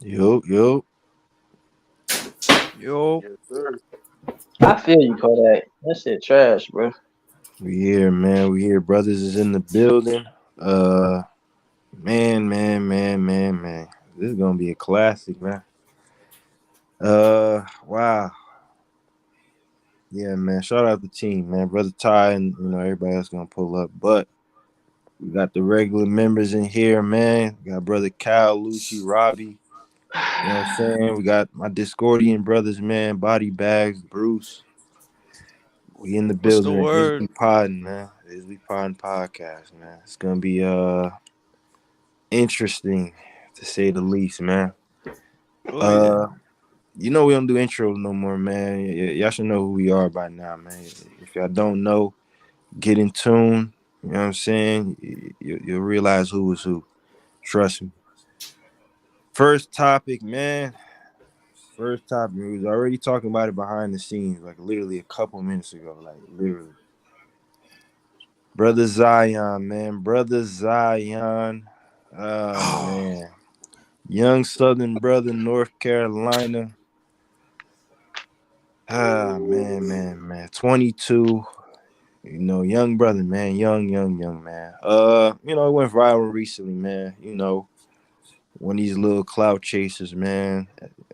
Yo, yo, Yo, Yes, sir. I feel you, Kodak. That shit trash, bro. we here, man. We here. Brothers is in the building. Uh, man. This is gonna be a classic, man. Wow. Yeah, man. Shout out the team, man. Brother Ty and everybody else gonna pull up, but we got the regular members in here, man. We got brother Cal, Lucci, Robbie. You know what I'm saying? We got my Discordian brothers, man. Body Bags, Bruce. We in the what's the building. Is we word? podding, man. Is we podding podcast, man. It's gonna be interesting to say the least, man. Oh yeah. Uh, we don't do intros no more, man. Y'all should know who we are by now, man. If y'all don't know, get in tune. You know what I'm saying? You'll realize who is who. Trust me. First topic, man. First topic. We was already talking about it behind the scenes, like literally a couple minutes ago. Like literally. Brother Zion, man. Brother Zion. Oh man. Young Southern brother, North Carolina. Ah, man. 22. Young brother, man. Young, man. It went viral recently, man. One of these little clout chasers, man.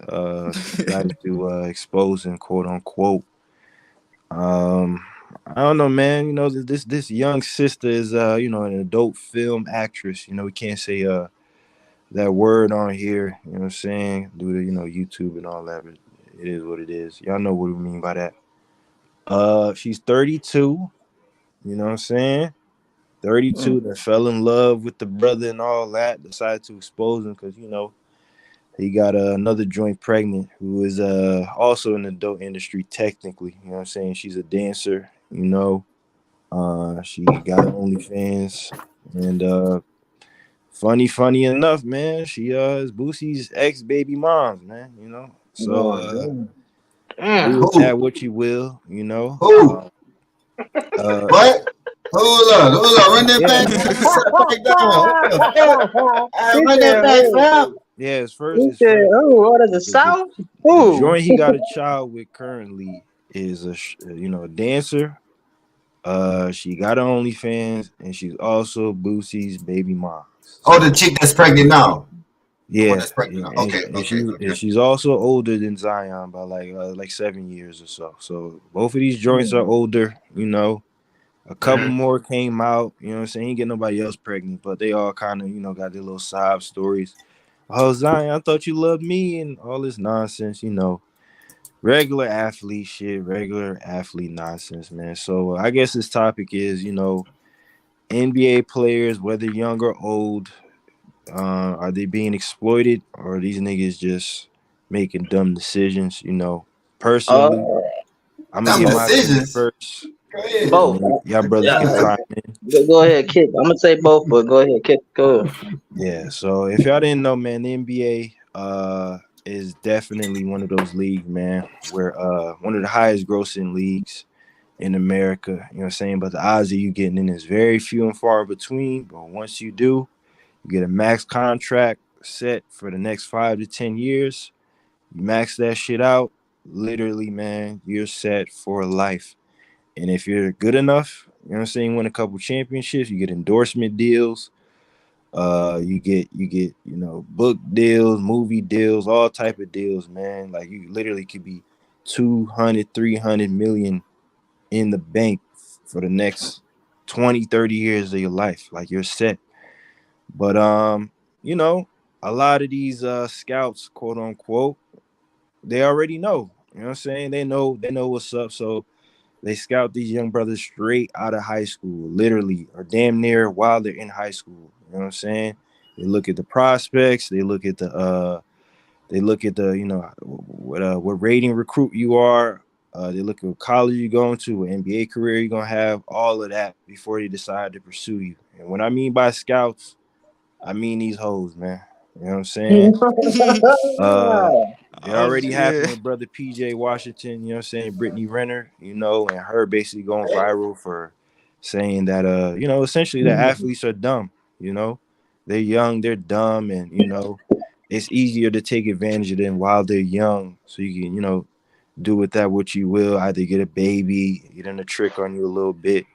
Decided to expose him, quote unquote. I don't know, man. This young sister is an adult film actress. We can't say that word on here, you know what I'm saying? Due to, YouTube and all that, but it is what it is. Y'all know what we mean by that. She's 32, you know what I'm saying? 32 that fell in love with the brother and all that, decided to expose him because, he got another joint pregnant who is also in the adult industry technically, you know what I'm saying? She's a dancer, she got OnlyFans and funny enough, man, she is Boosie's ex baby mom's, man, So do Damn. with Who? that what you will, Who? uh What? Hold on. Run that yeah, back. man. Run that back down. What the fuck? He Run said, that back, "Oh, fam. Yeah, he his said, first oh, what is the the, South? the Ooh, joint he got a child with currently is a dancer. She got her OnlyFans and she's also Boosie's baby mom. Oh, the So chick that's pregnant now. The one yeah, that's pregnant now. and, and Okay. she's also older than Zion by like 7 years or so. So both of these joints are older. A couple Mm-hmm. more came out. You know what I'm saying? He ain't get nobody else pregnant, but they all kind of got their little sob stories. Oh Zion, I thought you loved me and all this nonsense. Regular athlete shit, regular athlete nonsense, man. So I guess this topic is NBA players, whether young or old. Are they being exploited or are these niggas just making dumb decisions? Personally, uh, I'm gonna Dumb give my opinion decisions. first, Go ahead. and both. then y'all brothers can Uh, chime in. go ahead, kick. I'm gonna say both, but go ahead, kick. Go. Yeah. So if y'all didn't know, man, the NBA is definitely one of those leagues, man, where one of the highest grossing leagues in America. You know what I'm saying? But the odds of you getting in is very few and far between. But once you do, you get a max contract set for the next 5 to 10 years. You max that shit out, literally, man, you're set for life. And if you're good enough, you know what I'm saying, win a couple championships, you get endorsement deals, you get book deals, movie deals, all type of deals, man. Like you literally could be 200, 300 million in the bank for the next 20, 30 years of your life. Like you're set. But you know, a lot of these scouts, quote unquote, they already know. You know what I'm saying? They know what's up. So they scout these young brothers straight out of high school, literally, or damn near while they're in high school. You know what I'm saying? They look at the prospects, they look at the what rating recruit you are. They look at what college you're going to, what NBA career you're gonna have, all of that before they decide to pursue you. And what I mean by scouts, I mean these hoes, man. You know what I'm saying? Uh, it Oh already happened shit. with brother PJ Washington, you know what I'm saying, Brittany Renner, and her basically going viral for saying that essentially that athletes are dumb, they're young, they're dumb, and it's easier to take advantage of them while they're young, so you can, do with that what you will. Either get a baby, get in a trick on you a little bit,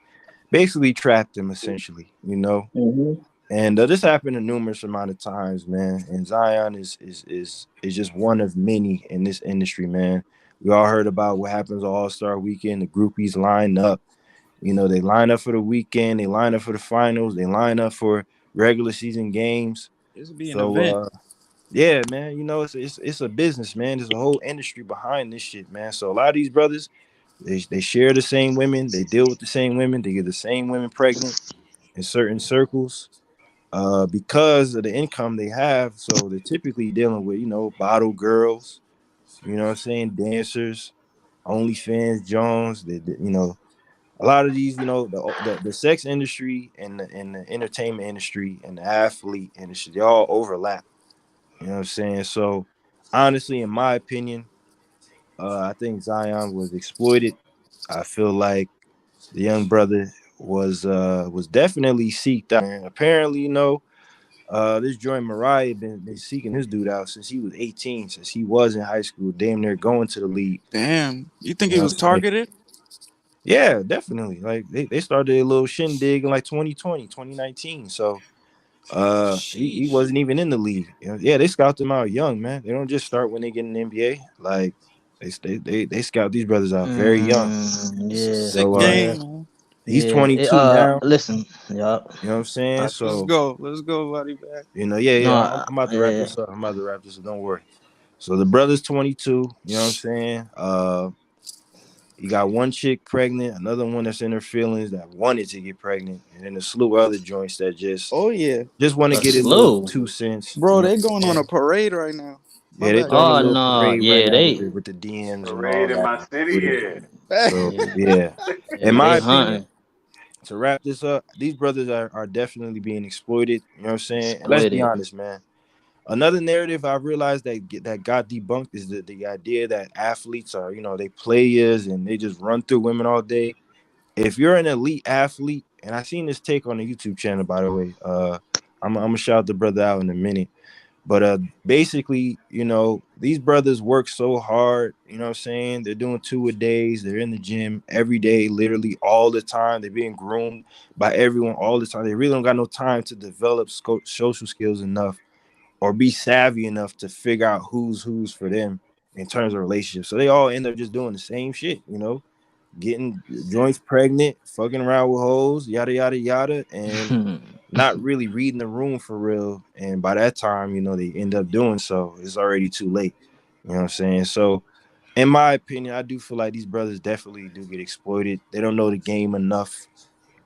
basically trap them essentially. Mm-hmm. And this happened a numerous amount of times, man. And Zion is just one of many in this industry, man. We all heard about what happens on All Star Weekend. The groupies line up. They line up for the weekend. They line up for the finals. They line up for regular season games. This would be an So, event. yeah, man. It's a business, man. There's a whole industry behind this shit, man. So a lot of these brothers, they share the same women. They deal with the same women. They get the same women pregnant in certain circles because of the income they have. So they're typically dealing with, bottle girls, what I'm saying, dancers, OnlyFans Jones. A lot of these, the sex industry and the entertainment industry and the athlete industry, they all overlap. You know what I'm saying? So honestly, in my opinion, I think Zion was exploited. I feel like the young brother was definitely seeked out. And apparently, this joint Mariah been seeking this dude out since he was 18, since he was in high school, damn near going to the league. Damn. You think You he know was what I'm saying? targeted? Yeah, definitely. Like they started a little shindig in like 2020, 2019. So he Sheesh. wasn't even in the league. Yeah, they scout them out young, man. They don't just start when they get in the NBA. Like they scout these brothers out very young. It's a Yeah, sick So yeah, game, man. he's yeah. 22 now. Listen, yup. You know what I'm saying? Let's So, go. Let's go, buddy back. yeah. No, I'm about to wrap yeah. this up. I'm about to wrap this up. Don't worry. So the brother's 22. You know what I'm saying? You got one chick pregnant, another one that's in her feelings that wanted to get pregnant, and then a slew of other joints that Oh yeah. just want to A get a little slew. 2 cents. Bro, You know they what going I'm on a saying? parade right now. My Yeah, they bad, throwing a Josh. Oh little no, parade right yeah, now they, with the DMs and all Parade in that. my city With it. here. So yeah, yeah, in yeah, my they opinion, hunting, to wrap this up, these brothers are definitely being exploited. You know what I'm saying? And let's be exploited. honest, man. Another narrative I realized that got debunked is the idea that athletes are, they players and they just run through women all day. If you're an elite athlete, and I seen this take on the YouTube channel, by the way, I'm gonna shout the brother out in a minute. But basically, these brothers work so hard, you know what I'm saying? They're doing 2 a days, they're in the gym every day, literally all the time. They're being groomed by everyone all the time. They really don't got no time to develop social skills enough or be savvy enough to figure out who's for them in terms of relationships. So they all end up just doing the same shit, getting joints pregnant, fucking around with hoes, yada yada yada, and not really reading the room for real. And by that time, they end up doing so. It's already too late. You know what I'm saying? So in my opinion, I do feel like these brothers definitely do get exploited. They don't know the game enough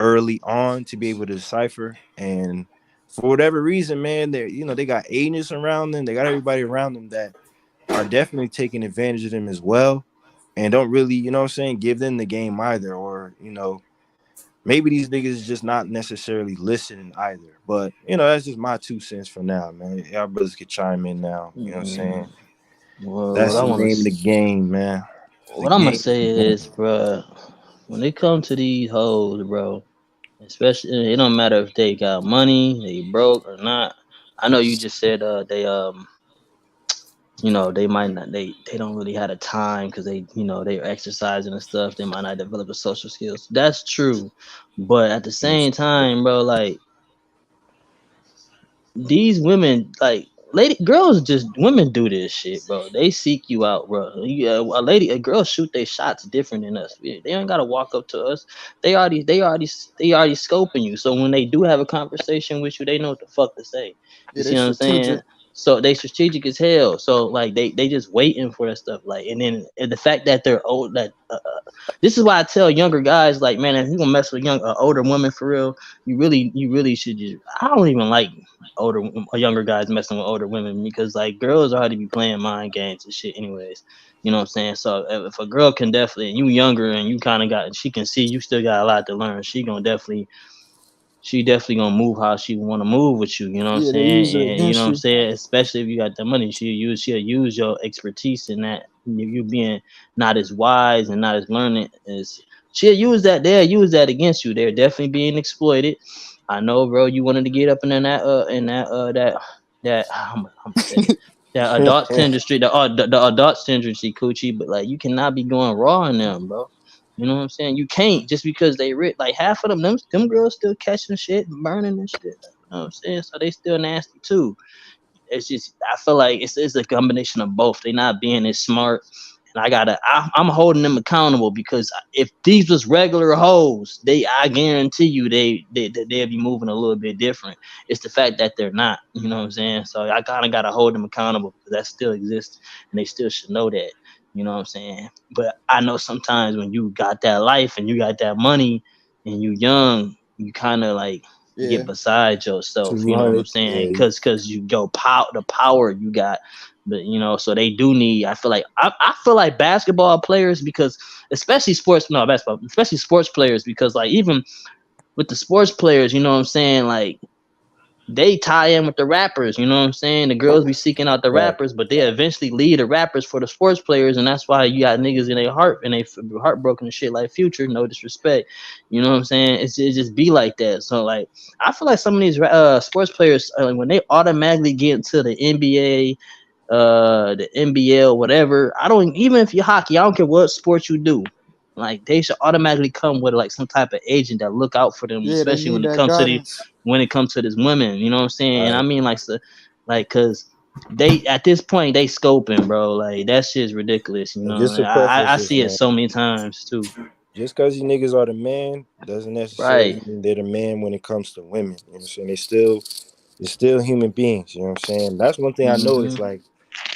early on to be able to decipher. And for whatever reason, man, they got agents around them. They got everybody around them that are definitely taking advantage of them as well. And don't really, what I'm saying, give them the game either. Or, maybe these niggas is just not necessarily listening either. But, that's just my 2 cents for now, man. Y'all brothers could chime in now. You know what I'm saying? Well, That's the name of the game, man. The what I'm gonna game say is the is, bro, when it comes to these hoes, bro, especially it don't matter if they got money, they broke or not. I know you just said they they might not they don't really have the time because they're exercising and stuff. They might not develop the social skills. That's true, but at the game. same time, bro, like these women, like girls, just women do this shit, bro. They seek you out, bro. A girl shoot they shots different than us. They ain't gotta walk up to us. They already scoping you. So when they do have a conversation with you, they know what the fuck to say. You Yeah, see they what I'm saying? strategic. So they strategic as hell. So like they just waiting for that stuff. Like and the fact that they're old, that this is why I tell younger guys, like, man, if you gonna mess with older women for real, you really should just. I don't even like younger guys messing with older women because like girls already be playing mind games and shit anyways. You know what I'm saying? So if a girl can definitely, and you younger and you kind of got, she can see you still got a lot to learn. She definitely gonna move how she want to move with you. You know what I'm Yeah, they saying? use it And you know against what I'm you. saying? Especially if you got the money, she'll use your expertise in that. You being not as wise and not as learning as she'll use that. They'll use that against you. They're definitely being exploited. I know, bro. You wanted to get up in that that I'm saying that adult industry, the adult industry coochie, but like you cannot be going raw in them, bro. You know what I'm saying? You can't just because they rich. Like half of them girls still catching shit and burning and shit. Like, you know what I'm saying? So they still nasty too. It's just I feel like it's a combination of both. They not being as smart, and I'm holding them accountable because if these was regular hoes, I guarantee you they'll be moving a little bit different. It's the fact that they're not. You know what I'm saying? So I kind of gotta hold them accountable because that still exists, and they still should know that. You know what I'm saying? But I know sometimes when you got that life and you got that money and you young, you kind of like get beside yourself, you know what I'm saying? Because you go the power you got, but you know, so they do need. I feel like basketball players because especially sports players because like even with the sports players, you know what I'm saying, like. They tie in with the rappers, you know what I'm saying? The girls be seeking out the rappers, but they eventually lead the rappers for the sports players, and that's why you got niggas in their heart and they heartbroken and shit like Future. No disrespect, you know what I'm saying? It just be like that. So like, I feel like some of these sports players, when they automatically get into the NBA, the NBL, whatever. I don't even if you're hockey, I don't care what sport you do. Like they should automatically come with like some type of agent that look out for them, especially when it comes to this women. You know what I'm saying? And I mean like cause they at this point they scoping, bro. Like that shit's ridiculous. You know, I see it so many times too. Just because these niggas are the man doesn't necessarily mean they're the man when it comes to women. You know what I'm saying? They're still human beings. You know what I'm saying? That's one thing I know. It's like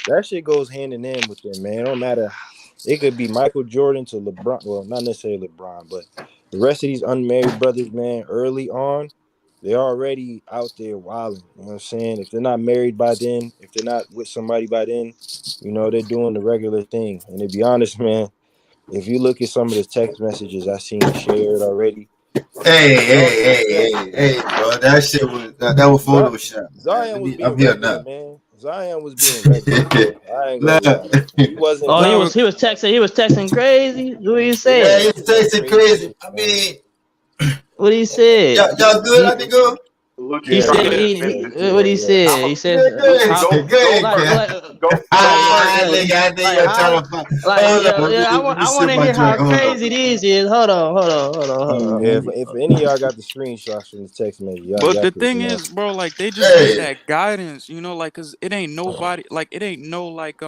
that shit goes hand in hand with them, man. It don't matter. It could be Michael Jordan to LeBron. Well, not necessarily LeBron, but the rest of these unmarried brothers, man, early on, they're already out there wilding. You know what I'm saying? If they're not married by then, if they're not with somebody by then, you know, they're doing the regular thing. And to be honest, man, if you look at some of the text messages I seen shared already. Hey, bro. That shit was that was Photoshop. Zion was being regular, man. Zion was being regular. I ain't gonna lie. He wasn't. Oh, he was texting crazy. What he said? Yeah, he was texting crazy. I mean, what he said? Y'all good? I think go. He said what he said. He said I want to hear how crazy this is. Hold on. Yeah, if any of y'all got the screenshots from the text message, but the thing is, bro, like they just need that guidance, you know, like cause it ain't nobody, like it ain't no like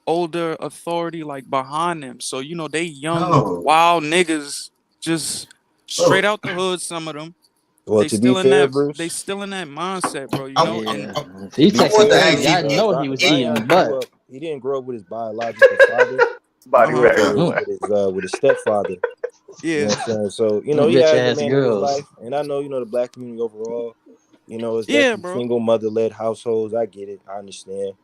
older authority like behind them. So you know they young wild niggas just straight out the hood. Some of them. Well, to be fair, Bruce, they still in that mindset, bro. You know, and he texted crazy. I know he was eating butt. He didn't grow up with his biological father. With his stepfather. Yeah. You know what I'm saying? So, you know, he had a man in his life. And I know, you know, the black community overall, you know, it's single mother-led households. I get it. I understand.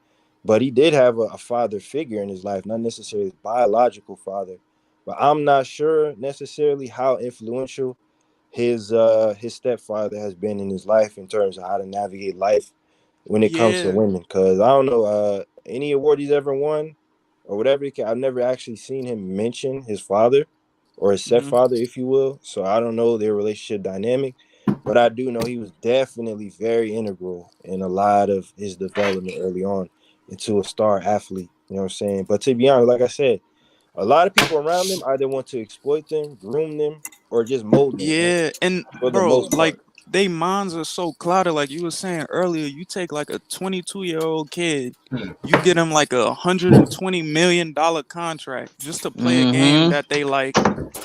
But he did have a father figure in his life, not necessarily his biological father. But I'm not sure necessarily how influential his stepfather has been in his life in terms of how to navigate life when it comes to women. Because I don't know any award he's ever won or whatever. I've never actually seen him mention his father or his stepfather, if you will. So I don't know their relationship dynamic, but I do know he was definitely very integral in a lot of his development early on into a star athlete. You know what I'm saying? But to be honest, like I said, a lot of people around them either want to exploit them, groom them, or just mold them. Yeah, and bro, like they minds are so clouded. Like you were saying earlier, you take like a 22-year-old kid, you get him like $120 million contract just to play a game that they like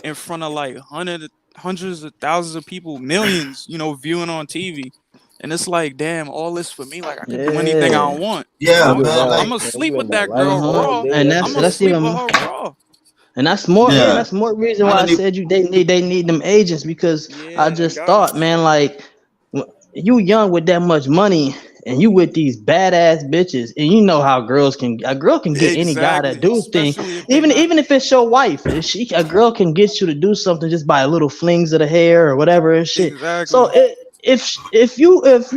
in front of like hundreds of thousands of people, millions, you know, viewing on TV. And it's like, damn, all this for me. Like I can do anything I want. Yeah, I'm gonna sleep with that girl raw, and I'm gonna sleep with her raw. And that's more. Yeah. That's more reason why I said they need them agents because I just thought, man, like you young with that much money and you with these badass bitches, and you know how a girl can get any guy to do things, even if it's your wife. A girl can get you to do something just by little flings of the hair or whatever and shit. Exactly. So if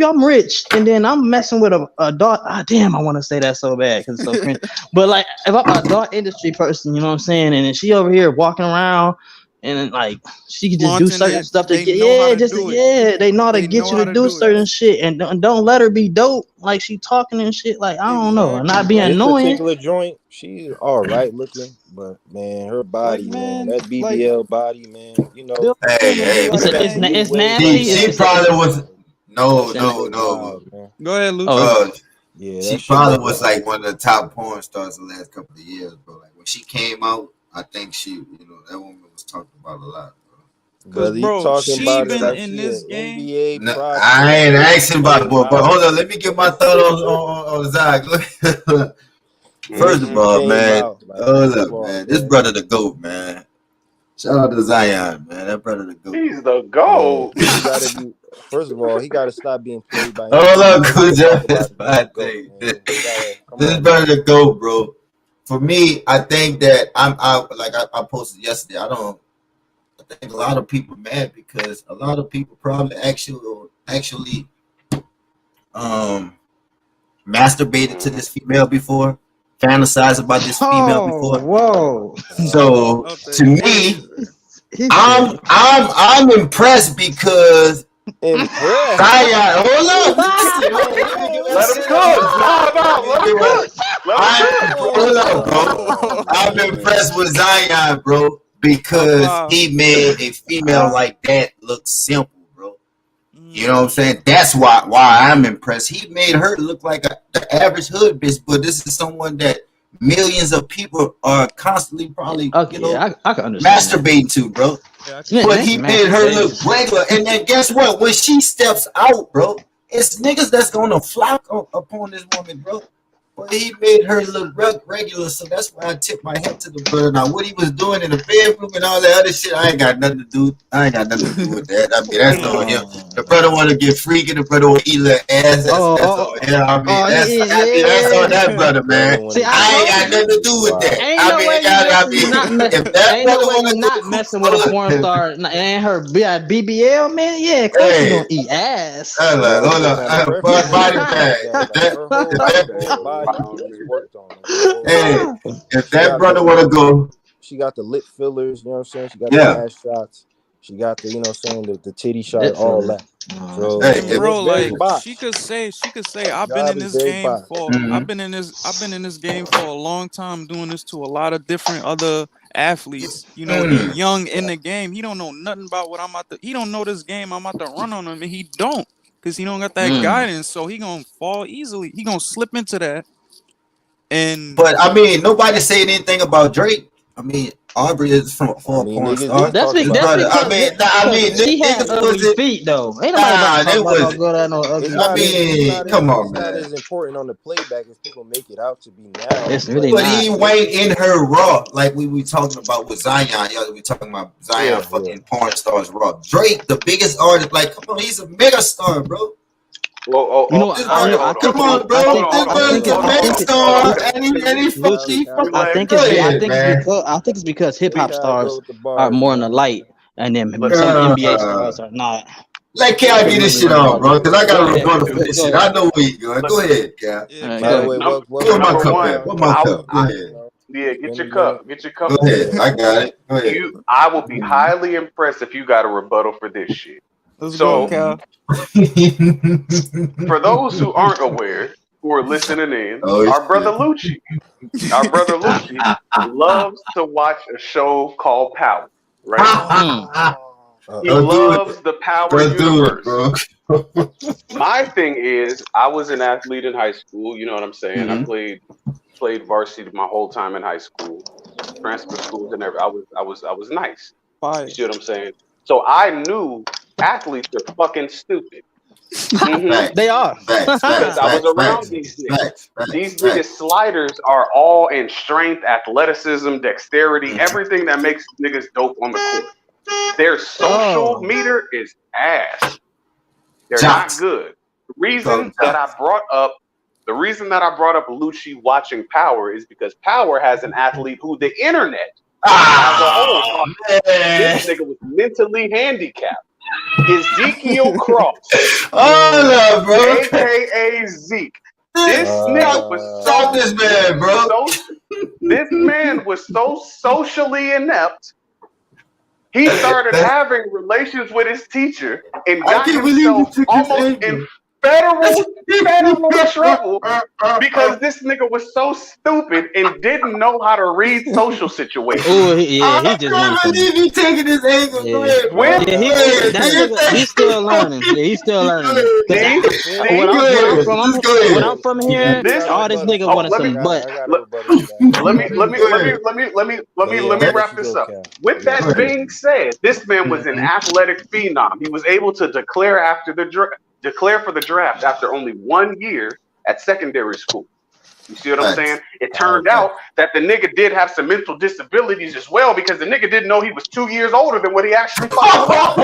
I'm rich and then I'm messing with a dark, damn, I want to say that so bad because it's so cringe. But like if I'm a dark industry person, you know what I'm saying, and she over here walking around and like she could just do Flaunting certain it, stuff to they get know how to just do it. they know how to They get know you how to to do do it. certain shit, and don't let her be dope like she talking and shit. Like I don't know, and not be This annoying. particular joint, she's all right looking, but man, her body, man, that BBL body, man, you know, Hey, It's man. it's way nasty. She It's probably was no. wild, man. Go ahead, Luke. Uh, Yeah, she that shit probably was was like one of the top porn stars the last couple of years, bro. Like when she came out, I think that woman was talked about a lot, bro. Cause Whether you bro, talking she about it been like in she this an game. NBA No, prospect, I ain't asking about it, but hold model. on. Let me get my thought on Zach. First of She all, came man, out like, hold come up, on, man. This man. brother the GOAT, man. Shout out to Zion, man. That brother the GOAT. He's the Yeah, GOAT. he gotta be. First of all, he gotta stop being played by Hold anybody up, else to Kuja. talk about That's it being my the GOAT, thing. man. He gotta come This on, brother man. the GOAT, bro. For me, I think that I posted yesterday. I think a lot of people mad because a lot of people probably actually masturbated to this female before, fantasized about this female before. Whoa. So to me, He said, I'm impressed because Impressed. Zion. Hold up, listen, let me get my Let him shit cook. off. No, let him cook. Let him cook. Hold up, bro. Oh, I'm man. impressed with Zion, bro, because he made a female like that look simple, bro. You know what I'm saying? That's why I'm impressed. He made her look like the average hood bitch, but this is someone that millions of people are constantly probably, I can understand masturbating to, bro. But he made her look regular. And then guess what? When she steps out, bro, it's niggas that's gonna flock upon this woman, bro. But he made her look regular, so that's why I tip my hat to the brother. Now, what he was doing in the bedroom and all that other shit, I ain't got nothing to do with that. I mean, that's on him. The brother want to get freaky. The brother want to eat little ass. That's on him. I mean, that's on that brother, man. See, I ain't got nothing to do with that. Ain't no way if that brother want to not messing with a porn star and her BBL, man. Yeah, of course you gonna eat ass. Hold on. Body bag. Hey, if that brother want to go, she got the lip fillers. You know what I'm saying? She got the ass shots. She got the, you know what I'm saying, the titty shot, all that. So, bro, like she could say, I've been in this game for, I've been in this game for a long time, doing this to a lot of different other athletes. You know, he young in the game. He don't know nothing about what I'm about to. He don't know this game. I'm about to run on him, and he don't, because he don't got that guidance. So he gonna fall easily. He gonna slip into that. But I mean, nobody said anything about Drake. I mean, Aubrey is from a porn star. That's because she had ugly feet, though. Ain't nobody talking about no girl that no ugly feet. I mean, come on, man. It's not as important on the playback as people make it out to be now. It's really but he went in her raw, like we talking about with Zion. Y'all, we talking about Zion fucking porn stars raw. Drake, the biggest artist, like, come on, he's a mega star, bro. I think it's because hip hop stars are more in the light, and then some NBA stars are not. Let Cal get this shit on, bro, because I got a rebuttal for this shit. I know where you going. Go ahead, Cal. By the way, where's my cup at? Where's my cup? Go ahead. Yeah, get your cup. Get your cup. Go ahead. I got it. Go ahead. I will be highly impressed if you got a rebuttal for this shit. Let's go, Cal. For those who aren't aware, who are listening in, our brother Lucci loves to watch a show called Power, right? He loves the Power universe. My thing is, I was an athlete in high school. You know what I'm saying? I played varsity my whole time in high school, transfer schools and everything. I was nice. You see what I'm saying? So I knew athletes are fucking stupid. They are. I was around these niggas. These niggas sliders are all in strength, athleticism, dexterity, everything that makes niggas dope on the court. Their social meter is ass. They're not good. The reason that I brought up Lucci watching Power is because Power has an athlete who the internet as a whole, this nigga was mentally handicapped. Ezekiel Cross, aka Zeke. This nigga was this man, bro. This man was so socially inept. He started having relations with his teacher and got himself almost in federal trouble because this nigga was so stupid and didn't know how to read social situations. Oh, yeah, he just went from he taking his angle. He's still learning. Yeah, he's still learning. When I'm from here, all this nigga wanted some butt. Let me wrap this up. With that being said, this man was an athletic phenom. He was able to declare for the draft after only 1 year at secondary school. You see what I'm saying? It turned out that the nigga did have some mental disabilities as well because the nigga didn't know he was 2 years older than what he actually thought.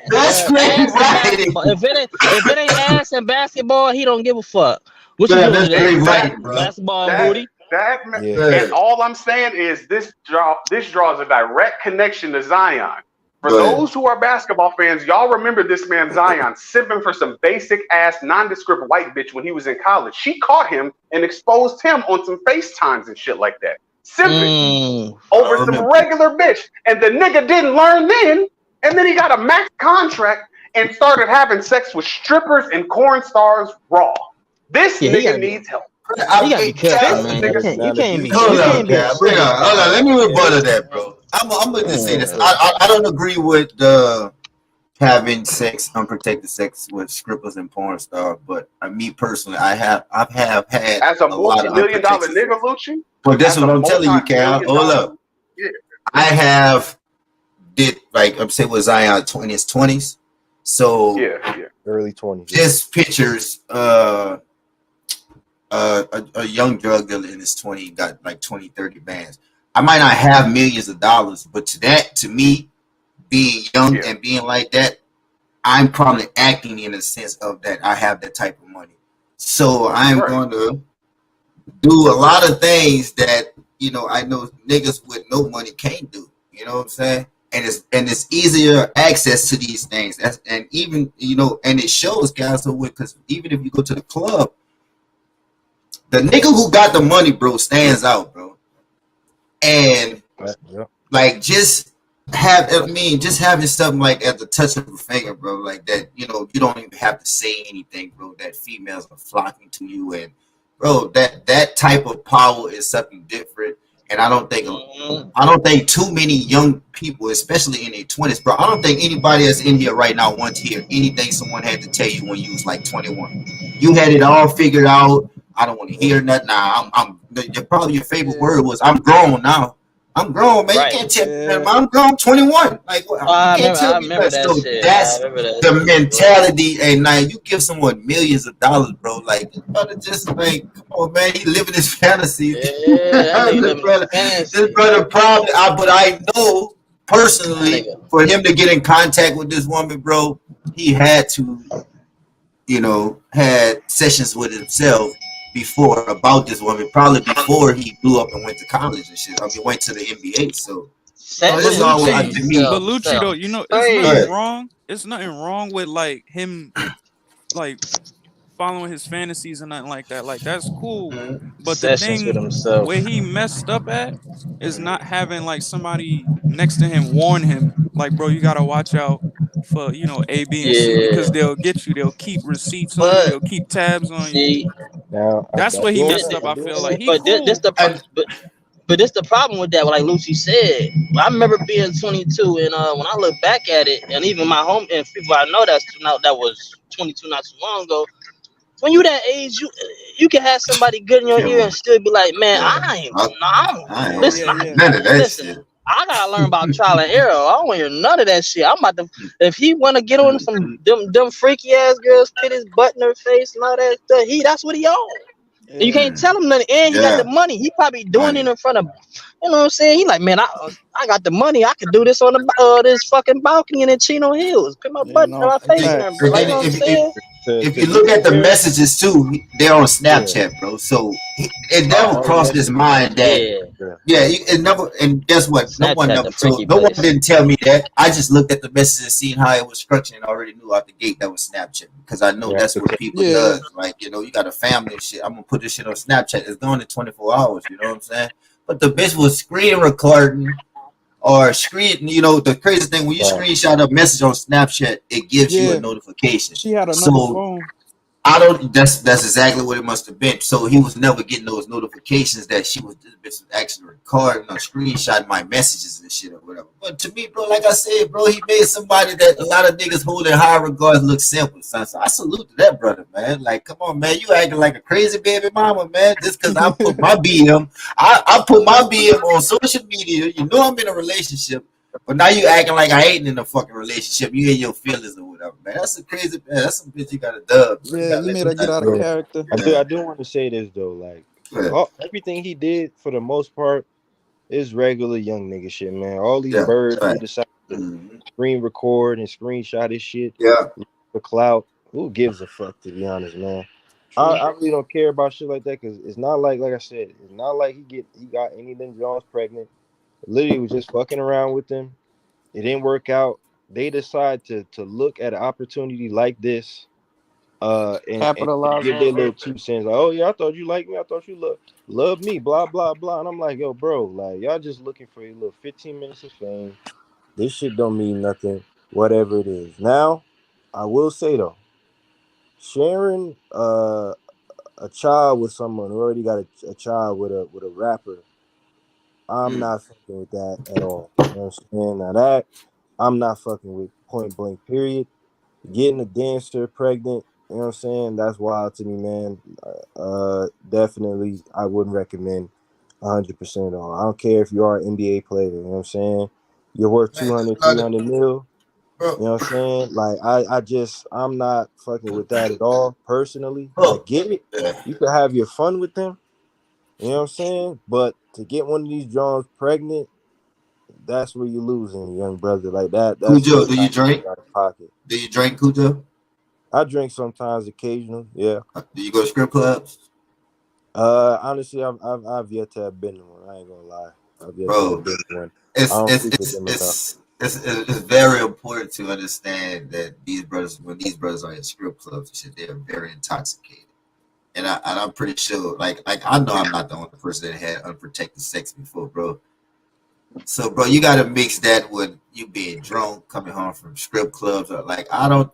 That's crazy. If it ain't ass and basketball, he don't give a fuck. What you doing? Basketball and booty. And all I'm saying is this draws a direct connection to Zion. For those who are basketball fans, y'all remember this man Zion simping for some basic ass nondescript white bitch when he was in college. She caught him and exposed him on some FaceTimes and shit like that. Simping over some regular bitch. And the nigga didn't learn then. And then he got a max contract and started having sex with strippers and corn stars raw. This nigga needs help. You gotta be careful, man. You can't be. Hold on. Let me rebuttal that, bro. I'm gonna just say this. I don't agree with having unprotected sex with strippers and porn stars, but me personally, I've had as a multi-million-dollar nigga, Lucci. But that's what I'm telling you, Cal. Hold up. Yeah. I did I'm saying with Zion in his 20s. So early 20s. Just pictures. A young drug dealer in his 20s got like 20, 30 bands. I might not have millions of dollars, but to me, being young and being like that, I'm probably acting in a sense of that I have that type of money. So I'm going to do a lot of things that, I know niggas with no money can't do. You know what I'm saying? And it's easier access to these things. And even, and it shows, guys, because even if you go to the club, the nigga who got the money, bro, stands out, bro. And just having something like at the touch of a finger, bro, like that, you don't even have to say anything, bro. That females are flocking to you, and bro, that type of power is something different. And I don't think too many young people, especially in their 20s, bro. I don't think anybody that's in here right now wants to hear anything someone had to tell you when you was like 21. You had it all figured out. I don't want to hear nothing. Nah, probably your favorite word was "I'm grown now." I'm grown, man. You can't tell me that. I'm grown, 21. Like, what? I remember that shit. That's the mentality. And now you give someone millions of dollars, bro. Like, brother, just like, come on, man. He living his fantasy. This brother probably. But I know personally, for him to get in contact with this woman, bro, he had to, had sessions with himself before about this woman, probably before he blew up and went to college and shit. Went to the NBA. So that's all to me. But Lucci, though, it's nothing wrong. It's nothing wrong with like him, like following his fantasies and nothing like that. Like that's cool. But the thing where he messed up at is not having like somebody next to him warn him, like, bro, you gotta watch out for A, B, and C because they'll get you. They'll keep receipts on you. They'll keep tabs on you. That's where he messed up. I feel like this the problem with that. Like Lucy said, I remember being 22, and when I look back at it, and even my home and people I know that was 22 not too long ago. When you that age, you can have somebody good in your ear and still be like, man, listen. I gotta learn about trial and error. I don't want to hear none of that shit. I'm about to, if he want to get on some them freaky ass girls, put his butt in her face and all that stuff, that's what he on. And you can't tell him nothing. And he got the money. He probably doing it in front of You know what I'm saying? He like, man, I got the money. I could do this on the this fucking balcony in Chino Hills. Put my butt, no my face in there, bro. And Like, you then know what I'm saying? if To you be look at the fair, messages too, they're on yeah, Snapchat, bro. So it never Oh, all the crossed his messages on mind that yeah. yeah. it never. And guess what? No one Snapchat, never the freaky told. No one place. didn't tell me that. I just looked at the messages and seen how it was structured and already knew out the gate that was Snapchat because I know Yeah, that's what people Yeah. does. Like you got a family and shit. I'm gonna put this shit on Snapchat. It's gone in 24 hours. You know what I'm saying? But the bitch was screen recording. Or screen, the crazy thing when you right. screenshot a message on Snapchat, it gives you a Yeah. notification. She had another So phone. I don't. That's exactly what it must have been. So he was never getting those notifications that this bitch was actually recording or screenshotting my messages and shit or whatever. But to me, bro, like I said, bro, he made somebody that a lot of niggas hold in high regards look simple, son. So I salute to that brother, man. Like, come on, man, you acting like a crazy baby mama, man. Just because I put my BM, I put my BM on social media. You know I'm in a relationship. But now you acting like I ain't in a fucking relationship. You in your feelings or whatever, man. That's a crazy, man. That's some bitch you got to dub. Bro. You Yeah, gotta you let made her them get out of Yeah. character. I do want to say this though, like Yeah. everything he did for the most part is regular young nigga shit, man. All these Yeah. birds who Right. decide to Mm-hmm. screen record and screenshot his shit Yeah. for clout. Who gives a fuck, to be honest, man? True. I really don't care about shit like that because it's not like I said, it's not like he got any of them Jones pregnant. Literally was just fucking around with them. It didn't work out. They decide to look at an opportunity like this, and Capitalize give their on it. little 2 cents. Like, oh yeah, I thought you liked me. I thought you love me. Blah blah blah. And I'm like, yo, bro, like y'all just looking for a little 15 minutes of fame. This shit don't mean nothing. Whatever it is. Now, I will say though, sharing a child with someone who already got a child with a rapper, I'm not fucking with that at all. You know what I'm saying? Now that I'm not fucking with, point blank. Period. Getting a dancer pregnant, you know what I'm saying? That's wild to me, man. Definitely, I wouldn't recommend 100% at all. I don't care if you are an NBA player, you know what I'm saying? You're worth Man, 200, 300 mil, bro, you know what I'm saying? Like, I'm not fucking with that at all, personally. I bro. get it. Yeah. You can have your fun with them, you know what I'm saying? But to get one of these Johns pregnant, that's where you're losing, young brother. Like that's Cujo, just do you kind drink? of out of pocket. Do you drink, Cujo? I drink sometimes, occasional, yeah. Do you go to strip clubs? Honestly, I've yet to have been to one. I ain't gonna lie. I've yet to have Bro, been to one. I it's don't it's frequent it's them enough. it's it's very important to understand that when these brothers are in strip clubs and shit, they're very intoxicated. And I'm pretty sure, like I know I'm not the only person that had unprotected sex before, bro. So, bro, you got to mix that with you being drunk, coming home from strip clubs, or like I don't.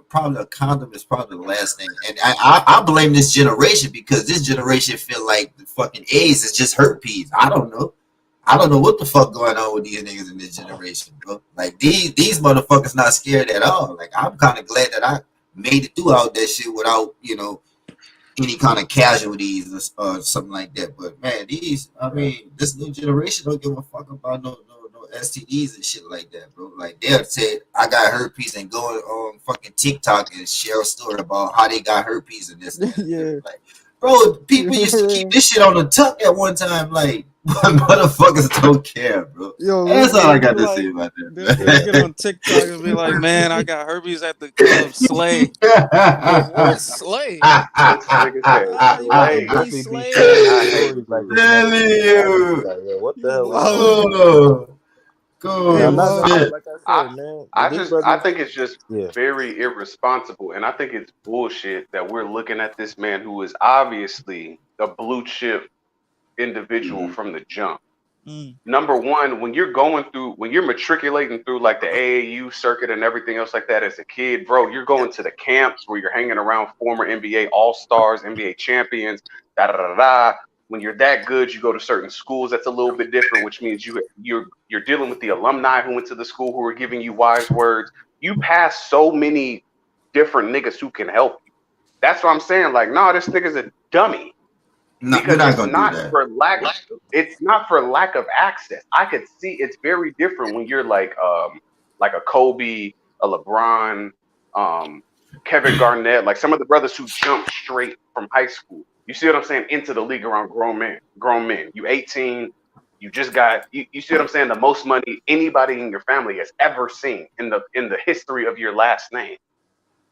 Probably a condom is probably the last thing, and I blame this generation because this generation feel like the fucking AIDS is just herpes. I don't know. I don't know what the fuck going on with these niggas in this generation, bro. Like these motherfuckers not scared at all. Like I'm kind of glad that I made it through all that shit without any kind of casualties or something like that. But man, this new generation don't give a fuck about no STDs and shit like that, bro. Like they'll say I got herpes and go on fucking TikTok and share a story about how they got herpes and this. And that. Yeah. Like, bro, people used to keep this shit on the tuck at one time. Like, motherfuckers don't care, bro. Yo, That's all I got to like, say about they'll that. get on TikTok and be like, man, I got herpes at the club. Slay. Yo, what? Slay? This nigga said, You It "Slay." wanna be definitely be slay? stories like this. Telling you. Like, yo, what the You hell is wild. going on? Oh, And Hey, I'm not cool gonna well, lie, shit. like I I said, man. I This just I brother, think it's just yeah, very irresponsible, and I think it's bullshit that we're looking at this man who is obviously a blue chip individual Mhm. from the jump. mm, Number one, when you're matriculating through like the AAU circuit and everything else like that as a kid, bro, you're going to the camps where you're hanging around former NBA All-Stars, NBA champions, da da da da. When you're that good, you go to certain schools that's a little bit different, which means you're dealing with the alumni who went to the school who are giving you wise words. You pass so many different niggas who can help you. That's what I'm saying. Like, no, this nigga's a dummy No, we're because not gonna do that. it's not for lack of access. I could see it's very different when you're like a Kobe, a LeBron, Kevin Garnett, like some of the brothers who jumped straight from high school. You see what I'm saying? Into the league around grown men. You 18, You just got you see what I'm saying? The most money anybody in your family has ever seen in the history of your last name.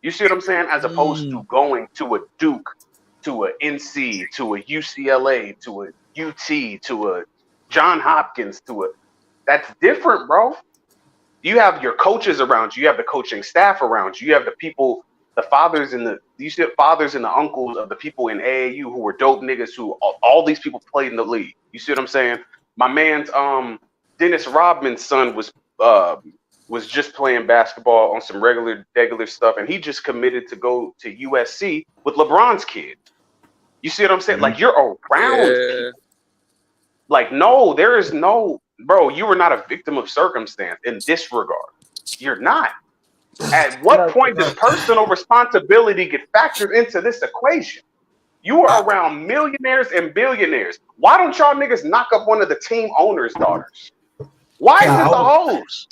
You see what I'm saying? As opposed to going to a Duke, to a NC, to a UCLA, to a UT, to a John Hopkins, that's different, bro. You have your coaches around you. You have the coaching staff around you. You have the people, the fathers and the uncles of the people in AAU who were dope niggas who all these people played in the league. You see what I'm saying? My man's Dennis Rodman's son was just playing basketball on some regular stuff, and he just committed to go to USC with LeBron's kid. You see what I'm saying? Like, you're around people. Like, no, there is no, bro, you are not a victim of circumstance in this regard. You're not. At what point does personal responsibility get factored into this equation? You are around millionaires and billionaires. Why don't y'all niggas knock up one of the team owners' daughters? Why is it the hoes?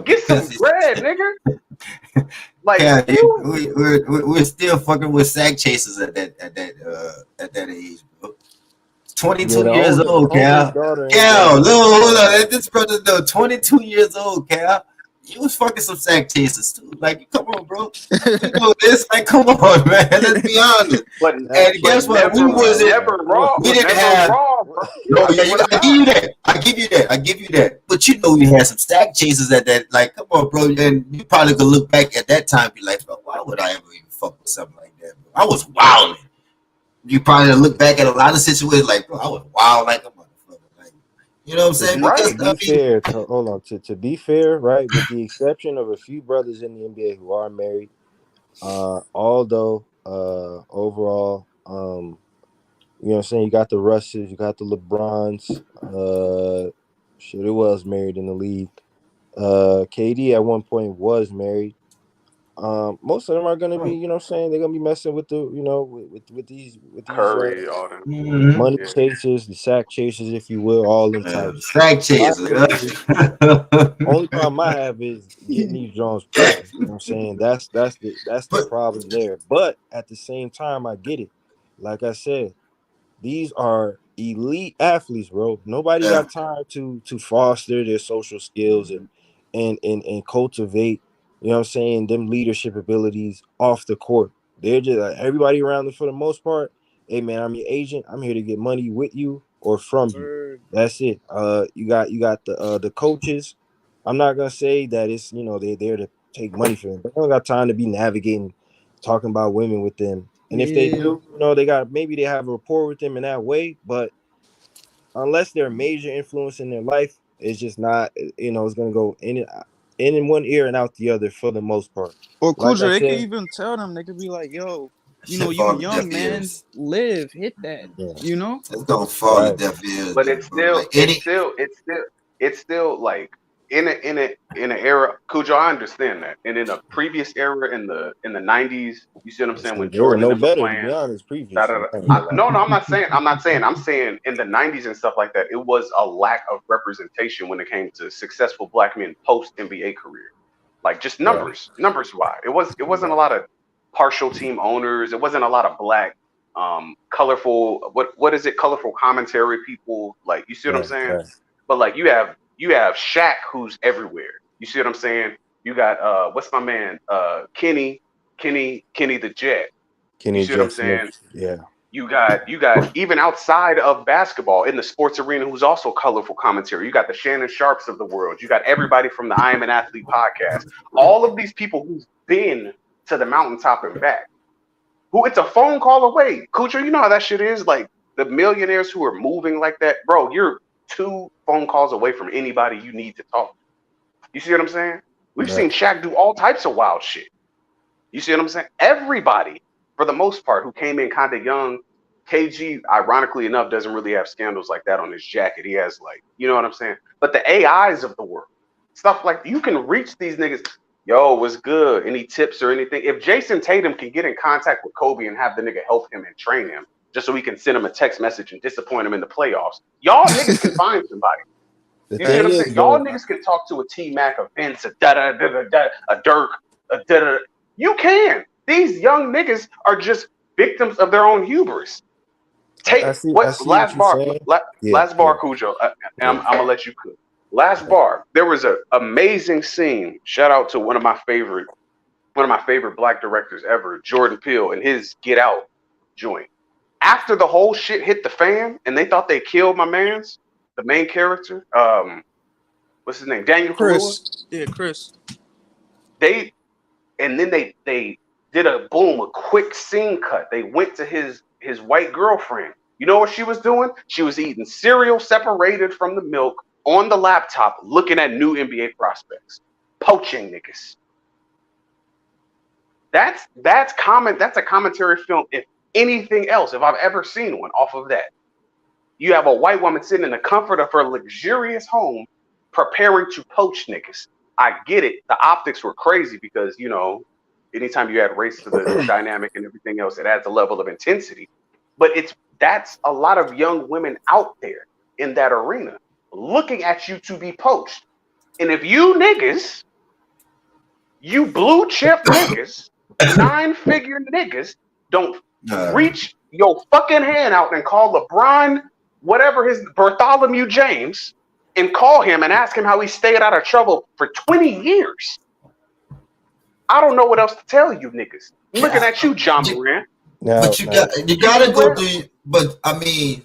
Get some bread, nigga. Like, we're still fucking with sack chasers at that age, bro. 22 years old, Cal. Cal, no, hold on. This brother, no, 22 years old, Cal. You was fucking some sack chasers too. Like, come on, bro. You know this? Like, come on, man. Let's be honest. And guess what? We wasn't never wrong. We didn't have. No, yeah, I give you that. I give you that. But you know, we had some sack chasers at that. Like, come on, bro. And you probably could look back at that time and be like, bro, why would I ever even fuck with something like that? Bro? I was wilding. You probably look back at a lot of situations like, bro, I was wild like a motherfucker. Like, you know what I'm saying? To be fair, right, with the exception of a few brothers in the NBA who are married, although overall, you know what I'm saying, you got the Russes, you got the LeBrons, it was married in the league. KD at one point was married. Most of them are gonna be, you know what I'm saying, they're gonna be messing with the, you know, with these Curry, all them money chasers, the sack chasers, if you will, all them types. Sack chasers. Only problem I have is getting these drones practice. You know what I'm saying? That's the problem there. But at the same time, I get it. Like I said, these are elite athletes, bro. Nobody got time to foster their social skills and cultivate, you know what I'm saying, them leadership abilities off the court. They're just everybody around them for the most part. Hey man, I'm your agent. I'm here to get money with you or from you. That's it. You got the coaches. I'm not gonna say that it's, you know, they're there to take money from them, but they don't got time to be navigating, talking about women with them. And if they do, you know, they have a rapport with them in that way. But unless they're a major influence in their life, it's just not, you know, it's gonna go in one ear and out the other for the most part. Or Kudra, they could even tell them, they could be like, yo, you know, you young man, live, hit that, you know? It's gonna fall in deaf ears. But it's still like in an era, Kudra, I understand that. And in a previous era in the 90s, you see what I'm saying, when Jordan no was better, playing. To be honest, previous. No, I'm not saying. I'm saying in the 90s and stuff like that, it was a lack of representation when it came to successful black men post NBA career. Like just numbers wise. It wasn't a lot of partial team owners. It wasn't a lot of black colorful colorful commentary people. Like, you see what I'm saying? Right. But like you have Shaq, who's everywhere. You see what I'm saying? You got what's my man? Kenny the Jet. Kenny, you see what I'm saying? Smith. Yeah. You got even outside of basketball in the sports arena, who's also colorful commentary. You got the Shannon Sharps of the world. You got everybody from the I Am an Athlete podcast. All of these people who've been to the mountaintop and back. Who it's a phone call away. Kucha, you know how that shit is? Like the millionaires who are moving like that, bro, you're 2 phone calls away from anybody you need to talk to. You see what I'm saying? We've seen Shaq do all types of wild shit. You see what I'm saying? Everybody, for the most part, who came in kind of young. KG, ironically enough, doesn't really have scandals like that on his jacket. He has, like, you know what I'm saying? But the AIs of the world, stuff like, you can reach these niggas. Yo, what's good? Any tips or anything? If Jason Tatum can get in contact with Kobe and have the nigga help him and train him, just so he can send him a text message and disappoint him in the playoffs, y'all niggas can find somebody. You see what I'm saying? Y'all niggas can talk to a T-Mac, a Vince, a Dirk, a You can. These young niggas are just victims of their own hubris. I Take see. I what see what last you're bar? saying. Yeah, Last yeah, bar, Cujo. yeah. I'm gonna let you cook. Last bar. There was an amazing scene. Shout out to one of my favorite black directors ever, Jordan Peele, and his Get Out joint. After the whole shit hit the fan, and they thought they killed my man's the main character. What's his name? Daniel Kaluuya. Chris. Yeah, Chris. They and then they did a quick scene cut. They went to his white girlfriend. You know what she was doing? She was eating cereal separated from the milk on the laptop, looking at new NBA prospects, poaching niggas. That's comment. That's a commentary film. If anything else, if I've ever seen one off of that, you have a white woman sitting in the comfort of her luxurious home, preparing to poach niggas. I get it. The optics were crazy because anytime you add race to the dynamic and everything else, it adds a level of intensity. But that's a lot of young women out there in that arena looking at you to be poached. And if you niggas, you blue chip niggas, 9-figure niggas, don't reach your fucking hand out and call LeBron, whatever his Bartholomew James, and call him and ask him how he stayed out of trouble for 20 years. I don't know what else to tell you niggas. I'm looking at you, John Moran. But you gotta go through. But I mean,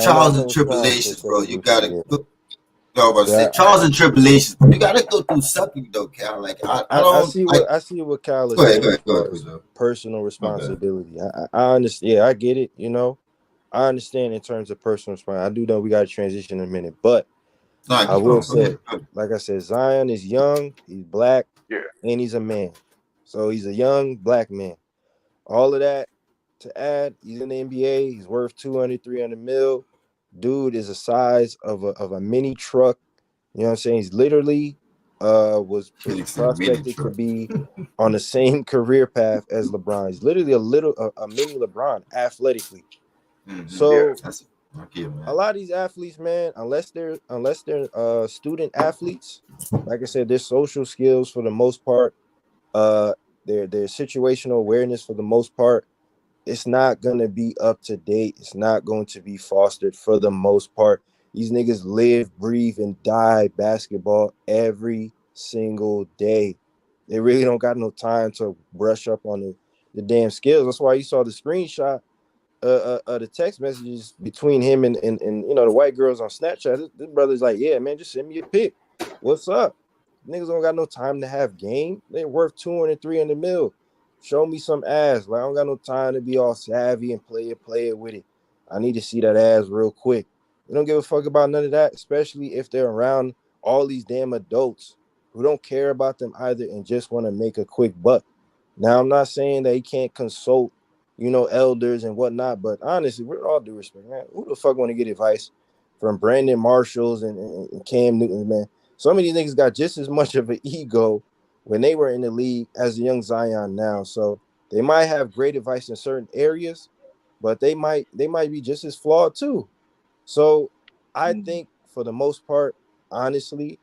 trials and tribulations, bro. You gotta go. Trials and tribulations. You gotta go through something, though, Cal. Like I see what Cal is saying. Go ahead. Personal responsibility. I understand. Yeah, I get it. I understand in terms of personal responsibility. I do know we got to transition in a minute, but I will say, like I said, Zion is young. He's black, and he's a man. So he's a young black man. All of that to add, he's in the NBA. He's worth 200, 300 mil. Dude is the size of a mini truck. You know what I'm saying? He's literally was prospected to be on the same career path as LeBron. He's literally a mini LeBron athletically. So a lot of these athletes, man, unless they're student athletes, like I said, their social skills for the most part, their situational awareness for the most part, it's not gonna be up to date. It's not going to be fostered for the most part. These niggas live, breathe, and die basketball every single day. They really don't got no time to brush up on the damn skills. That's why you saw the screenshot the text messages between him and the white girls on Snapchat. This brother's like, yeah, man, just send me a pic. What's up? Niggas don't got no time to have game. They're worth 200, 300 mil. Show me some ass. Like, I don't got no time to be all savvy and play it with it. I need to see that ass real quick. They don't give a fuck about none of that, especially if they're around all these damn adults who don't care about them either and just want to make a quick buck. Now, I'm not saying that he can't consult, elders and whatnot, but honestly, with all due respect, man, who the fuck want to get advice from Brandon Marshalls and Cam Newton, man? Some of these niggas got just as much of an ego when they were in the league as the young Zion now. So they might have great advice in certain areas, but they might be just as flawed too. So I think for the most part, honestly,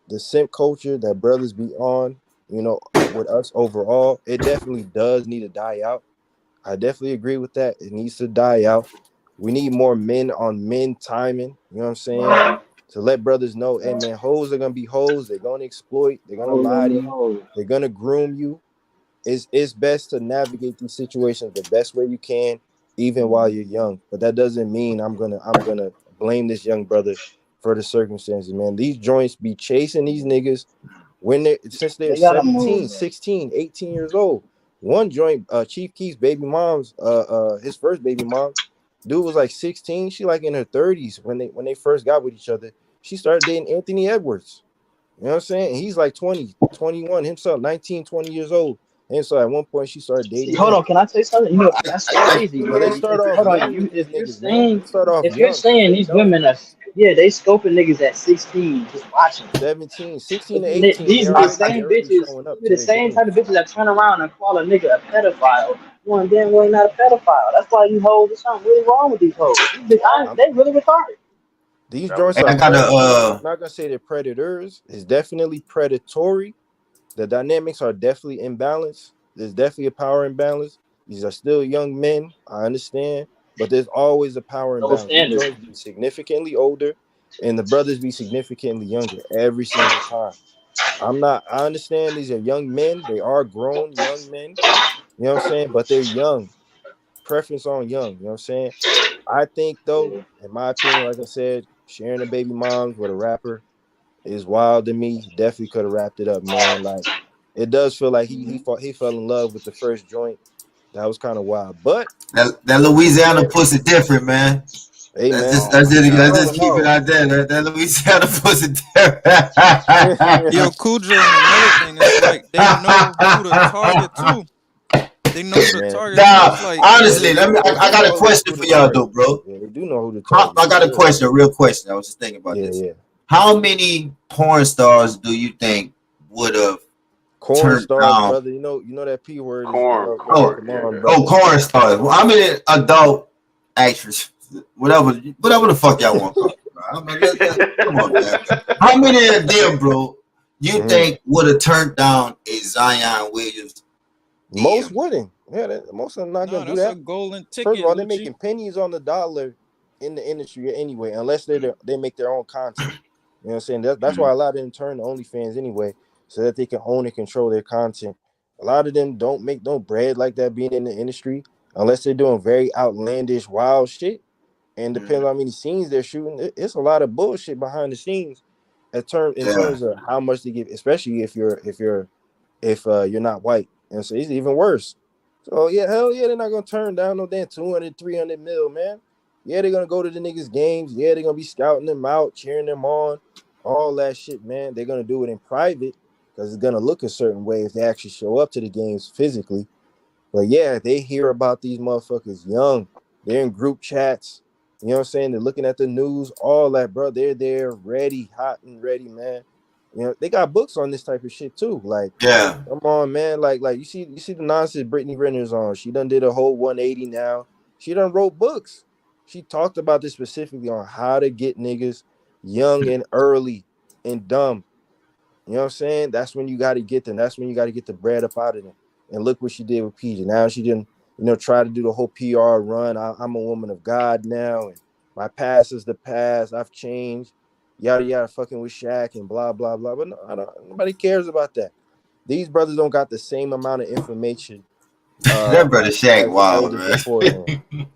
the simp culture that brothers be on, with us overall, it definitely does need to die out. I definitely agree with that. It needs to die out. We need more men on men timing, you know what I'm saying? To let brothers know, hey man, hoes are gonna be hoes, they're gonna exploit, they're gonna lie to you, they're gonna groom you. It's best to navigate these situations the best way you can, even while you're young. But that doesn't mean I'm gonna blame this young brother for the circumstances, man. These joints be chasing these niggas since they're 17, 16, 18 years old. One joint, Chief Keef's baby mom's, his first baby mom, dude was like 16. She like in her 30s when they first got with each other. She started dating Anthony Edwards. You know what I'm saying? And he's like 20, 21 himself, 19, 20 years old. And so at one point she started dating. Hold on, can I say something? That's crazy. They start off Hold on, if you're saying these women are, they scoping niggas at 16, just watching. 17, 16 to 18. These the same bitches, the same type of bitches that turn around and call a nigga a pedophile. One damn way not a pedophile. That's why you hoes. There's something really wrong with these hoes. They really retarded. These joints are. I'm not gonna say they're predators. It's definitely predatory. The dynamics are definitely imbalanced. There's definitely a power imbalance. These are still young men. I understand. but there's always a power Double imbalance. These standard. joints be significantly older, and the brothers be significantly younger every single time. I understand these are young men. They are grown young men. You know what I'm saying? But they're young. Preference on young. You know what I'm saying? I think though, in my opinion, like I said, sharing a baby moms with a rapper is wild to me. He definitely could have wrapped it up, man. Like it does feel like he fell in love with the first joint. That was kind of wild. But that with that Louisiana said, pussy different, man. hey Let's man, just Oh let's my just, let's God. just keep it out there. That Louisiana pussy different. Yo, Cujo, and another thing is like they know who to target too. They know who to man. target too. Now, It's like Yeah, honestly, they I do got a know question who for to y'all though, target. bro. Yeah, they do know who to target I for got a sure. question, a real question. I was just thinking about this. Yeah. How many porn stars do you think would have Corn turned stars, down? brother. You know that P word is Corn, Oh, corn, come yeah. on, brother. porn stars. Well, how many adult actresses, whatever the fuck y'all want to call it, bro? I mean, come on, man. How many of them, bro, you think would have turned down a Zion Williams Most DM? wouldn't. Yeah, most of them not no, gonna do that's a that. golden First of ticket, all, they're Lucci. making pennies on the dollar in the industry anyway, unless they make their own content. You know what I'm saying? That's why a lot of them turn to OnlyFans anyway, so that they can own and control their content. A lot of them don't make no bread like that being in the industry unless they're doing very outlandish, wild shit. And depends on how many scenes they're shooting. It's a lot of bullshit behind the scenes in Yeah, terms of how much they give, especially if you're not white. And so it's even worse. So yeah, hell yeah, they're not gonna turn down no damn 200, 300 mil, man. Yeah, they're gonna go to the niggas' games. Yeah, they're gonna be scouting them out, cheering them on, all that shit, man. They're gonna do it in private because it's gonna look a certain way if they actually show up to the games physically. But yeah, they hear about these motherfuckers young. They're in group chats. You know what I'm saying? They're looking at the news, all that, bro. They're there, ready, hot and ready, man. You know, they got books on this type of shit too. Like, yeah. come on, man. Like you see the nonsense Brittany Renner's on. She done did a whole 180 now. She done wrote books. She talked about this specifically on how to get niggas young and early and dumb. You know what I'm saying? That's when you got to get them. That's when you got to get the bread up out of them. And look what she did with PJ. Now she didn't, try to do the whole PR run. I'm a woman of God now, and my past is the past. I've changed. Yada yada, fucking with Shaq and blah blah blah. But no, nobody cares about that. These brothers don't got the same amount of information That brother Shaq as the wild, elders man. before them.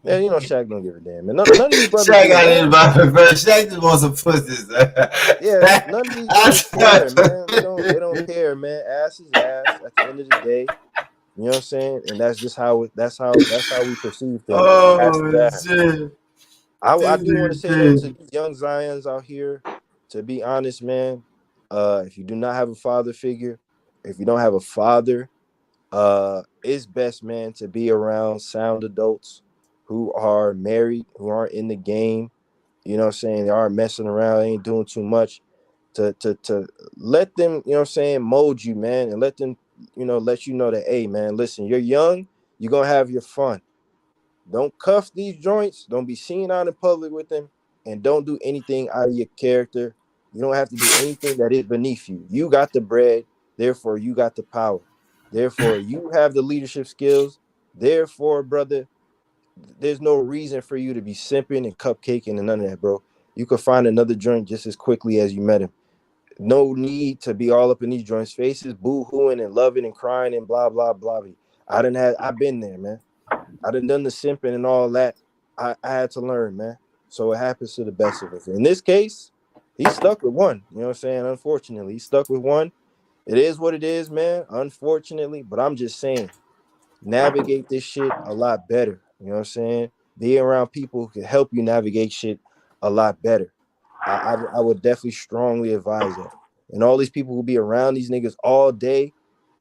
Yeah, Shaq don't give a damn. And none of these brothers Shaq do, got man. it about it, bro. Shaq just wants some pussies. Yeah, none of these brothers care, man. They don't care, man. Ass is ass at the end of the day. You know what I'm saying? And that's just how we perceive things. Ass is Oh ass. shit. I This do want to is say though to shit. these young Zions out here, to be honest, man, if you do not have a father figure, if you don't have a father, it's best, man, to be around sound adults who are married, who aren't in the game. You know what I'm saying? They aren't messing around, ain't doing too much. To let them, you know what I'm saying, mold you, man, and let them, let you know that, hey, man, listen, you're young, you're gonna have your fun. Don't cuff these joints. Don't be seen out in public with them, and don't do anything out of your character. You don't have to do anything that is beneath you. You got the bread, therefore you got the power. Therefore, you have the leadership skills. Therefore, brother, there's no reason for you to be simping and cupcaking and none of that, bro. You could find another joint just as quickly as you met him. No need to be all up in these joints' faces, boo-hooing and loving and crying and blah, blah, blah. I've been there, man. I done the simping and all that. I had to learn, man. So it happens to the best of us. In this case, he's stuck with one. You know what I'm saying? Unfortunately, he's stuck with one. It is what it is, man. Unfortunately, but I'm just saying, navigate this shit a lot better. You know what I'm saying? Be around people who can help you navigate shit a lot better. I would definitely strongly advise that. And all these people who be around these niggas all day,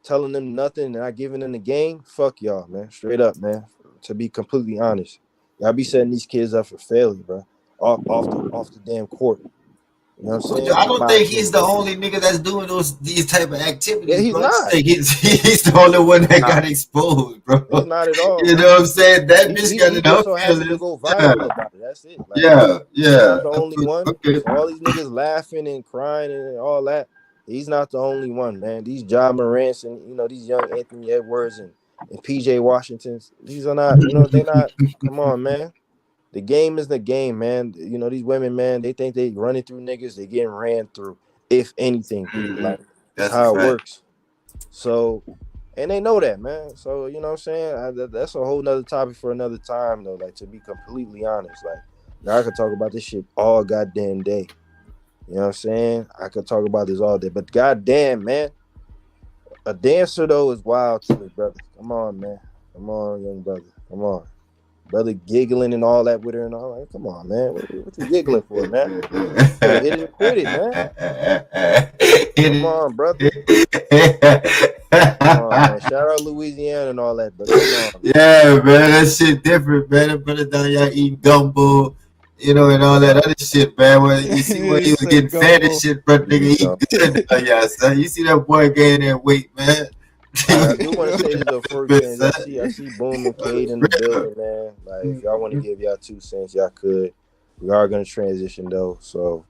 telling them nothing and not giving them the game, fuck y'all, man. Straight up, man. To be completely honest, y'all be setting these kids up for failure, bro. Off the damn court. You know what I'm saying? I In don't my think he's opinion. the only nigga that's doing these type of Yeah, activities, he's bro. I just not. think he's the only one that Nah, got exposed, bro. He's not at all, You man. know what I'm saying? That bitch got He in just her so happened to feelings. go Yeah, viral about it. That's it. Like, yeah, he's yeah. not the only one. Okay. So all these niggas laughing and crying and all that, he's not the only one, man. These Ja Morants and these young Anthony Edwards and PJ Washingtons, these are not, they're not. Come on, man. The game is the game, man. You know, these women, man, they think they running through niggas, they getting ran through. If anything, like that's how it works. So, and they know that, man. So, you know what I'm saying? That's a whole nother topic for another time, though. Like, to be completely honest, like, I could talk about this shit all goddamn day. You know what I'm saying? I could talk about this all day. But goddamn, man, a dancer, though, is wild to me, brother. Come on, man. Come on, young brother. Come on. Brother giggling and all that with her and all that. Come on, man. What you giggling for, man? Hit it and quit it, man. Come on, brother. Come on, man. Shout out Louisiana and all that, brother. Come on, yeah, man. That shit different, man. That brother down y'all eating gumbo, you know, and all that other shit, man. When you see when he was getting fat and shit, brother, nigga, he good. Yeah, son. You see that boy gaining that weight, man. I do want to say this though, for fans. I see Boom and Cade in the building, man. Like, if y'all want to give y'all 2 cents, y'all could. We are gonna transition though, so.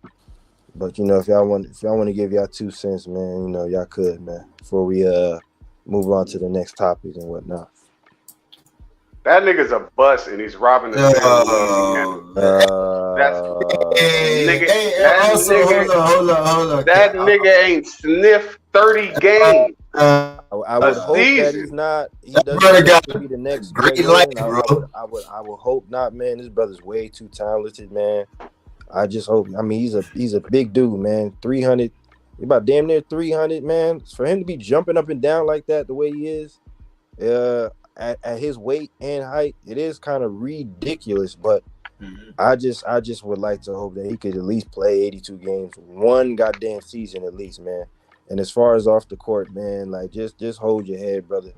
But you know, if y'all want to give y'all 2 cents, man, you know, y'all could, man. Before we move on to the next topic and whatnot. That nigga's a bust and he's robbing the That nigga ain't sniffed 30 games. I would hope that he's not. He doesn't be the next great life, bro. I would hope not, man. This brother's way too talented, man. I just hope. I mean, he's a big dude, man. 300, about damn near 300, man. For him to be jumping up and down like that, the way he is, at his weight and height, it is kind of ridiculous. But I just would like to hope that he could at least play 82 games, one goddamn season at least, man. And as far as off the court, man, like just hold your head, brother.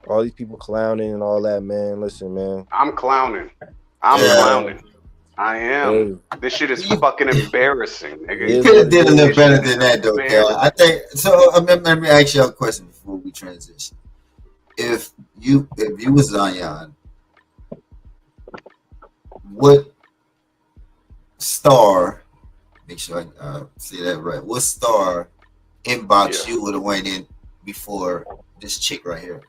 All these people clowning and all that, man. Listen, man. I'm clowning. Clowning. I am. Hey. This shit is fucking embarrassing, nigga. You could have did a little better than that, though, Cal. I think so. Let me ask you a question before we transition. If you was Zion, what star? Make sure I say that right. What star inbox you would have went in before this chick right here?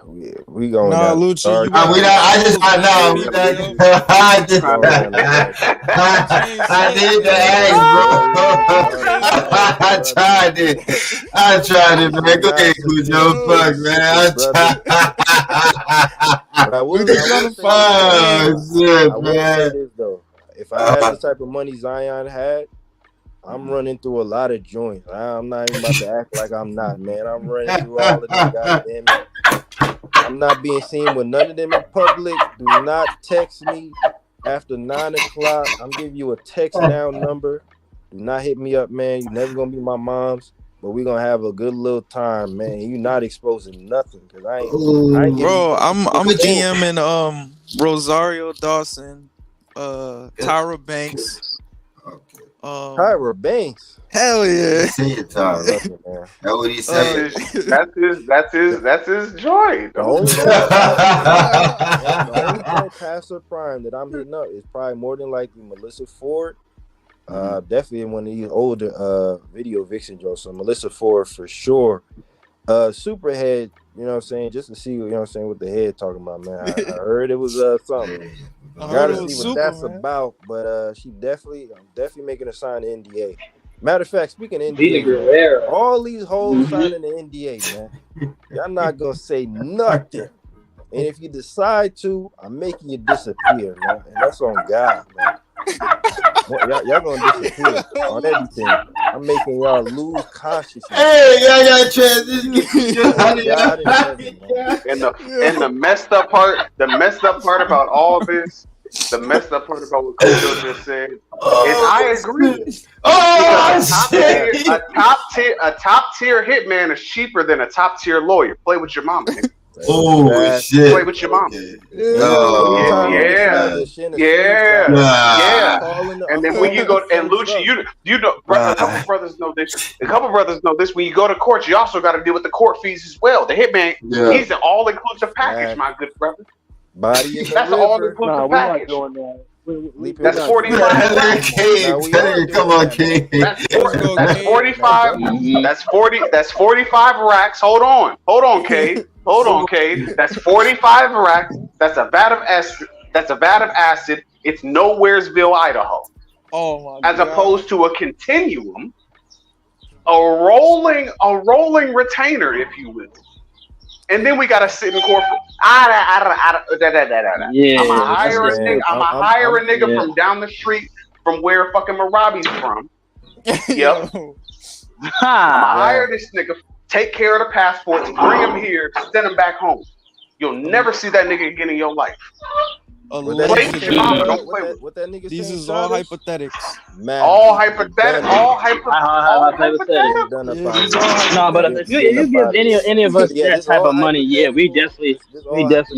We going. Nah, Lucci. I did the ask, bro. I tried it, man. Go ahead, Cujo. Fuck, man. I will say this though. If I had the type of money Zion had, I'm running through a lot of joints. I'm not even about to act like I'm not, man. I'm running through all of them, goddamn it. I'm not being seen with none of them in public. Do not text me after 9 o'clock. I'm giving you a text now number. Do not hit me up, man. You're never gonna be my mom's, but we're gonna have a good little time, man. You're not exposing nothing, cause I ain't bro. I'm DMing Rosario Dawson, Tyra Banks. Tyra Banks. Hell yeah. That's what he said. That's his joy. The only past her prime that I'm hitting up is probably more than likely Melissa Ford. Definitely one of these older video vixen jokes. So Melissa Ford for sure. Superhead, you know what I'm saying, just to see, you know what I'm saying, what the head talking about, man. I heard it was something. Gotta see what that's about, but I'm definitely making her sign an NDA. Matter of fact, speaking of NDA, all these hoes signing an NDA, man. Y'all not gonna say nothing. And if you decide to, I'm making you disappear, man. And that's on God, man. Y'all gonna disappear on everything. I'm making y'all lose consciousness. Hey, y'all got transition. And the messed up part about all this, the messed up part about what Coach just said is I agree. A top tier hitman is cheaper than a top tier lawyer. Play with your mama. Oh shit! Play with your mom. Yeah. And then when you go and Lucci, you know, a couple brothers know this. A couple brothers know this. When you go to court, you also got to deal with the court fees as well. The hitman, he's an all-inclusive package, my good brother. That's an all-inclusive package. That's 45. Come on, King. That's 45. That's 45 racks. Hold on, Cade. That's 45 racks. That's a vat of that's a vat of acid. It's Nowheresville, Idaho. Oh my As God. opposed to a continuum, a rolling retainer, if you will. And then we gotta sit in court for Yeah, I'm gonna hire a nigga. I'm gonna hire a nigga yeah. from down the street from where fucking Marabi's from. Yep. Yo. I'm gonna hire this nigga, take care of the passports, bring him here, send him back home. You'll never see that nigga again in your life. Play with your mama, don't play with. What that nigga These saying, is all childish? hypothetics. Man, All hypothetical. All hypothetical. hypothetical. No, but if you give any of us that type of money, yeah, we definitely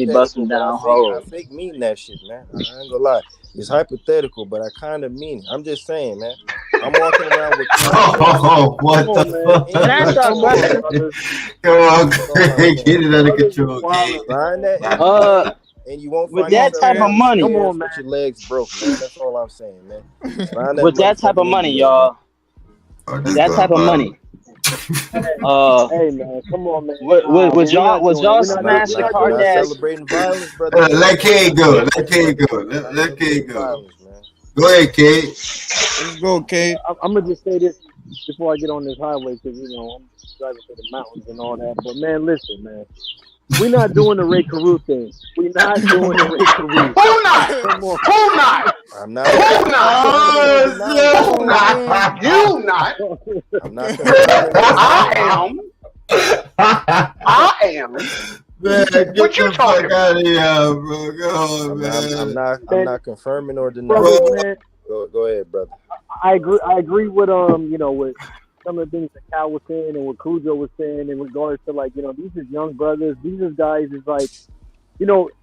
bust them down. I fake mean that shit, man. I ain't gonna lie. It's hypothetical, but I kind of mean it. I'm just saying, man. I'm walking around with. Oh, what the fuck? Can I start question? Come on, Craig. Get it under control, Craig. Find that. And you won't with find that type of money. Come on, man. Your legs broke, man. That's all I'm saying, man. With that type of money, y'all. That type of money. Hey man, come on, man. Was y'all smash the Kardashians? Celebrating violence, brother. Let Cade go. Let Cade go. Let Cade go. Go ahead, Cade. Let's go, Cade. I'm gonna just say this before I get on this highway, because I'm driving through the mountains and all that. But man, listen, man. We're not doing the Ray Carew thing. We're not doing the Ray Carew. Who not? Who not? I'm not. Who not? You not? I'm not. I am. Man, get What you the talking fuck out of here, bro. Go on, man. I'm not confirming or denying. Go ahead, brother. I agree with with some of the things that Cal was saying and what Cujo was saying in regards to, like, these is young brothers. These is guys is like,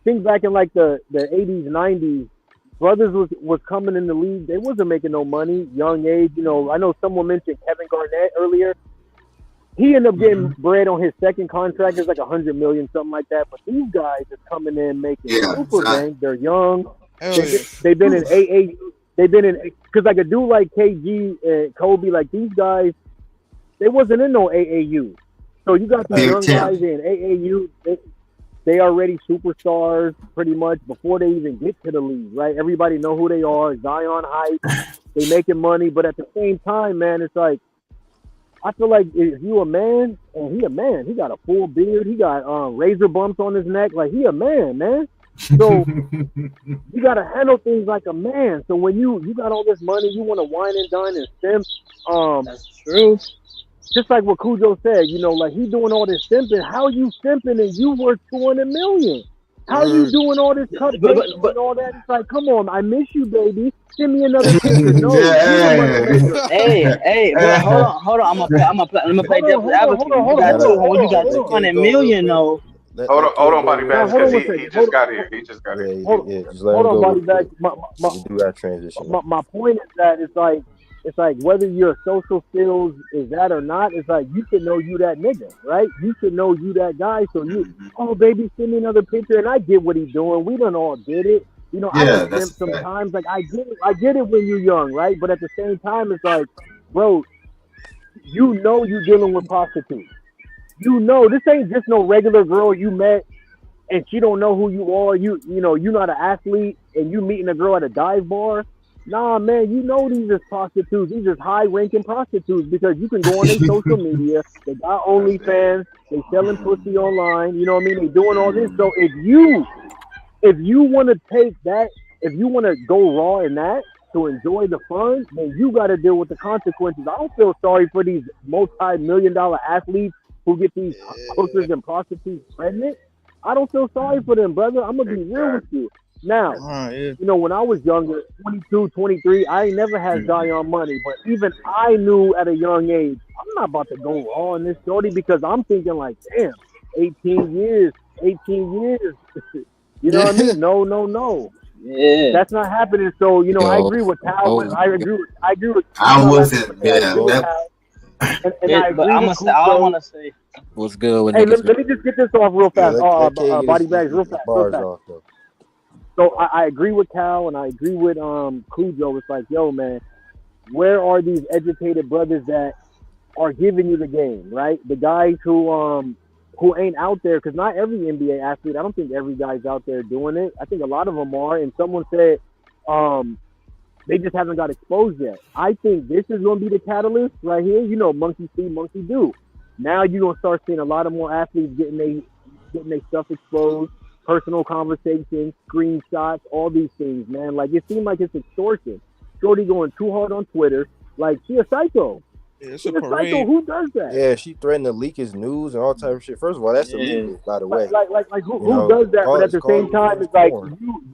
think back in like the 80s, 90s, brothers was coming in the league. They wasn't making no money, young age. I know someone mentioned Kevin Garnett earlier. He ended up getting bread on his second contract. It's like $100 million, something like that. But these guys is coming in making super bank. They're young. They've been in AA. They've been in, because like a dude like KG and Kobe, like these guys, they wasn't in no AAU. So you got these young guys in AAU. They already superstars pretty much before they even get to the league, right? Everybody know who they are. Zion hype. They making money, but at the same time, man, it's like, I feel like if you a man, and he a man, he got a full beard, he got razor bumps on his neck, like he a man. So you gotta handle things like a man. So when you got all this money, you want to wine and dine and simp. That's true. Just like what Cujo said, like he doing all this simping. How you simping and you worth $200 million? How you doing all this cut and all that? It's like, come on, I miss you, baby. Send me another picture. No, hey, bro, hold on. I'm gonna play devil's advocate. You got $200 million, though. Hold on, Body Bags, because he just got here. Hold on, Body Bags. We do that transition. My point is that it's like whether your social skills is that or not, it's like you should know you that nigga, right? You should know you that guy. So oh baby, send me another picture, and I get what he's doing. We done all did it. I don't simp sometimes. Like I get it when you're young, right? But at the same time, it's like, bro, you're dealing with prostitutes. This ain't just no regular girl you met and she don't know who you are. You're not an athlete and you meeting a girl at a dive bar. Nah, man, these is prostitutes. These is high-ranking prostitutes because you can go on their social media. They got OnlyFans. They selling pussy online. You know what I mean? They doing all this. So if you want to take that, if you want to go raw in that to enjoy the fun, then you got to deal with the consequences. I don't feel sorry for these multi-million-dollar athletes who get these hookers and prostitutes pregnant. I don't feel sorry for them, brother. I'm going to be real with you. Now, when I was younger, 22, 23, I ain't never had Zion money, but even I knew at a young age, I'm not about to go raw in this shorty because I'm thinking like, damn, 18 years. You know what I mean? No. Yeah. That's not happening. So, I agree with Cal. I agree with I wasn't there. I want to say what's good with let me just get this off real fast. Body Bags real fast. So I agree with Cal and I agree with Cujo. It's like, yo, man, where are these educated brothers that are giving you the game, right? The guys who who ain't out there, because not every NBA athlete, I don't think every guy's out there doing it. I think a lot of them are, and someone said they just haven't got exposed yet. I think this is going to be the catalyst right here. You know, monkey see, monkey do. Now you're going to start seeing a lot of more athletes getting their stuff exposed, personal conversations, screenshots, all these things, man. Like, it seemed like it's extortion. Shorty going too hard on Twitter. Like, she a psycho. Yeah, it's She's a a parade. psycho. Who does that? Yeah, she threatened to leak his news and all type of shit. First of all, that's illegal, by the way. Like who does that? But at the same time, it's like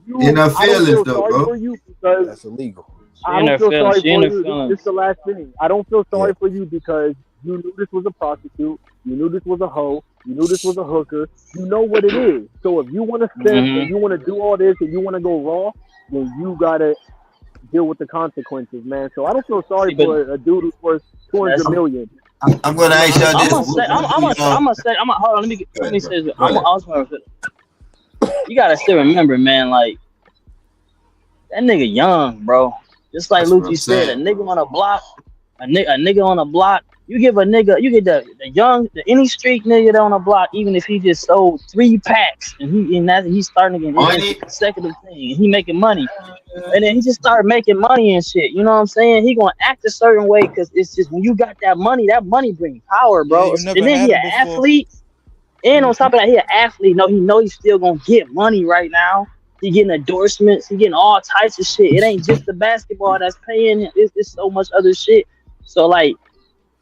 you in her I don't feelings, feel though, sorry bro. for you because That's illegal. I don't feel sorry for you. This is the last thing. I don't feel sorry for you because you knew this was a prostitute. You knew this was a hoe. You knew this was a hooker. You know what it is. So if you want to step and you want to do all this and you want to go raw, then you gotta deal with the consequences, man. So I don't feel sorry for a dude who's worth $200 million. I'm gonna ask y'all this. I'm gonna say. Hold on. Let me say this. You gotta still remember, man. Like, that nigga young, bro. Just like Lucci said, a nigga on a block, a nigga on a block. You get any street nigga on a block, even if he just sold 3 packs and he's starting to get consecutive thing, and he making money, and then he just started making money and shit. You know what I'm saying? He gonna act a certain way because it's just when you got that money brings power, bro. Yeah, and then he an athlete, and on top of that, he an athlete. No, he know he's still gonna get money right now. He getting endorsements. He getting all types of shit. It ain't just the basketball that's paying him. It's so much other shit. So like,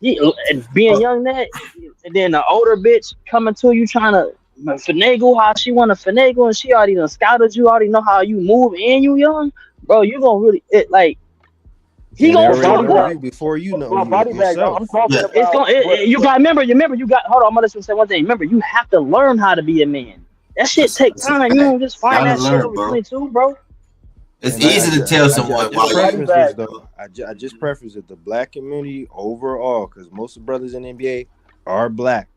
being young that, and then the older bitch coming to you trying to finagle how she want to finagle, and she already done scouted you, already know how you move, and you young, bro. You gonna really he gonna fuck up before you know body bag. I'm talking about. It's gonna. You got remember. You got. Hold on. I'm gonna just say one thing. Remember, you have to learn how to be a man. That shit take time. You don't just find that shit over 22, bro. It's easy to tell someone I just preface it, the black community overall, because most of the brothers in the NBA are black.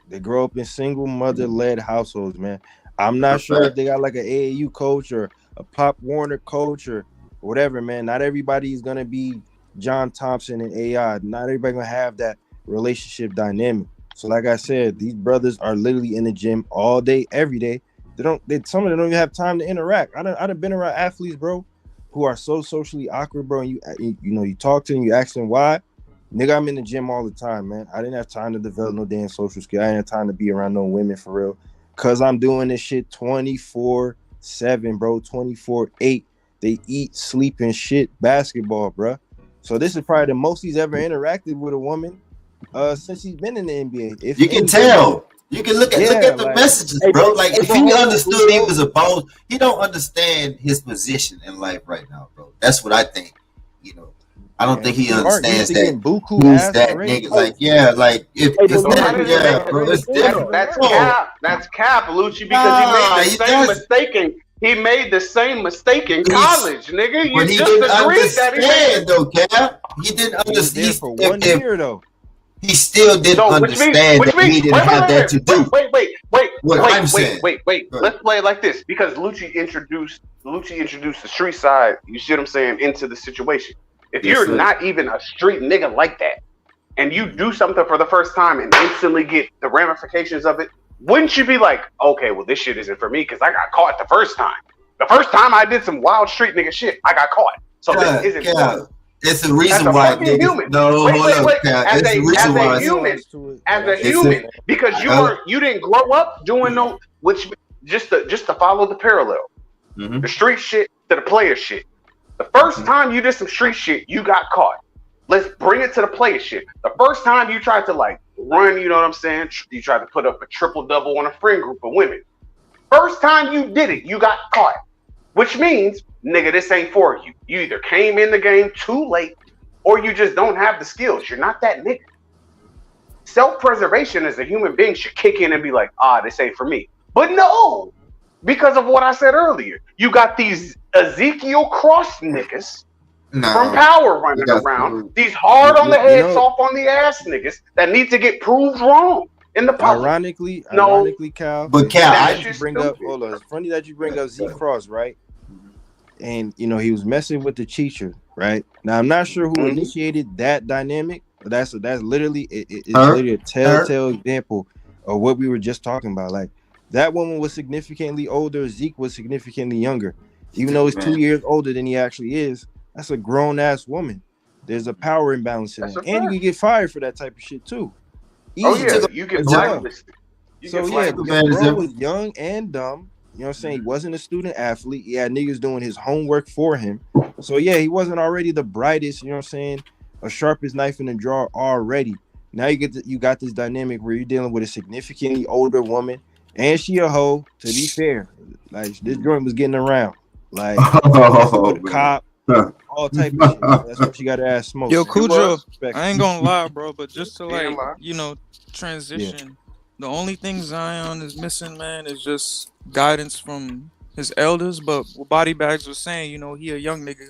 They grow up in single mother-led households, man. I'm not sure if they got like an AAU coach or a Pop Warner coach or whatever, man. Not everybody is going to be John Thompson and AI. Not everybody going to have that relationship dynamic. So like I said, these brothers are literally in the gym all day, every day. Some of them don't even have time to interact. I've been around athletes, bro, who are so socially awkward, bro. And you talk to them, you ask them why. Nigga, I'm in the gym all the time, man. I didn't have time to develop no damn social skill. I didn't have time to be around no women for real. Cause I'm doing this shit 24/7, bro, 24/8. They eat, sleep, and shit basketball, bro. So this is probably the most he's ever interacted with a woman since he's been in the NBA. You can tell. You can look at the messages, bro. Like, if he understood he was a boss, he don't understand his position in life right now, bro. That's what I think. You know, I don't think he understands that. He's that nigga. Like, that's cap. That's cap, Lucci, because he made the same mistake in college, nigga. You just agreed that he made though, Cap. He didn't understand for 1 year though. He still didn't understand that he didn't have that to do. Wait. Let's play it like this, because Lucci introduced the street side. You see what I'm saying, into the situation. If you're not even a street nigga like that, and you do something for the first time and instantly get the ramifications of it, wouldn't you be like, okay, well, this shit isn't for me because I got caught the first time. The first time I did some wild street nigga shit, I got caught. So this isn't for me. It's a reason why niggas. No, as a human, because you didn't grow up doing no, which just to follow the parallel, the street shit to the player shit. The first time you did some street shit, you got caught. Let's bring it to the player shit. The first time you tried to like run, you know what I'm saying? You tried to put up a triple double on a friend group of women. First time you did it, you got caught. Which means, nigga, this ain't for you. You either came in the game too late or you just don't have the skills. You're not that nigga. Self-preservation as a human being should kick in and be like, this ain't for me. But no, because of what I said earlier. You got these Ezekiel Cross niggas from Power running around. These hard on the head, soft on the ass niggas that need to get proved wrong. In the public. Ironically, Cal. But Cal, it's funny that you bring up Z Cross, right? And he was messing with the teacher, right? Now I'm not sure who initiated that dynamic, but that's literally it's literally a telltale example or what we were just talking about. Like that woman was significantly older. Zeke was significantly younger, even though he's 2 years older than he actually is. That's a grown ass woman. There's a power imbalance in that, and you can get fired for that type of shit too. Oh yeah, you get blacklisted. So yeah, bro was young and dumb. You know what I'm saying? He wasn't a student athlete. He had niggas doing his homework for him. So yeah, he wasn't already the brightest, you know what I'm saying? A sharpest knife in the drawer already. Now you got this dynamic where you're dealing with a significantly older woman, and she a hoe, to be fair. Like this joint was getting around. Like with a cop, all type of shit. That's what you gotta ask Smoke. Yo, Cujo, I ain't gonna lie, bro, but just to like, you know, transition. Yeah. The only thing Zion is missing, man, is just guidance from his elders. But what Body Bags was saying, you know, he a young nigga.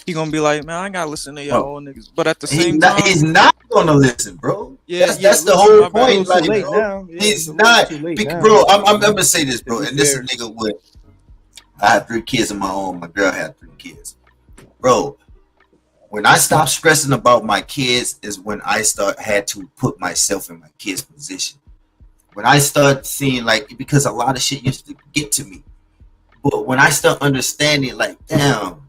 He gonna be like, man, I gotta listen to y'all old niggas. But at the same time, he's not gonna listen, bro. Yeah, that's the whole point. Like, bro, he's not, bro. I'm gonna say this, bro. And this is a nigga with. I have 3 kids of my own. My girl had 3 kids, bro. When I stopped stressing about my kids is when I had to put myself in my kids' position. When I start seeing, like, because a lot of shit used to get to me. But when I start understanding, like, damn,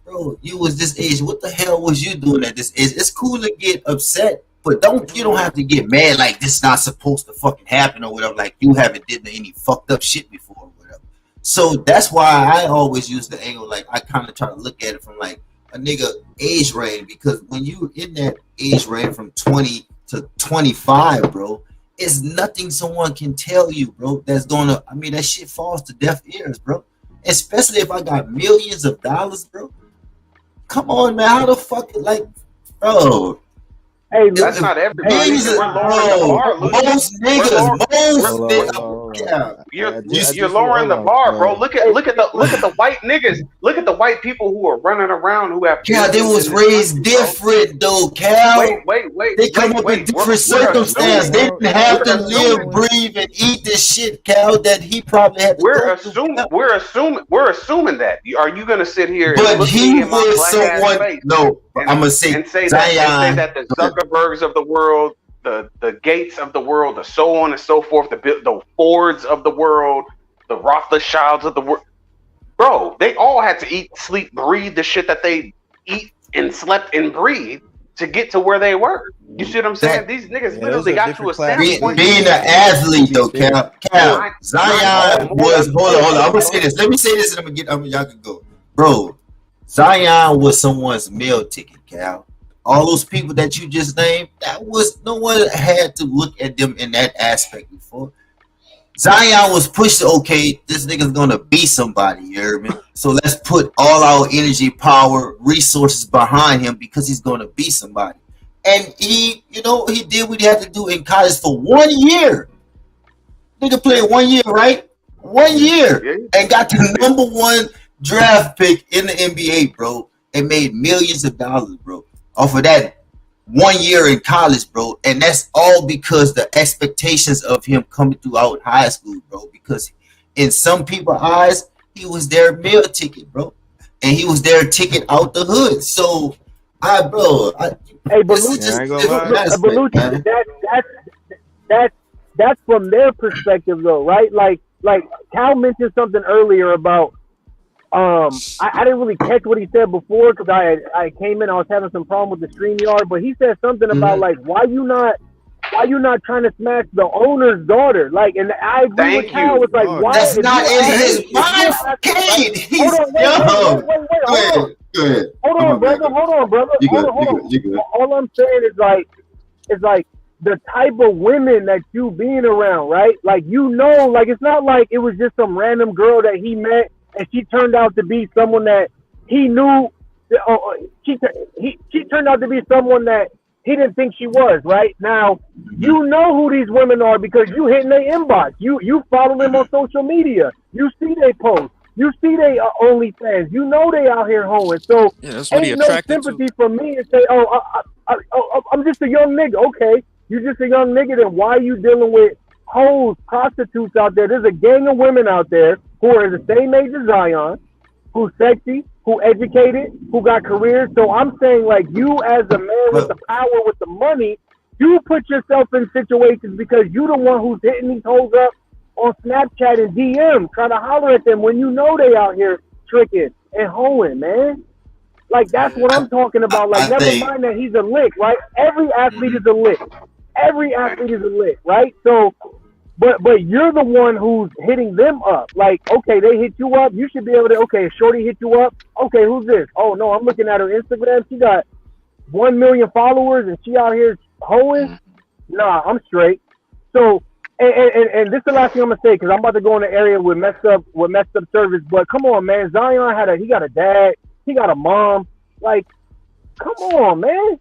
bro, you was this age. What the hell was you doing at this age? It's cool to get upset, but you don't have to get mad like this not supposed to fucking happen or whatever. Like you haven't did any fucked up shit before or whatever. So that's why I always use the angle, like I kind of try to look at it from like a nigga age range, because when you in that age range from 20 to 25, bro, it's nothing someone can tell you, bro, that's gonna, I mean, that shit falls to deaf ears, bro. Especially if I got millions of dollars, bro. Come on, man. How the fuck, like, bro. Hey, that's not everybody. Most niggas, you're lowering the bar, bro. Look at the white niggas. Look at the white people who are running around who have. Cal, they was raised different, though, Cal. Wait. They come up in different circumstances. They didn't have to live, breathe, and eat this shit, Cal. That he probably had. We're assuming that. Are you gonna sit here? But and he was someone. No, I'm gonna say that the Zuckerbergs of the world, the Gates of the world, the so on and so forth, the Fords of the world, the Rothschilds of the world, bro, they all had to eat, sleep, breathe the shit that they eat and slept and breathed to get to where they were. You see what I'm saying? These niggas literally got to a standpoint. Being an athlete, though, Cal, Zion was. Hold on. I'm gonna say this. Let me say this, and y'all can go, bro. Zion was someone's meal ticket, Cal. All those people that you just named, that was no one had to look at them in that aspect before. Zion was pushed to, okay, this nigga's gonna be somebody, you hear me? So let's put all our energy, power, resources behind him because he's gonna be somebody. And he did what he had to do in college for 1 year. Nigga played 1 year, right? 1 year, and got the #1 draft pick in the NBA, bro, and made millions of dollars, bro, off of that 1 year in college, bro. And that's all because the expectations of him coming throughout high school, bro, because in some people's eyes, he was their meal ticket, bro, and he was their ticket out the hood. So, that's from their perspective, though, right? Like Cal mentioned something earlier about I didn't really catch what he said before because I came in, I was having some problem with the StreamYard, but he said something about like why you not trying to smash the owner's daughter? Like, and I agree with Cal. It's like, why? That's not in his mind, kid. He's young. Wait. Hold on, brother. All I'm saying is like the type of women that you being around, right? Like, like it's not like it was just some random girl that he met and she turned out to be someone that he knew. She turned out to be someone that he didn't think she was. Right now, you know who these women are because you hit in their inbox. You follow them on social media. You see they post. You see they OnlyFans. You know they out here hoeing. So ain't no sympathy from me and say, I'm just a young nigga. Okay, you just a young nigga. Then why are you dealing with hoes, prostitutes out there? There's a gang of women out there who are the same age as Zion, who's sexy, who educated, who got careers. So I'm saying, like, you as a man with the power, with the money, You put yourself in situations because you the one who's hitting these hoes up on Snapchat and DM, trying to holler at them when you know they out here tricking and hoeing, man. Like, that's what I'm talking about. Like, never mind that he's a lick, right? Every athlete is a lick. Every athlete is a lick, right? So, but you're the one who's hitting them up. Like, okay, they hit you up. You should be able to, okay, Shorty hit you up. Okay, who's this? Oh, no, I'm looking at her Instagram. She got 1 million followers and she out here hoeing. Nah, I'm straight. So, and this is the last thing I'm gonna say because I'm about to go in the area with messed up service. But come on, man, Zion he got a dad, he got a mom. Like, come on, man.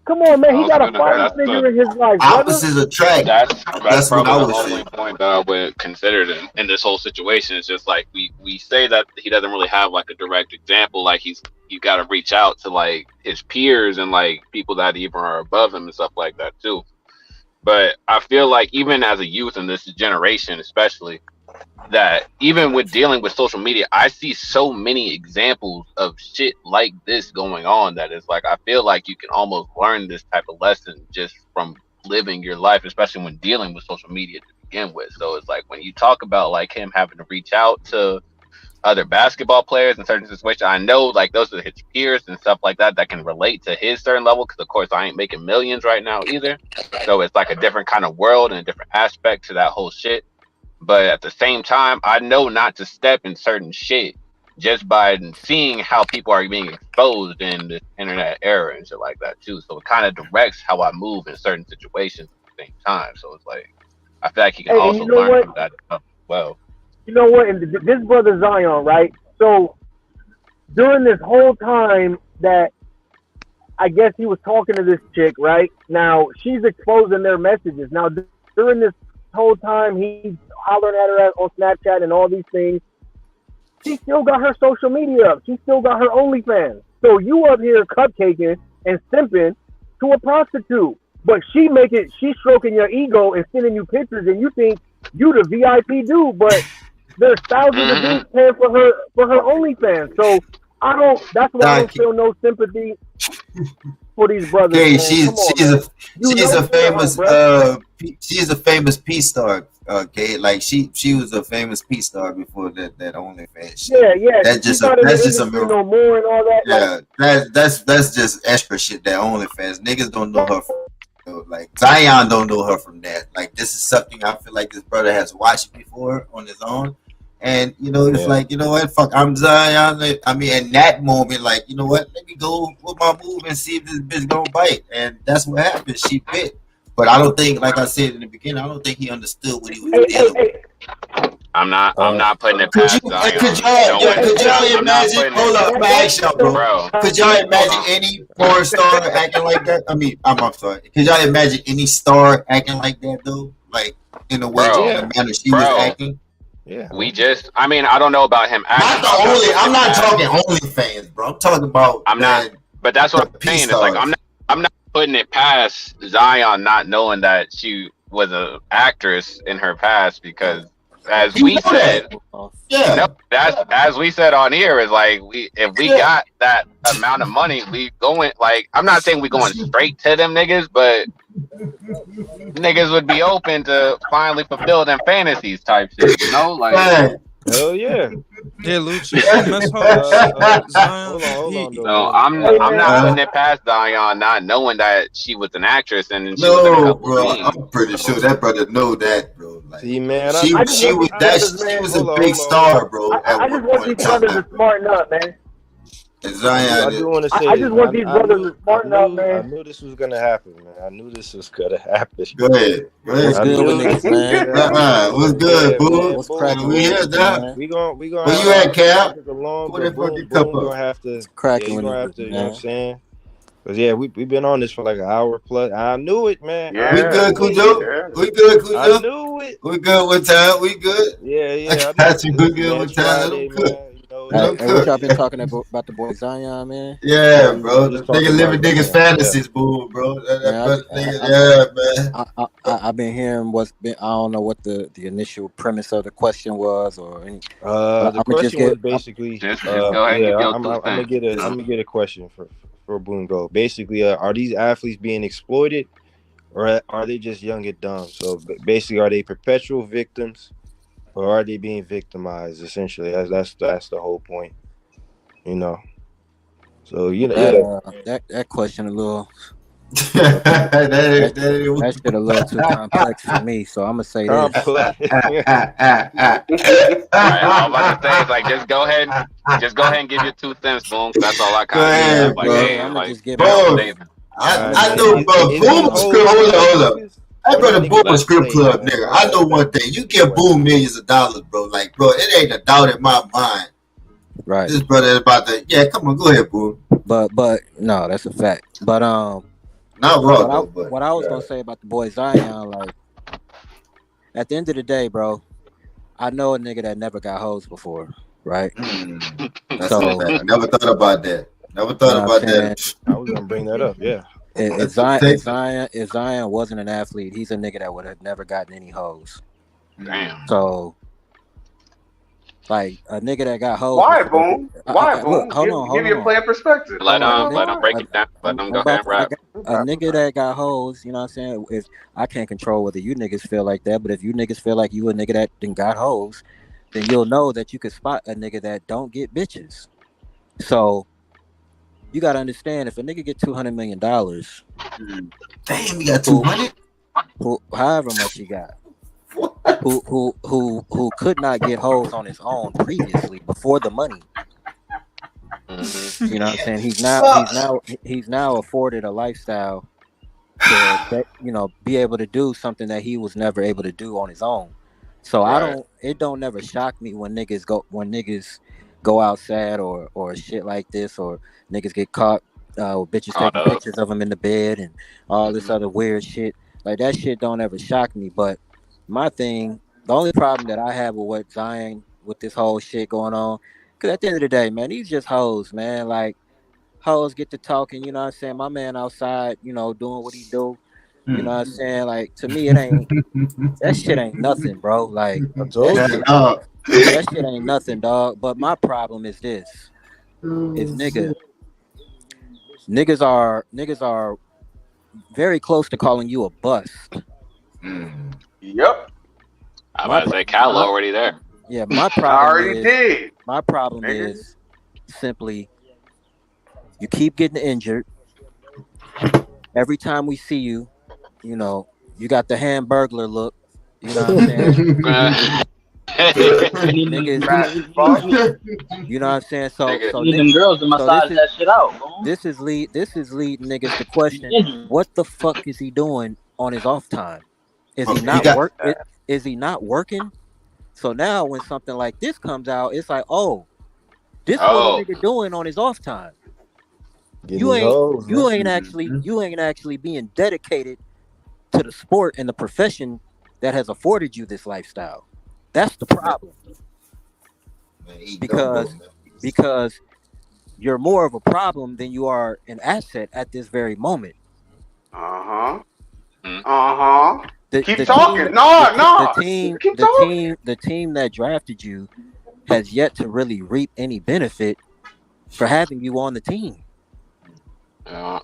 Come on, man. He got a father figure in his life. Opposites attract. That's what I would say. The only point that I would consider in this whole situation is just like we say that he doesn't really have like a direct example. Like you got to reach out to like his peers and like people that even are above him and stuff like that too. But I feel like even as a youth in this generation, especially, that even with dealing with social media, I see so many examples of shit like this going on that it's like I feel like you can almost learn this type of lesson just from living your life, especially when dealing with social media to begin with. So it's like when you talk about like him having to reach out to other basketball players in certain situations, I know like those are his peers and stuff like that can relate to his certain level because of course I ain't making millions right now either. So it's like a different kind of world and a different aspect to that whole shit. But at the same time, I know not to step in certain shit just by seeing how people are being exposed in the internet era and shit like that too. So it kind of directs how I move in certain situations at the same time. So it's like I feel like he can also learn from that as well. You know what? And this brother Zion, right? So during this whole time that I guess he was talking to this chick, right? Now she's exposing their messages. Now during this whole time he's hollering at her on Snapchat and all these things, she still got her social media up. She still got her OnlyFans. So you up here cupcaking and simping to a prostitute, but she's stroking your ego and sending you pictures, and you think you the VIP dude, but there's thousands of dudes paying for her OnlyFans. So that's why I don't feel no sympathy for these brothers. Hey, she's a famous P star. Okay, like she was a famous P star before that OnlyFans. Yeah. That's just a miracle. No more and all that. Yeah, that's just extra shit. That OnlyFans niggas don't know her. Like Zion don't know her from that. Like this is something I feel like this brother has watched before on his own. And it's like, you know what, fuck, I'm Zion. I mean, in that moment, like, you know what, let me go with my move and see if this bitch gonna bite. And that's what happened. She bit. But I don't think, like I said in the beginning, I don't think he understood what he was dealing with. I'm not putting it past Zion. Could y'all imagine? Hold up, my action, bro. Could y'all imagine any porn star acting like that? I mean, I'm sorry. Could y'all imagine any star acting like that though? Like in the way, in the manner she was acting. Yeah, I don't know about him acting. I'm not talking OnlyFans, bro. I'm talking about. But that's what I'm saying. It's like I'm not putting it past Zion not knowing that she was an actress in her past because, as we said, as we said on here, is like if we got that amount of money, we going like I'm not saying we going straight to them niggas, but niggas would be open to finally fulfill them fantasies type shit, you know? Like, hell yeah. Yeah, Lucci. Zion. Hold on. No, I'm not putting it past Zion not knowing that she was an actress and she was in a couple bro. scenes. I'm pretty sure that brother know that, bro. Like, see, man, she was a big star, bro. I just want these brothers to smarten up, man. Zion, I do want to say, I just want these brothers to smarten up, man. I knew this was gonna happen, man. I knew this was gonna happen. Go ahead. What's good with niggas, man? What's good, boo? What's cracking? We here, dog. We gonna. Where you at, Cap? We're gonna have to. Cracking. You know what I'm saying? Cause we been on this for like an hour plus. I knew it, man. We good, Cujo. We good, Cujo. I knew it. We good with time. We good. Yeah. I got you. We good with time. Hey, what y'all been talking about the boy Zion, man? Yeah, bro. Nigga living niggas' fantasies, boo, bro. Man. I've been hearing I don't know what the initial premise of the question was, or any. The question was basically. Go ahead. I'm gonna get a question before Boone go. Basically, are these athletes being exploited, or are they just young and dumb? So basically, are they perpetual victims, or are they being victimized? Essentially, that's the whole point. You know. So that question a little. That shit a little too complex for me, so I'm gonna say this. Complex. Right, all I'm about to say is like just go ahead and give your 2 cents, Boom. That's all I kind of ahead, like, bro. hey, I'm gonna like, just give you know, Boom. I Is know, bro. these Boom hoes script. Hold up. Hey, or brother, these Boom niggas script playing, club, man? nigga. I know one thing. You give Boom millions of dollars, bro. Like, bro, it ain't a doubt in my mind. Right. This brother is about to. Yeah, come on, go ahead, Boom. But no, that's a fact. But Not wrong though. But what I was gonna say about the boy Zion, like at the end of the day, bro, I know a nigga that never got hoes before, right? That's So a fact. I never thought about that. Never thought about that. I was gonna bring that up. Yeah. If Zion wasn't an athlete, he's a nigga that would have never gotten any hoes. damn. So, like a nigga that got hoes. Why, before, Boom? Why, Boom? Give your player perspective. Let them break it down. Let them go ahead and rap. A nigga that got hoes, you know what I'm saying? If I can't control whether you niggas feel like that, but if you niggas feel like you a nigga that then got hoes, then you'll know that you can spot a nigga that don't get bitches. So you gotta understand, if a nigga get $200 million, Damn, he got 200. However much he got, who could not get hoes on his own previously before the money. You know what I'm saying? He's now afforded a lifestyle to be able to do something that he was never able to do on his own. So it don't never shock me when niggas go outside or shit like this, or niggas get caught with bitches taking pictures of them in the bed and all this other weird shit. Like that shit don't ever shock me. But my thing, the only problem that I have with what Zion, with this whole shit going on, because at the end of the day, man, these just hoes, man. Like hoes get to talking, you know what I'm saying? My man outside, doing what he do. You know what I'm saying? Like to me, that shit ain't nothing, bro. Like that shit ain't nothing, dog. But my problem is this: niggas are very close to calling you a bust. Yep. I'm about to say Cal already there. Yeah, my problem is simply you keep getting injured. Every time we see you, you got the Hamburglar look. You know what I'm saying? Niggas, you know what I'm saying? So need them girls to massage that shit out. This is leading niggas to question what the fuck is he doing on his off time? Is he not Is he not working? So now when something like this comes out, it's like, oh, this what a nigga doing on his off time. You ain't actually being dedicated to the sport and the profession that has afforded you this lifestyle. That's the problem. Because you're more of a problem than you are an asset at this very moment. Keep talking. The team that drafted you has yet to really reap any benefit for having you on the team. And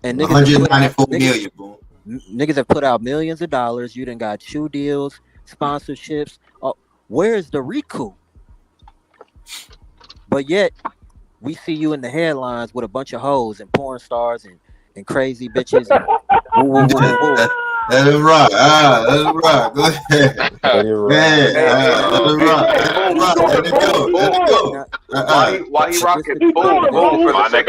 $194 million, bro. Niggas have put out millions of dollars. You done got shoe deals, sponsorships. Where's the recoup? But yet, we see you in the headlines with a bunch of hoes and porn stars and crazy bitches. And Let it rock. Let it rock. Go ahead. Let it rock. While he rocking, boom, for the sake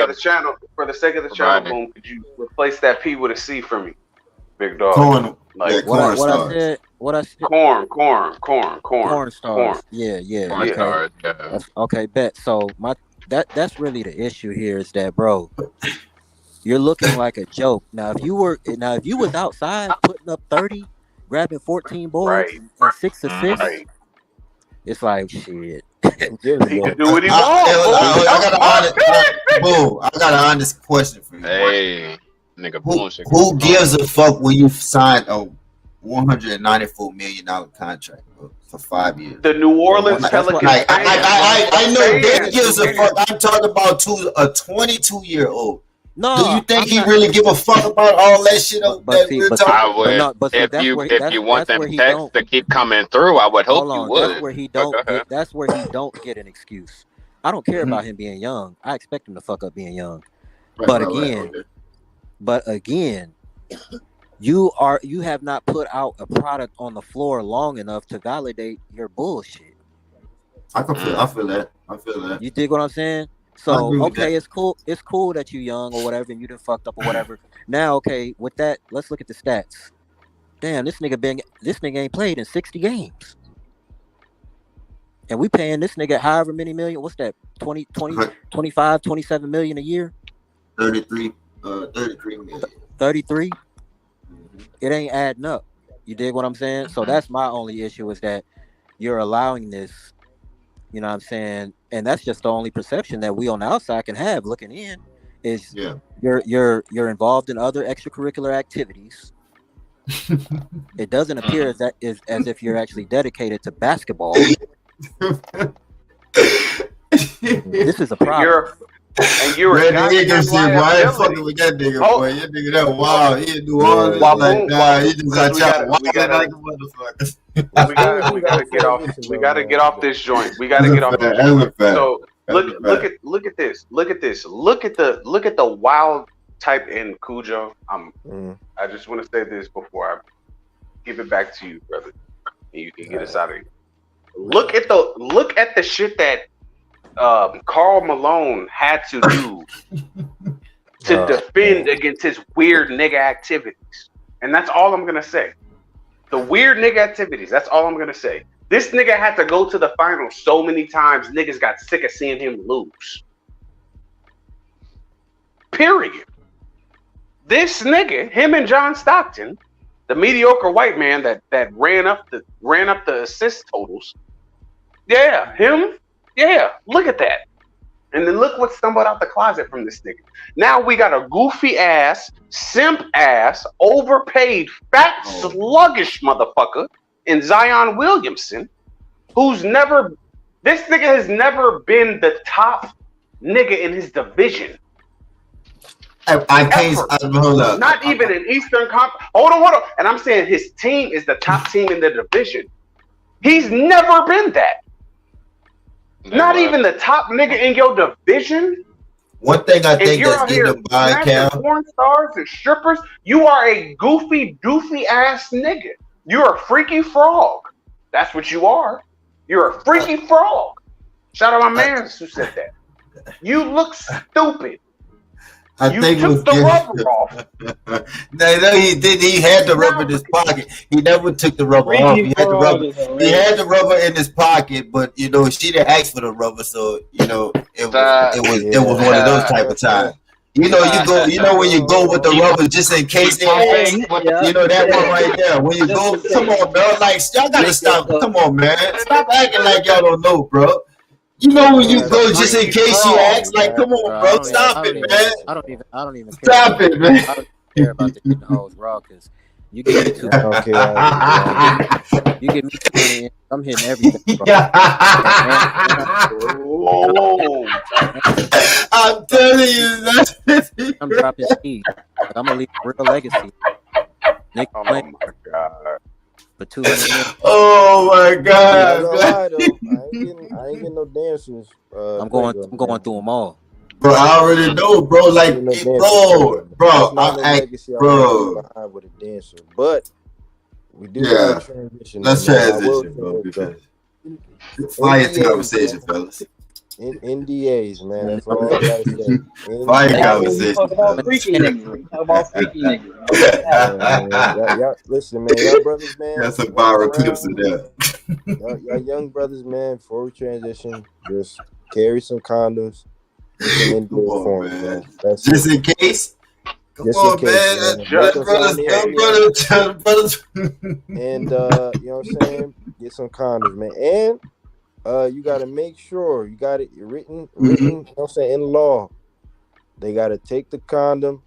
of the channel, boom, could you replace that P with a C for me, big dog? Corn. Like corn stars. Corn stars. Yeah. Corn stars, yeah. Okay, bet. So that's really the issue here is that, bro, you're looking like a joke. Now if you was outside putting up 30, grabbing 14 boards and 6 assists, it's like shit. He can do what he wants. I got an honest question for you. Hey, nigga, who gives a fuck when you sign a $194 million contract, bro, for 5 years? The New Orleans Pelicans. I know they gives a fuck. I'm talking about a 22-year-old No, Do you think I'm he not. really give a fuck about all that shit that we're talking? I But would. no, but see, If that's where you want that's them where he texts don't. to keep coming through, I would hope Hold you on, that's would. where he But go don't ahead. get. That's where he don't get an excuse. I don't care about him being young. I expect him to fuck up being young. But again, you have not put out a product on the floor long enough to validate your bullshit. I feel that. You dig what I'm saying? So okay, it's cool. It's cool that you young or whatever, and you done fucked up or whatever. Now, okay, with that, let's look at the stats. Damn, this nigga ain't played in 60 games. And we paying this nigga however many million. What's that? 20, 25, 27 million a year? 33 million. 33? It ain't adding up. You dig what I'm saying? So that's my only issue is that you're allowing this, you know what I'm saying? And that's just the only perception that we on the outside can have looking in is you're involved in other extracurricular activities. It doesn't appear as if you're actually dedicated to basketball. This is a problem. You're a goddamn fucking with that nigga, boy. That nigga that wild. He do all this like nah. He just got chopped like a motherfucker. We gotta get off this joint. We gotta get off this joint. So look at this. Look at the wild type in Cujo. I just want to say this before I give it back to you, brother. And you can get us out of here. Look at the shit that Karl Malone had to do to defend against his weird nigga activities. And that's all I'm gonna say. The weird nigga activities, that's all I'm gonna say. This nigga had to go to the finals so many times, niggas got sick of seeing him lose. Period. This nigga, him and John Stockton, the mediocre white man that ran up the assist totals. Yeah, him. Yeah, look at that. And then look what stumbled out the closet from this nigga. Now we got a goofy ass, simp ass, overpaid, fat, sluggish motherfucker in Zion Williamson, this nigga has never been the top nigga in his division. I can't hold up. Not even in Eastern Conference. Hold on. And I'm saying his team is the top team in the division. He's never been that. Not even the top nigga in your division. One thing I think that's in the mind count. Porn stars and strippers, you are a goofy, doofy ass nigga. You're a freaky frog. That's what you are. You're a freaky frog. Shout out my man who said that. You look stupid. You took the rubber off. No, he didn't. He had the rubber in his pocket. He never took the rubber off. He had the rubber in his pocket, but you know she didn't ask for the rubber, so you know it was one of those type of times. You know, when you go with the rubber just in case they ask, you know that one right there. When you go, come on, bro. Like y'all gotta stop. Come on, man. Stop acting like y'all don't know, bro. You know when you go just in case she asks, like, come on, bro, stop it, man. I don't even care. Stop it, man. I don't care about the hoes raw because you get me too. You get me too many. I'm hitting everything. Bro. I'm telling you, I'm dropping speed. I'm gonna leave a real legacy. Nick playing for 200 years. Oh my God! I ain't getting no dancers. I'm going through them all. Bro, I already know, bro. Like, bro, behind with a dancer, but we do have a transition. Let's transition, bro. Because fire conversation, fellas. NDAs, man. That's all I gotta say. Fire conversation. Talk about freaky niggas. Y'all, listen, man. Y'all brothers, man. That's a viral clips in there. Y'all young brothers, man. Before we transition, just carry some condoms. Man. Just in case. Come on, man. Young brothers. And you know what I'm saying? Get some condoms, man. And you gotta make sure you got it written, you know what I'm saying, in law. They gotta take the condom,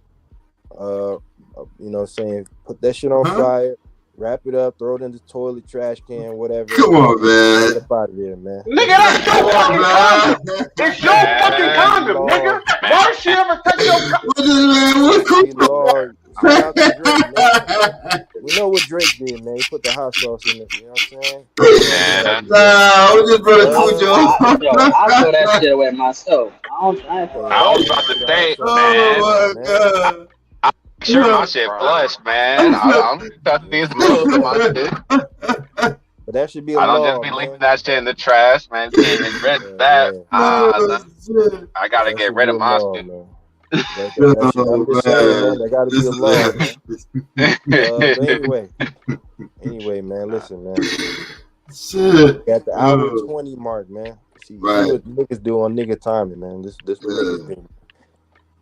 you know what I'm saying, put that shit on fire, Wrap it up, throw it in the toilet, trash can, whatever. Come on, man. Get up out of there, man. Nigga, that's your fucking condom. It's your fucking condom, nigga. Why did she ever touch your Lord, shout out to Drake, man. We know what Drake did, man. He put the hot sauce in it. You know what I'm saying? Nah, we just brother Cujo. I throw that shit away myself. I was about to say, man. Oh my god. Sure, my shit flush, man. I'm stuck these little in my shit. But that should be a law. I don't just be leaving that shit in the trash, man. Can't get rid of that. I gotta get rid of my shit. I'm just saying, man, that gotta be a law, man. Anyway, man, listen, man. At the hour 20 mark, man. See what niggas do on nigga timing, man. This what niggas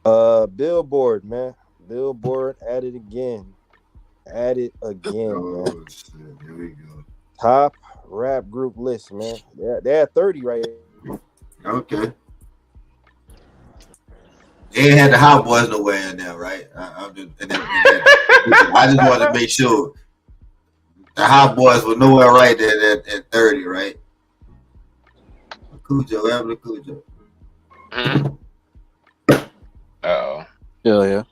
do. Billboard, man. Billboard at it again. At it again, man. Shit. Here we go. Top rap group list, man. They're at 30 right now. Okay. They ain't had the Hot Boys nowhere in there, right? I just wanted to make sure the Hot Boys were nowhere right there at 30, right? Cujo, what happened to Cujo? Oh. Yeah.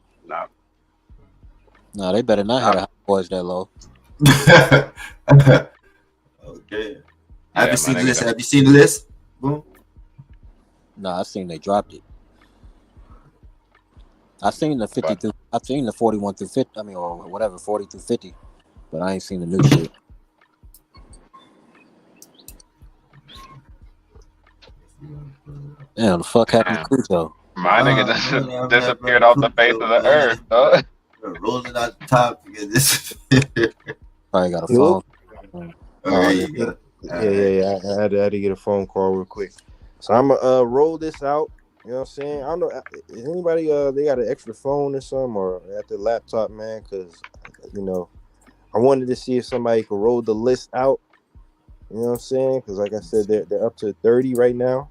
No, they better not have the Hot Boys that low. Okay. Have you seen the list? Have you seen the list? Boom. No, I seen they dropped it. I seen the 50 through. I've seen the 41 through 50. I mean, or whatever, 40 through 50. But I ain't seen the new shit. Damn, the fuck happened to Cujo? My nigga just disappeared off the face of the earth, though. Rolling out the top to get this. Probably got a phone. Yeah. I had to get a phone call real quick. So I'm gonna roll this out. You know what I'm saying? I don't know. Is anybody they got an extra phone or something or at the laptop, man? Because I wanted to see if somebody could roll the list out. You know what I'm saying? Because like I said, they're up to 30 right now.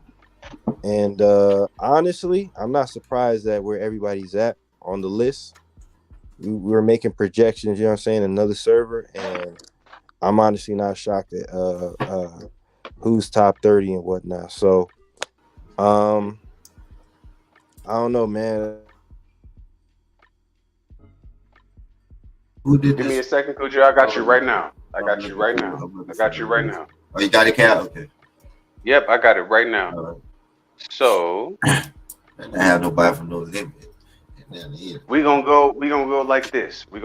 And honestly, I'm not surprised at where everybody's at on the list. We were making projections, you know what I'm saying, another server, and I'm honestly not shocked at who's top 30 and whatnot. So I don't know, man. Who did Give this? me a second, Cujo. I got you right now. Oh, you got it, Cal? Okay. Yep, I got it right now. So I have nobody from those limits. We gonna go like this. I'm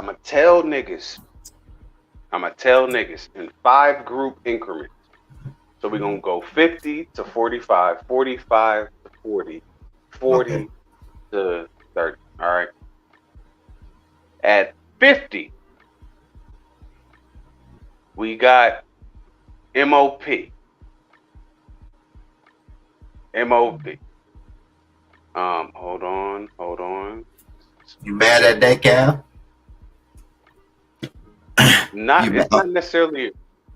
gonna tell niggas in 5 group increments. So we're gonna go 50 to 45, 45 to 40, 40 to 30. All right. At 50, we got MOP. Hold on. You mad at that, Cal?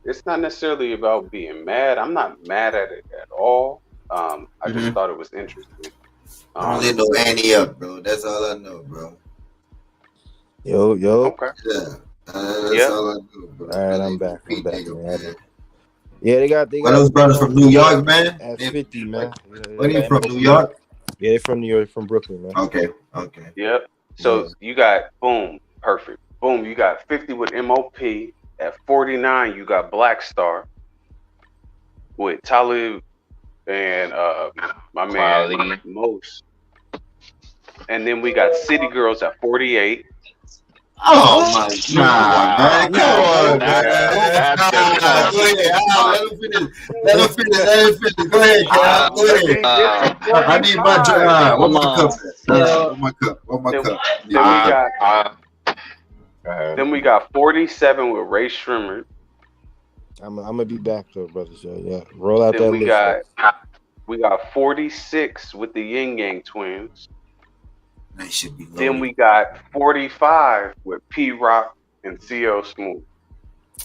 It's not necessarily about being mad. I'm not mad at it at all. I just thought it was interesting. I only know Annie up, bro. That's all I know, bro. Yo. Okay. Yeah. That's all I know, bro. All right, I'm back, man. Yeah, they got those brothers from New York, man. At 50, man. Where you from? New York? Yeah, they're from New York, from Brooklyn, man. Okay. Yep. So you got perfect. Boom, you got 50 with MOP. At 49, you got Black Star with Talib and my man Mos. And then we got City Girls at 48. Oh my God, man! Come on, man! Let him finish. Go ahead, Cal. Go ahead. I need my drink. One more cup. Then we got 47 with Ray Shrimmer. I'm gonna be back though, brother. So yeah, roll out then that list. We got 46 with the Yin Yang Twins. They should be low. Then we got 45 with P Rock and CO Smooth.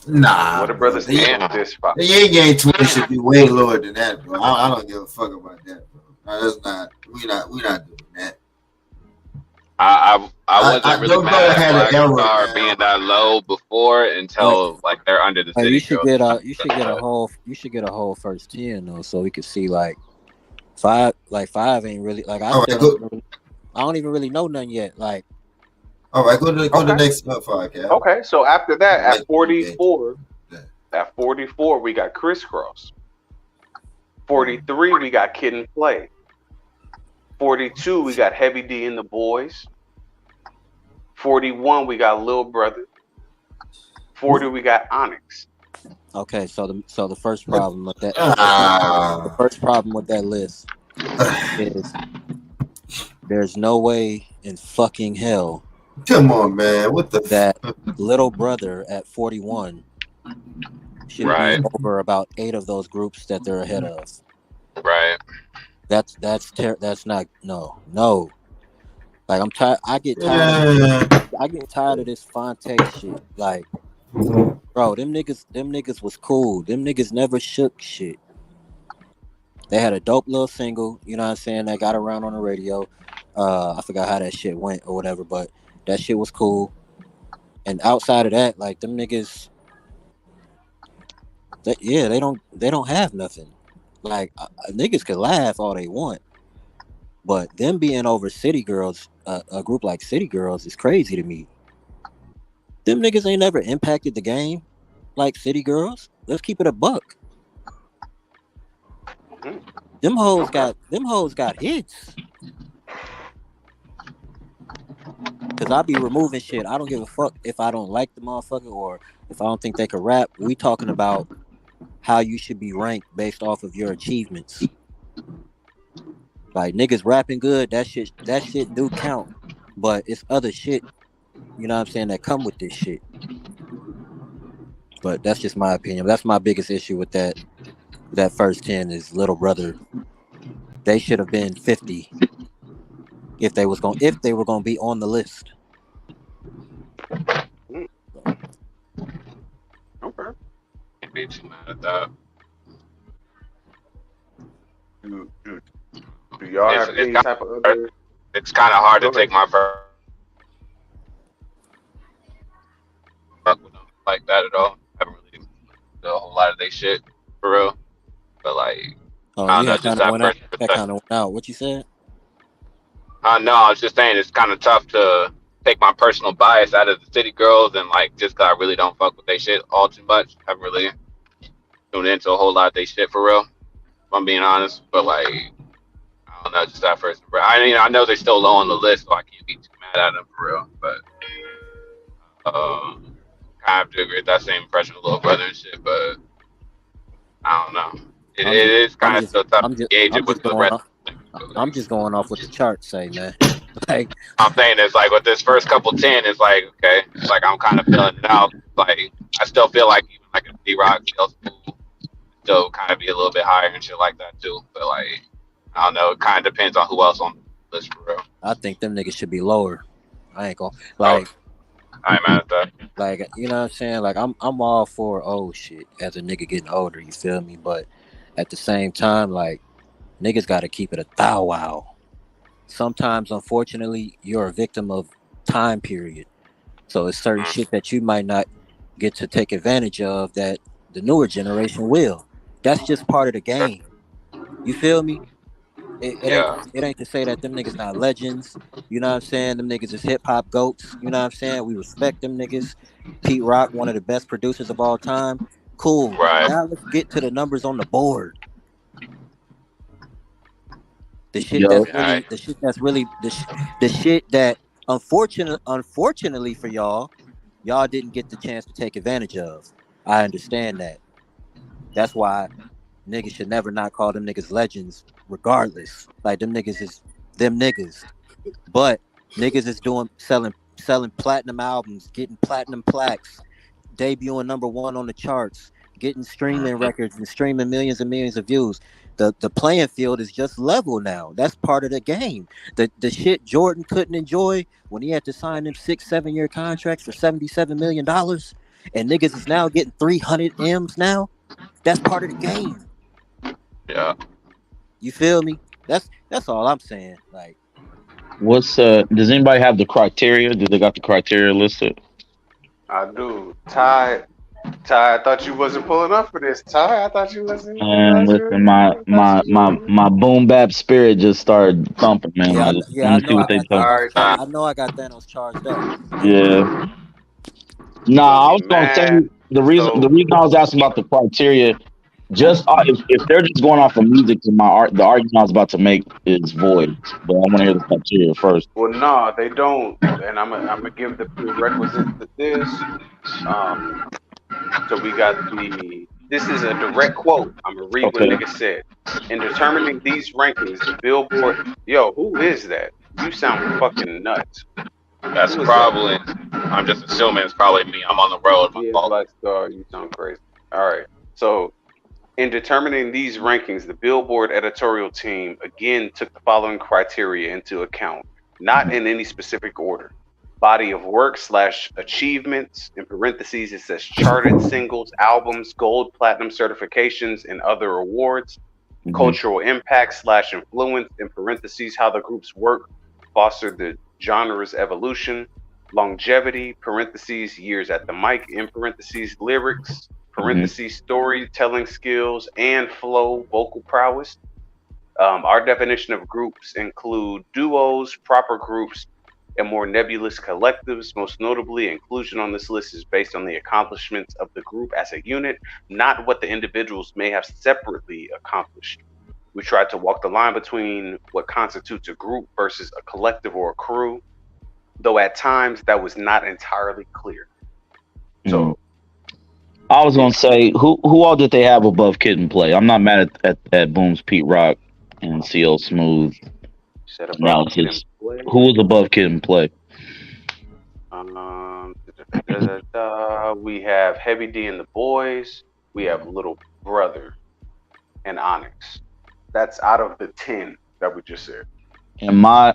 Nah, what the brothers think of this spot? The Yin Yang Twins should be way lower than that, bro. I don't give a fuck about that, bro. No, that's not. We not doing that. I wasn't really your mad brother at had an Black error, Star man. being that low before until like they're under the you city should girls. get a whole first 10 though, so we could see like five ain't really like I All still right, go. I don't even really know none yet. Like All right, go to the Okay. next five, Cal. Okay, so after that, Like, at 44, we got Crisscross. 43, we got Kid and Play. 42, we got Heavy D and the Boys. 41, we got Lil Brother. 40, we got Onyx. okay, so the first problem with that list is there's no way in fucking hell Come on, man. What the that Little Brother at 41 should Right. be over about 8 of those groups that they're ahead of. Right. That's not no. Like I'm tired. I get tired of this Fonte shit. Like, bro, them niggas was cool. Them niggas never shook shit. They had a dope little single, you know what I'm saying, that got around on the radio. I forgot how that shit went or whatever, but that shit was cool. And outside of that, like them niggas, they don't have nothing. Like niggas could laugh all they want, but them being over City Girls, a group like City Girls, is crazy to me. Them niggas ain't never impacted the game like City Girls. Let's keep it a buck. Them hoes got hits. Cause I be removing shit. I don't give a fuck if I don't like the motherfucker or if I don't think they can rap. We talking about how you should be ranked based off of your achievements. Like niggas rapping good, that shit do count. But it's other shit, you know what I'm saying, that come with this shit. But that's just my opinion. That's my biggest issue with that first 10 is Little Brother. They should have been 50 if they were gonna be on the list. Okay. Can't be too mad at that. Do y'all have any type of other? It's kind of hard to take my first like that at all. I haven't really done a whole lot of they shit for real. But like, Oh, I don't yeah, know, just that first. that kind of went out. What you said? No, I was just saying it's kind of tough to take my personal bias out of the City Girls and like just 'cause I really don't fuck with they shit all too much. I really tuned into a whole lot of they shit for real. If I'm being honest, but like I don't know, just that first. I know they're still low on the list, so I can't be too mad at them for real. But kind of have to agree with that same impression of Little Brother and shit. But I don't know. It is kind of still tough to gauge it with the rest. I'm just going off what the charts say, man. Like I'm saying it's like with this first couple 10, it's like okay, it's like I'm kind of feeling it out. Like I still feel like even like a D-Rock still kind of be a little bit higher and shit like that too. But like I don't know, it kind of depends on who else on the list for real. I think them niggas should be lower. I ain't gonna like. I ain't mad at that. Like, you know what I'm saying? Like I'm all for old shit as a nigga getting older. You feel me? But at the same time, like niggas got to keep it a thou wow. Sometimes, unfortunately, you're a victim of time period. So it's certain shit that you might not get to take advantage of that the newer generation will. That's just part of the game. You feel me? It ain't to say that them niggas not legends. You know what I'm saying? Them niggas is hip hop goats. You know what I'm saying? We respect them niggas. Pete Rock, one of the best producers of all time. Cool. Right. Now let's get to the numbers on the board. The shit that unfortunately for y'all didn't get the chance to take advantage of. I understand that. That's why niggas should never not call them niggas legends, regardless. Like them niggas is them niggas. But niggas is selling platinum albums, getting platinum plaques, debuting #1 on the charts, getting streaming records and streaming millions and millions of views. The playing field is just level now. That's part of the game. The shit Jordan couldn't enjoy when he had to sign them 6-7 year contracts for $77 million, and niggas is now getting 300 M's now. That's part of the game. Yeah. You feel me? That's all I'm saying. Like, What's does anybody have the criteria? Do they got the criteria listed? I do. Ty, I thought you wasn't pulling up for this. Ty, I thought you wasn't. And listen, my boom bap spirit just started thumping, man. Yeah, Let I me see know I what they got talking. All Thanos. right, Ty. I know I got Thanos charged up. Yeah. You Nah, gonna I be was gonna say mad. the So reason I was asking about the criteria, just if they're just going off of music, then the argument I was about to make is void. But I want to hear the criteria first. well, no, they don't, and I'm gonna give the prerequisites to this. Um, so we got the. This is a direct quote. I'm gonna read what Okay. nigga said. In determining these rankings, the Billboard. Yo, who is that? You sound fucking nuts. That's Who is that? probably. I'm just assuming it's probably me. I'm on the road. My Yeah, fault. Black Star. You sound crazy. All right. So in determining these rankings, the Billboard editorial team again took the following criteria into account, not in any specific order: body of work / achievements, in parentheses it says charted singles, albums, gold, platinum certifications, and other awards; cultural impact / influence, in parentheses how the group's work fostered the genre's evolution; longevity, parentheses years at the mic, in parentheses lyrics, parentheses storytelling skills and flow vocal prowess. Our definition of groups include duos, proper groups, and more nebulous collectives. Most notably, inclusion on this list is based on the accomplishments of the group as a unit, not what the individuals may have separately accomplished. We tried to walk the line between what constitutes a group versus a collective or a crew, though at times that was not entirely clear. So I was gonna say who all did they have above Kid and Play? I'm not mad at Boom's Pete Rock and CL Smooth analysis. Who was above Kid and Play? We have Heavy D and the Boys. We have Little Brother and Onyx. That's out of the 10 that we just said. In my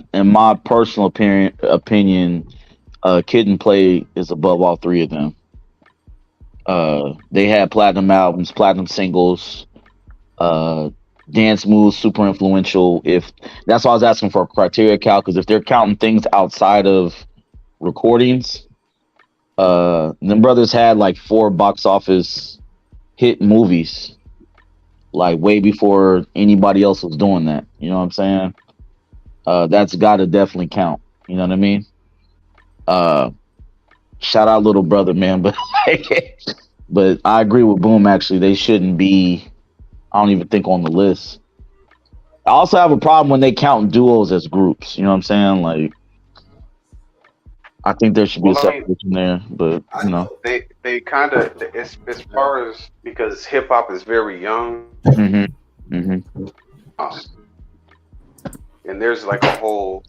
personal opinion, Kid and Play is above all three of them. They had platinum albums, platinum singles, dance moves, super influential. If that's why I was asking for a criteria count, because if they're counting things outside of recordings, them brothers had like 4 box office hit movies, like way before anybody else was doing that. You know what I'm saying? That's got to definitely count. You know what I mean? Shout out Little Brother, man, but I agree with Boom. Actually, they shouldn't be. I don't even think on the list. I also have a problem when they count duos as groups. You know what I'm saying? Like, I think there should be a separation there, but you know, they kind of as far as because hip hop is very young. And there's like a whole.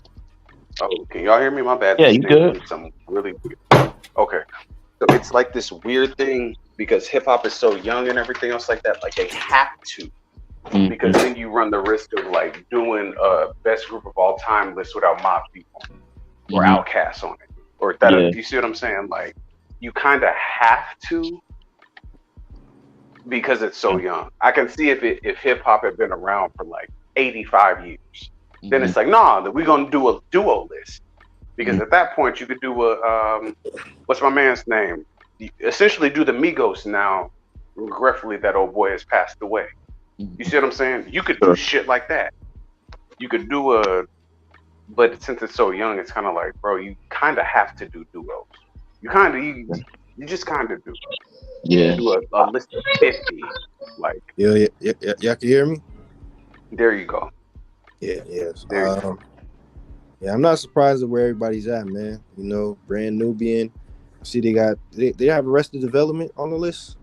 Oh, can y'all hear me? My bad. Yeah, you good? Something really weird. Okay, so it's like this weird thing because hip hop is so young and everything else like that. Like they have to, because then you run the risk of like doing a best group of all time list without Mob people or Outkast on it, or that. Yeah. You see what I'm saying? Like you kind of have to because it's so young. I can see if hip hop had been around for like 85 years. Then it's like, nah, we're gonna do a duo list because at that point you could do a what's my man's name? You essentially do the Migos now. Regretfully, that old boy has passed away. You see what I'm saying? You could do shit like that. You could do but since it's so young, it's kind of like, bro, you kind of have to do duos. You just kind of do. Yeah. Do a list of 50, like. Yeah. Y'all can hear me? There you go. Yeah. Yeah, I'm not surprised at where everybody's at, man. You know, Brand Nubian. See, they have Arrested Development on the list.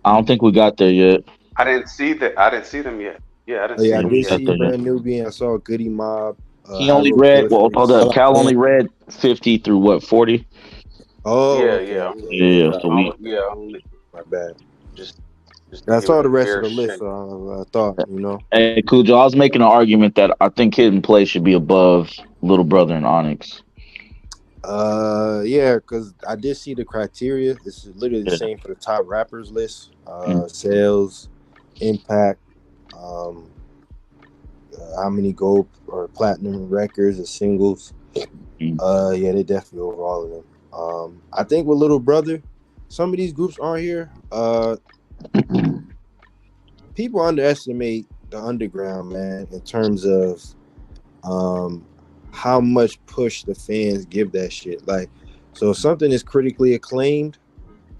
I don't think we got there yet. I didn't see them yet. Yeah, I didn't see them I did yet. see Brand Nubian. I saw Goody Mob. He only read. Well, hold up. Cal only read 50 through what 40. Oh, yeah. Only. My bad. Just I saw the rest of the list. So I thought, you know. Hey, Cujo, I was making an argument that I think Kid and Play should be above Little Brother and Onyx. Yeah, because I did see the criteria. It's literally the same for the top rappers list. Sales, impact, how many gold or platinum records or singles. Yeah, they definitely over all of them. I think with Little Brother, some of these groups aren't here. People underestimate the underground, man, in terms of how much push the fans give that shit. Like, so if something is critically acclaimed,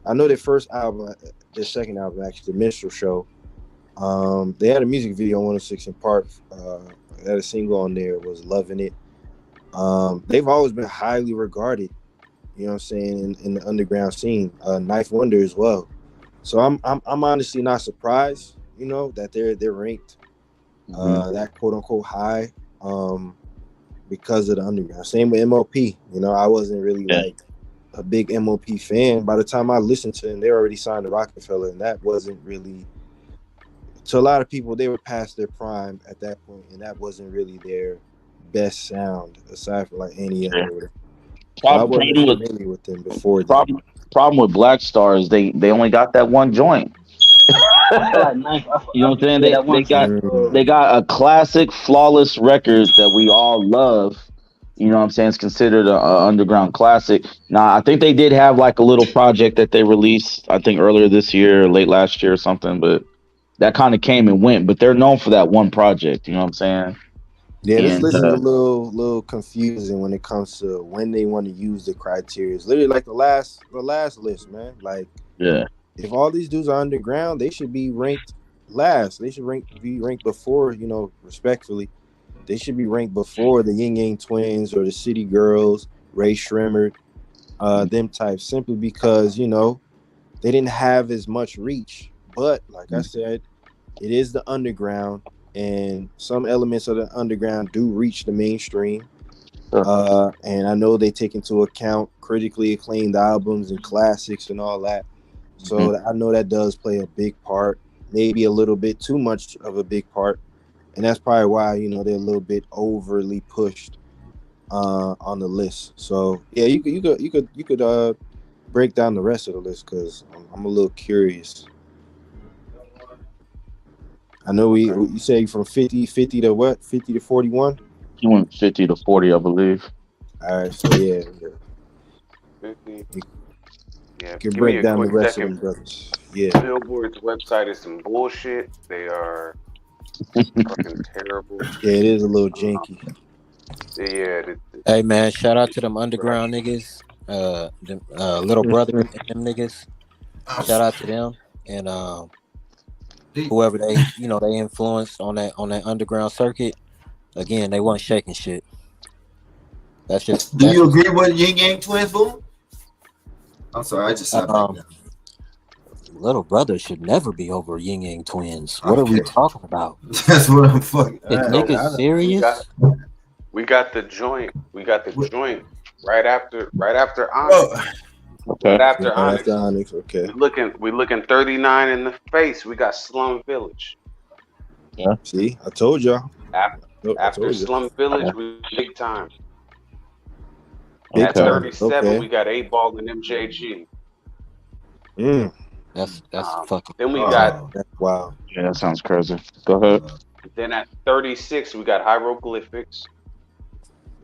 I know their first album, their second album, actually, The Minstrel Show, they had a music video on 106 in Park. They had a single on there, was Loving It. They've always been highly regarded, you know what I'm saying, in the underground scene. Knife Wonder as well. So I'm honestly not surprised, you know, that they're ranked that quote unquote high because of the underground. Same with MLP. You know, I wasn't really like a big MLP fan. By the time I listened to them, they already signed to Rockefeller, and that wasn't really, to a lot of people, they were past their prime at that point, and that wasn't really their best sound aside from like any other. So I wasn't familiar with them before. Problem with Black Stars, they only got that one joint. You know what I'm saying? They got a classic, flawless record that we all love. You know what I'm saying? It's considered a underground classic. Now, I think they did have like a little project that they released, I think earlier this year or late last year or something, but that kind of came and went. But they're known for that one project. You know what I'm saying? Yeah, this list is a little confusing when it comes to when they want to use the criteria. It's literally like the last list, man. Like, if all these dudes are underground, they should be ranked last. They should be ranked before, you know, respectfully. They should be ranked before the Ying Yang Twins or the City Girls, Ray Shrimmer, them types, simply because, you know, they didn't have as much reach. But like I said, it is the underground, and some elements of the underground do reach the mainstream. And I know they take into account critically acclaimed albums and classics and all that. So I know that does play a big part, maybe a little bit too much of a big part. And that's probably why, you know, they're a little bit overly pushed on the list. So yeah, you could break down the rest of the list, because I'm a little curious. I know you say from 50 to what? 50 to 41? You went 50 to 40, I believe. All right, so yeah. 50. Yeah, you can break down the rest of them brothers. Yeah. Billboard's website is some bullshit. They are fucking terrible. Yeah, it is a little janky. Yeah. Hey man, shout out to them underground niggas, Little Brother and them niggas. Shout out to them and whoever they influenced on that underground circuit. Again, they weren't shaking shit. That's just. Do you agree with Ying Yang Twins, Boom? I'm sorry, I just said Little Brother should never be over Ying Yang Twins. What are we talking about? That's what I'm fucking. Is niggas serious? We got the joint. We got the joint right after Onyx. Okay. Right after Onyx. Onyx. Okay. We looking 39 in the face. We got Slum Village. Yeah. See, I told y'all. After Slum Village, we big time. At 37, we got 8 Ball and MJG. That's fucking. Then we got wow. Yeah, that sounds crazy. Go ahead. Then at 36, we got Hieroglyphics.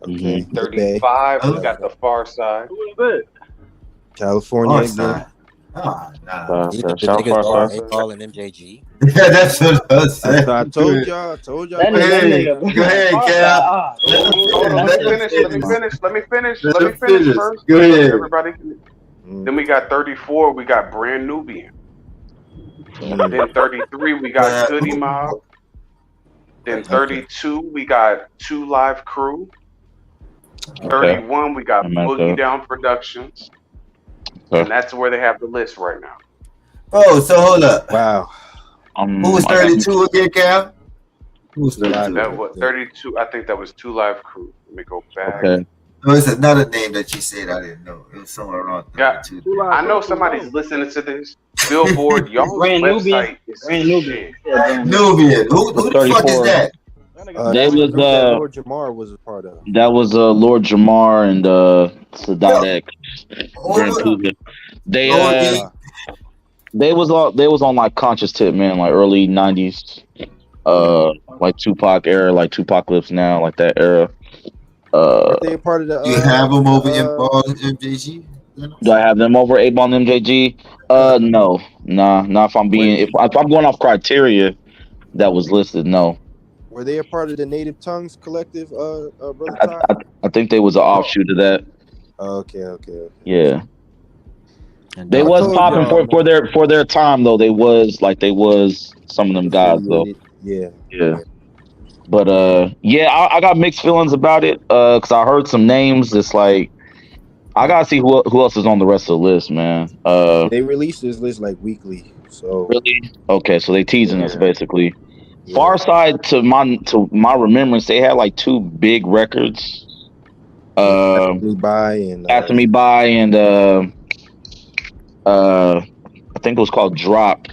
Okay. 35, we got The Far Side. California again. Nah. The niggas are 8 Ball and MJG. Yeah, that's what I was saying. I told y'all. Go ahead, Cal. Let me finish first. Go ahead. Everybody. Then we got 34, we got Brand Nubian. Then 33, we got Goody Mob. Then 32, we got 2 Live Crew. 31, we got Boogie Down Productions. And that's where they have the list right now. Oh, so hold up. Wow. Who was 32 again, Cal? Who was 32? That was 32. I think that was 2 Live Crew. Let me go back. Okay. No, it's another name that you said I didn't know. It was somewhere around 32. Yeah, I know somebody's listening to this. Billboard, y'all's website is shit. Nubian. Who the fuck is that? That was Lord Jamar was a part of. That was Lord Jamar and Sadat X. They was on like Conscious Tip, man, like early 90s. like Tupac era, like Tupac Lives Now, like that era. Weren't they a part of the? You have them over in Ball MJG. Do I have them over 8 Ball and MJG? No, not if I'm being if I'm going off criteria that was listed. No. Were they a part of the Native Tongues Collective? Brother Todd? I think they was an offshoot of that. Okay. Yeah. And They was popping for their time though. They was some of them guys though. Yeah. But I got mixed feelings about it. Cause I heard some names. It's like I gotta see who else is on the rest of the list, man. They release this list like weekly. So really? Okay, so they teasing us basically. Yeah. Far Side to my remembrance, they had like 2 big records. Passing Me By and I think it was called Drop.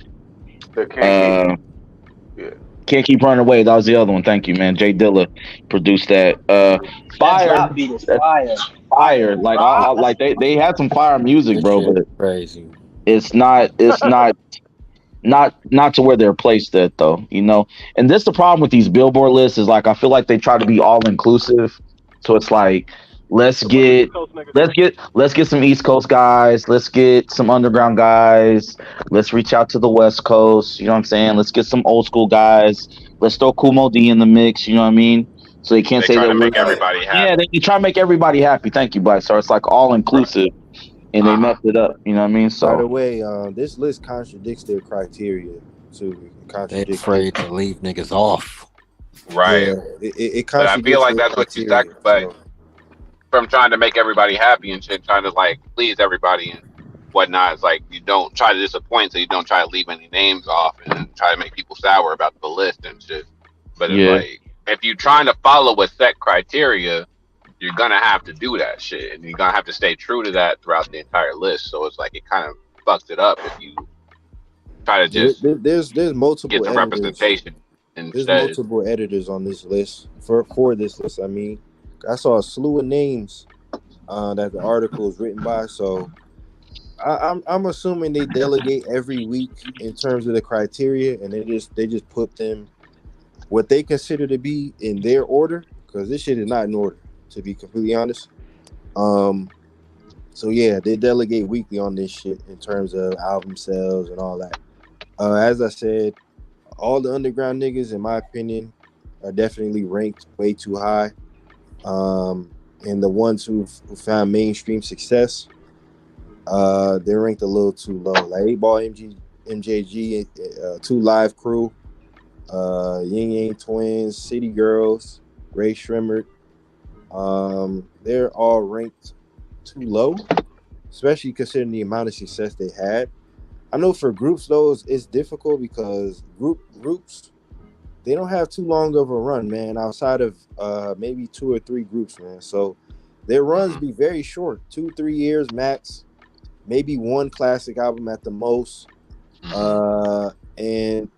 Can't Keep Running Away. That was the other one. Thank you, man. Jay Dilla produced that. Fire. Fire. Like they had some fire music, bro. But crazy. It's not to where they're placed at though, you know. And this the problem with these Billboard lists is like I feel like they try to be all inclusive. So it's like let's get some East Coast guys, let's get some underground guys, let's reach out to the West Coast, you know what I'm saying? Let's get some old school guys, let's throw Kumo D in the mix, you know what I mean? So they can't say that make everybody happy. Yeah, they try to make everybody happy. Thank you, Black. So it's like all inclusive. And they messed it up, you know what I mean? So by the way, this list contradicts their criteria too. They're afraid to leave niggas off. Right. Yeah, it but I feel like that's what you sacrifice from trying to make everybody happy and shit, trying to like please everybody and whatnot. It's like you don't try to disappoint, so you don't try to leave any names off and try to make people sour about the list and shit. But it's like if you're trying to follow a set criteria, you're gonna have to do that shit, and you're gonna have to stay true to that throughout the entire list. So it's like it kind of fucks it up if you try to just there's multiple get the representation. There's multiple editors on this list for this list. I mean, I saw a slew of names that the article is written by. So I'm assuming they delegate every week in terms of the criteria, and they just put them what they consider to be in their order, because this shit is not in order, to be completely honest. So yeah, they delegate weekly on this shit in terms of album sales and all that. As I said, all the underground niggas, in my opinion, are definitely ranked way too high. And the ones who found mainstream success, they're ranked a little too low. Like 8 Ball MJG, 2 Live Crew, Ying Yang Twins, City Girls, Ray Shrimmer. They're all ranked too low, especially considering the amount of success they had. I know for groups though, it's difficult because groups they don't have too long of a run, man. Outside of maybe 2 or 3 groups, man. So their runs be very short, 2-3 years max, maybe 1 classic album at the most. And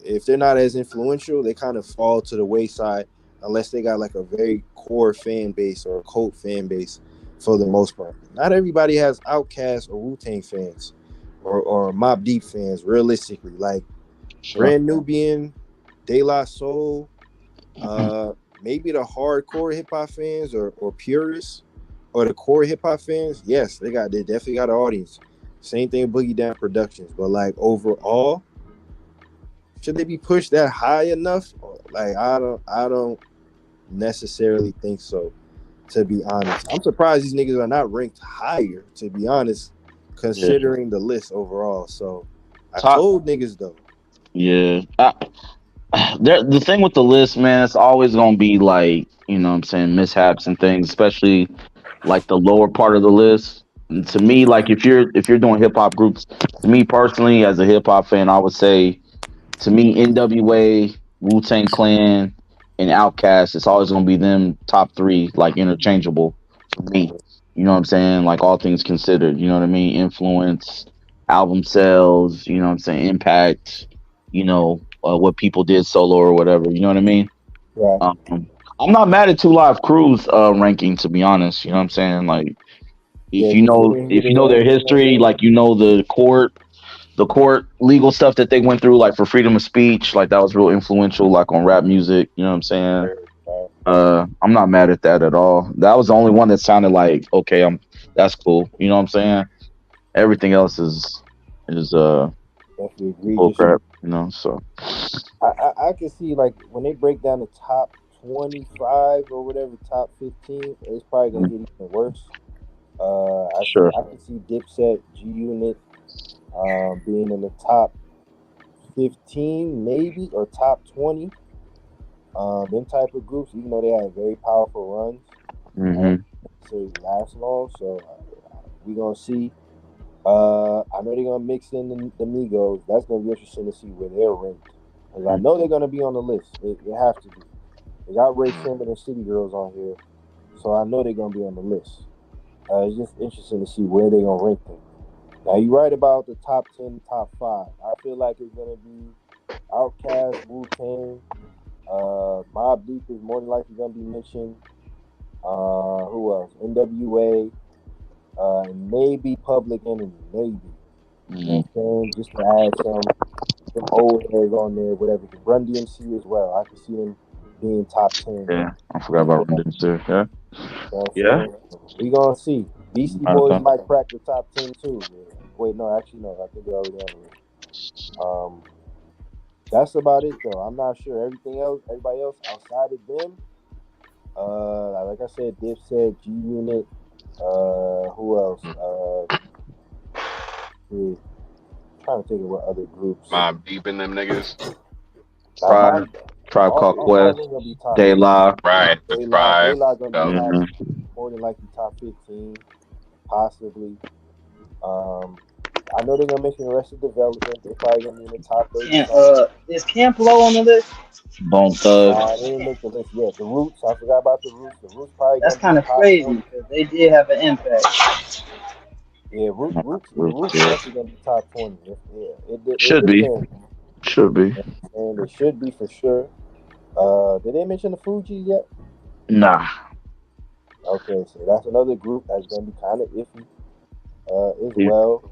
if they're not as influential, they kind of fall to the wayside unless they got like a very core fan base or a cult fan base for the most part. Not everybody has Outkast or Wu-Tang fans or Mobb Deep fans, realistically. Like Brand Nubian, De La Soul, maybe the hardcore hip-hop fans or purists or the core hip-hop fans, yes, they definitely got an audience. Same thing with Boogie Down Productions. But like overall, should they be pushed that high enough? Like I don't necessarily think so, to be honest. I'm surprised these niggas are not ranked higher, to be honest, considering the list overall. So I told niggas though. Yeah. The thing with the list, man, it's always gonna be like, you know what I'm saying, mishaps and things, especially like the lower part of the list. And to me, like if you're doing hip hop groups, to me personally, as a hip hop fan, I would say, to me, NWA, Wu-Tang Clan, and Outkast, it's always gonna be them top 3, like interchangeable for me. You know what I'm saying? Like all things considered, you know what I mean? Influence, album sales, you know what I'm saying? Impact, you know, what people did solo or whatever, you know what I mean? Right. I'm not mad at 2 Live Crew's ranking, to be honest. You know what I'm saying? Like if you know their history, like you know the court, the court legal stuff that they went through, like for freedom of speech, like that was real influential, like on rap music. You know what I'm saying? I'm not mad at that at all. That was the only one that sounded like okay, that's cool. You know what I'm saying? Everything else is Definitely bull egregious. crap. You know, so I can see like when they break down the top 25 or whatever, top 15, it's probably gonna get even worse. sure. I can see Dipset, G Unit, being in the top 15 maybe or top 20. Them type of groups, even though they have very powerful runs, Mm-hmm. necessarily last long. So we gonna see. I know they're gonna mix in the Migos. That's gonna be interesting to see where they're ranked. Because I know they're gonna be on the list. They have to be. They got Ray Sherman and City Girls on here, so I know they're gonna be on the list. It's just interesting to see where they're gonna rank them. Now you're right about the top 10, top 5. I feel like it's gonna be Outkast, Wu-Tang, Mobb Deep is more than likely gonna be mentioned. Who else? NWA, and maybe Public Enemy, maybe. You know what I'm saying? Just to add some old heads on there, whatever. Run DMC as well. I can see them being top 10. Yeah, I forgot about Run DMC. Yeah. You know what I'm saying? We gonna see. Beastie Boys might crack the top 10 too. Yeah. Wait, no, actually no. I think they're already on the list. That's about it though. I'm not sure. Everybody else outside of them, like I said, Dipset, G Unit, who else? Trying to think of what other groups. Mob Deep in them niggas. Tribe Called Quest, De La. Right, the Tribe. De La gonna be more than likely top 15, possibly. I know they're gonna mention Arrested Development. They're probably gonna be in the top 30. Is Camp Low on the list? Bone Thug. They didn't make the list yet. The Roots, I forgot about the Roots. The Roots probably That's gonna kind of crazy because they did have an impact. Yeah, Roots definitely gonna be top 20. It Should be. depends. Should be. And it should be for sure. Did they mention the Fugees yet? Nah. Okay, so that's another group that's gonna be kind of iffy. As well.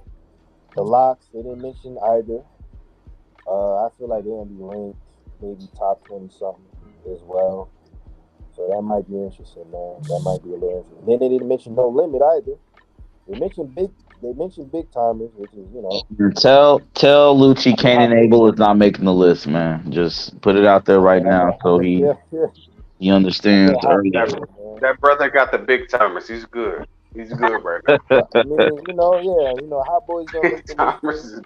The Locks, they didn't mention either. I feel like they're gonna be ranked maybe top 20 something as well. So that might be interesting, man. That might be a little interesting. Then they didn't mention No Limit either. They mentioned big timers, which is, you know. Tell Lucci Kanan Abel is not making the list, man. Just put it out there right now so he understands early. That brother got the big timers. He's good. He's good right now. I mean, Hot Boys gonna make the list.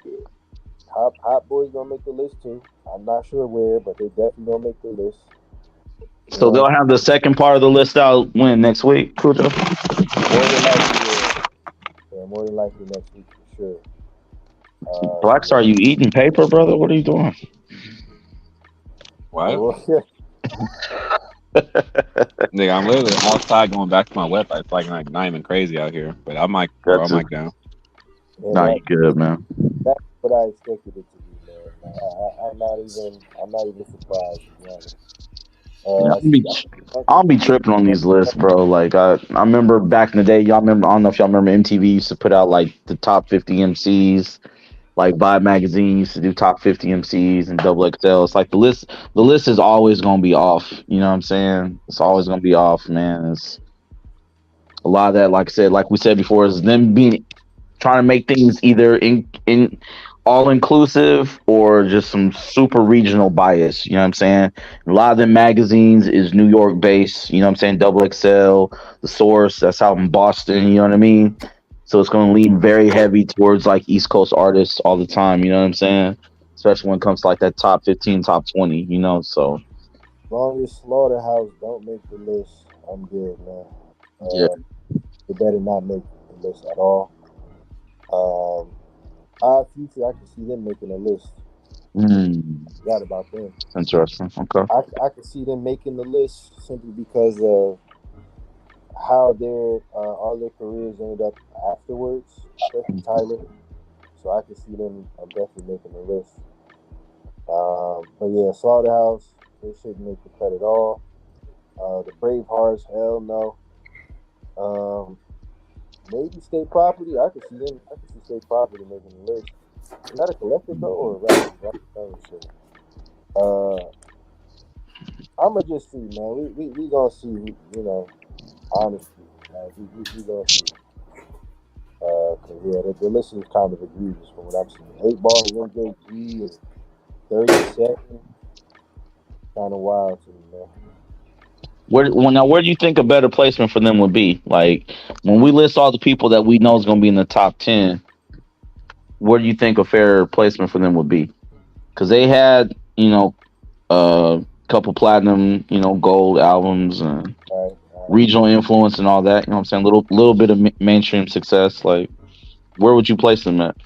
Hot Boys gonna make the list too. I'm not sure where, but they definitely gonna make the list. So they'll have the second part of the list out when next week, Kujo? More than likely next week for sure. Blacks, are you eating paper, brother? What are you doing? What? Nigga, I'm literally outside going back to my website. It's like not even crazy out here, but I'm like down. Nah, you good, man. That's what I expected it to be, man. I'm not even surprised, to be honest. I'll be tripping on these lists, bro. Like I remember back in the day, I don't know if y'all remember MTV used to put out like the top 50 MCs. Like Vibe magazine used to do top 50 MCs and Double XL. It's like the list is always gonna be off. You know what I'm saying? It's always gonna be off, man. It's a lot of that, like we said before, is them trying to make things either in all inclusive or just some super regional bias. You know what I'm saying? A lot of them magazines is New York based. You know what I'm saying? Double XL, The Source, that's out in Boston. You know what I mean? So it's going to lean very heavy towards like East Coast artists all the time. You know what I'm saying? Especially when it comes to like that top 15, top 20. You know, so as long as Slaughterhouse don't make the list, I'm good, man. They better not make the list at all. Odd Future, I can see them making a list. Forgot about them. Interesting. Okay. I can see them making the list simply because of how all their careers ended up afterwards, especially Tyler. So I can see them definitely making the list. But yeah, Slaughterhouse, they shouldn't make the cut at all. The Bravehearts, hell no. Maybe State Property. I could see State Property making the list. Is that a collective though, or a rapper? I'ma just see, man. We gonna see, you know, honestly. We gonna see. Cause yeah, the list is kind of egregious from what I'm seeing. 8 ball, MJG, and 37. Kind of wild to me, man. Where do you think a better placement for them would be? Like when we list all the people that we know is going to be in the top 10, where do you think a fair placement for them would be? Because they had, you know, a couple platinum, you know, gold albums and regional influence and all that. You know what I'm saying? Little bit of mainstream success. Like, where would you place them at?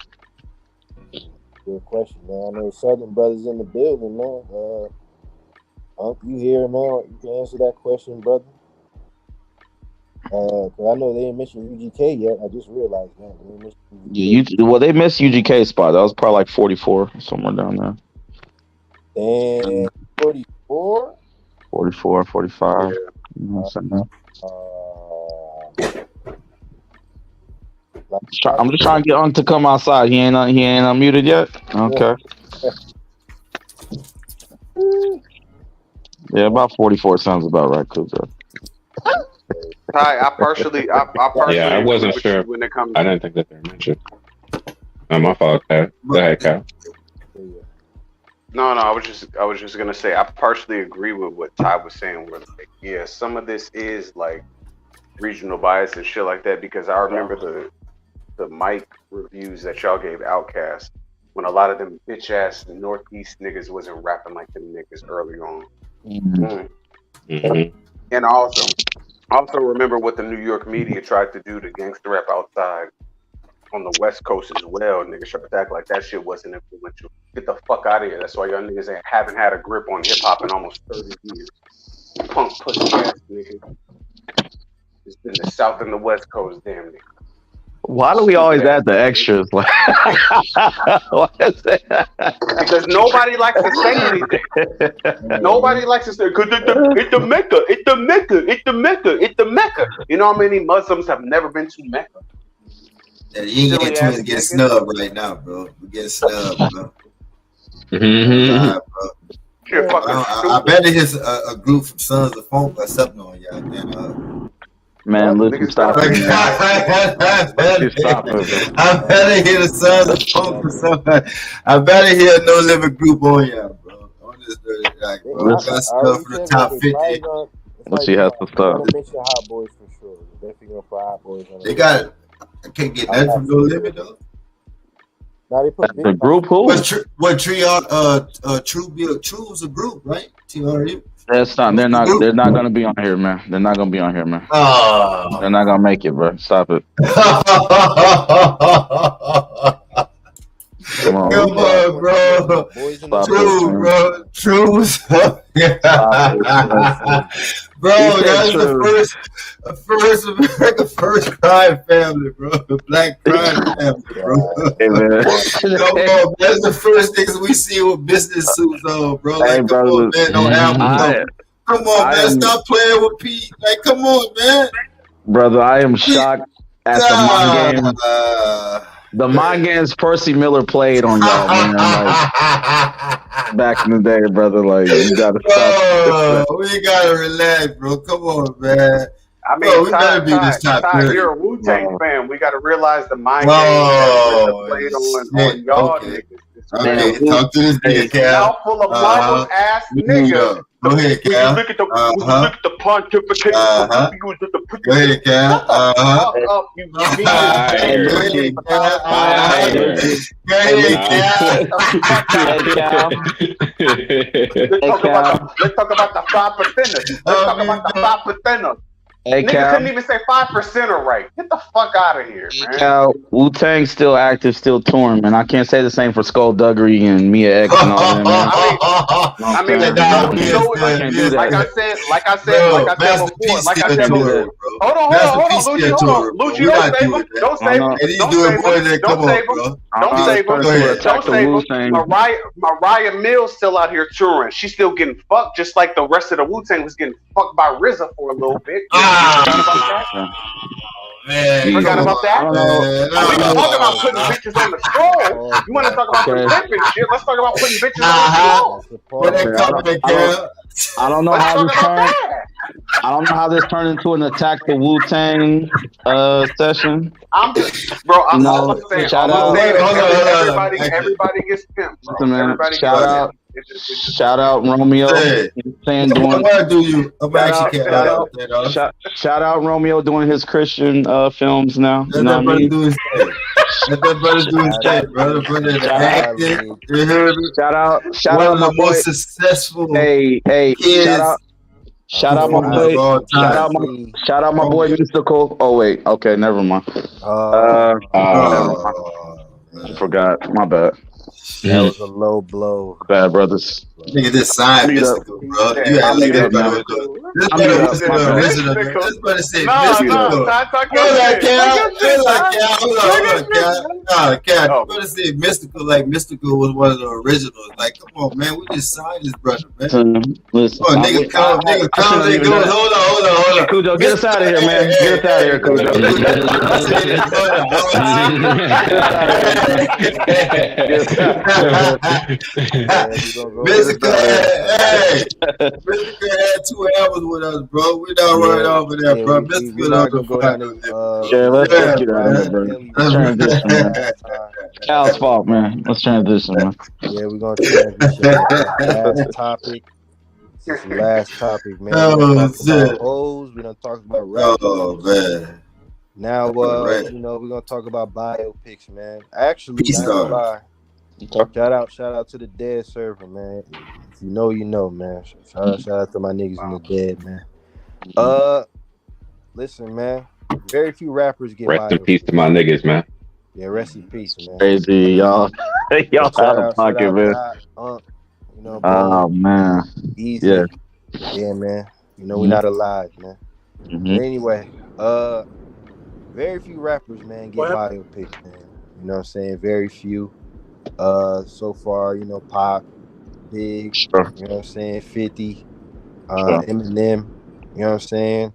Good question, man. I know Southern brothers in the building, man. You here, man? You can answer that question, brother. Cause I know they didn't mention UGK yet. I just realized that. They missed UGK spot. That was probably like 44, somewhere down there. And 44? 44, 45. Yeah. You know what I'm saying? I'm just trying to get on to come outside. He ain't unmuted yet? Okay. Yeah, about 44 sounds about right, Kuzo. I partially I wasn't sure when it comes. I didn't think that they were mentioned. My fault, Cal. Go ahead, Cal. No, I was just gonna say I partially agree with what Ty was saying. Where like, yeah, some of this is like regional bias and shit like that, because I remember the mic reviews that y'all gave Outkast when a lot of them bitch ass Northeast niggas wasn't rapping like them niggas early on. Mm-hmm. And also remember what the New York media tried to do to gangster rap outside on the West Coast as well. Niggas tried to act like that shit wasn't influential. Get the fuck out of here. That's why y'all niggas haven't had a grip on hip hop in almost 30 years. Punk pussy ass nigga. It's been the South and the West Coast, damn nigga. Why do we always add the extras? What is that? Because nobody likes to say anything. Nobody likes to say, because it's the Mecca, it's the Mecca, it's the Mecca, it's the Mecca. You know how many Muslims have never been to Mecca? Yeah, you ain't getting snubbed right now, bro. We're getting snubbed, bro. Mm-hmm. I bet it is a group from Sons of Funk or something on y'all. Man, listen, stop it. I better hear the Sons of Funk or something. I better hear No Limit Group on y'all, bro. On this, like, bro, got stuff from the top 50. But she has to stop. Mention Hot Boys for sure. Definitely gonna put Hot Boys on. They got it. I can't get that from No Limit though. Now they put the group who? What True was a group, right? TRU. That's not. They're not gonna be on here, man. They're not gonna be on here, man. Oh. They're not gonna make it, bro. Stop it. Come on, bro. True. Bro, that's the first crime family, bro. The black crime family, bro. Hey, man. Come on, that's the first things we see with business suits on, bro. Like, hey, come on, man, don't have come on, man, stop playing with Pete. Like, come on, man. Brother, I am shocked at the mind game. The mind games Percy Miller played on y'all, man. Like, back in the day, brother. Like, you gotta stop. We gotta relax, bro. Come on, man. I mean, bro, we better be this top 30. You're a Wu-Tang fan. We gotta realize the mind games that played on y'all niggas. Okay, talk to this nigga, Cal. Mouthful of marble ass nigga. Go ahead, Cal. Look at the pontification. Go ahead, Cal. Let's talk about the 5%ers. Let's talk about the 5%ers. Hey, Nigga Cal. couldn't even say 5%er right. Get the fuck out of here, man. Cal, Wu-Tang still active, still touring, man. I can't say the same for Skullduggery and Mia X and all that, man. I mean, like I said before. Hold on, Lucci, don't save him. Don't save him. Mariah Mills still out here touring. She's still getting fucked, just like the rest of the Wu-Tang was getting fucked by RZA for a little bit. man. Forgot Come about on, that. I don't know. man. We can talk about putting bitches on the scroll. You want to talk about the pimp and shit? Let's talk about putting bitches on the scroll. Where that coming, Cal? I don't know Let's how talk this about turned. that. I don't know how this turned into an attack the Wu-Tang session. I'm just, bro. You All know, I'm saying, shout all I'm out. saying Hold is on. everybody gets pimped, bro. Listen, man. Everybody Shout gets out. pimped. It's just Shout out Romeo. Hey. Saying doing. Where do you? I'm actually Shout out Romeo doing his Christian films now. You Let know that what I brother mean? do his thing. Let that brother do his thing, brother. Brother, the acting. You heard me? Shout out One of my the boy. most successful Hey, kids. Shout out my boy. Shout out my boy Mystical. Oh wait, okay, never mind. Never mind. I forgot. My bad. That was a low blow. Bad brothers. Nigga, this sign Mystical, bro. You had like this brother. This brother was the original. This brother said Mystical. Hold on, Cal. Hold on, Cal. This brother said Mystical, like Mystical was one of the originals. Like, come on, man. We just signed this brother, man. Listen. Oh, niggas calm. Hold on. Cujo, get us out of here, man. Get us out of here, Cujo. Mystical had 2 albums with us, bro. We not worried over that, bro. Mystical on the front. Let's get out of here, bro. Let's transition, man. Cal's fault, man. Let's transition, man. Yeah, we're gonna transition. Last topic. This is the last topic, man. Oh, We're gonna talk shit. about hoes. We're gonna talk about rappers. Oh, man. Now, we're gonna talk about biopics, man. Actually, Peace not gonna out. lie. Shout out to the dead server, man. If you know, man. Shout out to my niggas in the dead, man. Listen, man. Very few rappers get Rest in biopics. peace to my niggas, man. Yeah, rest in peace, man. Crazy, y'all. Y'all out of pocket, man. Oh, man. Easy. Yeah. Yeah, man. You know, we're not alive, man. But anyway, very few rappers, man, get biopics, man. You know what I'm saying? Very few. So far, you know, Pop, Big, Sure. you know what I'm saying? 50, Eminem, you know what I'm saying?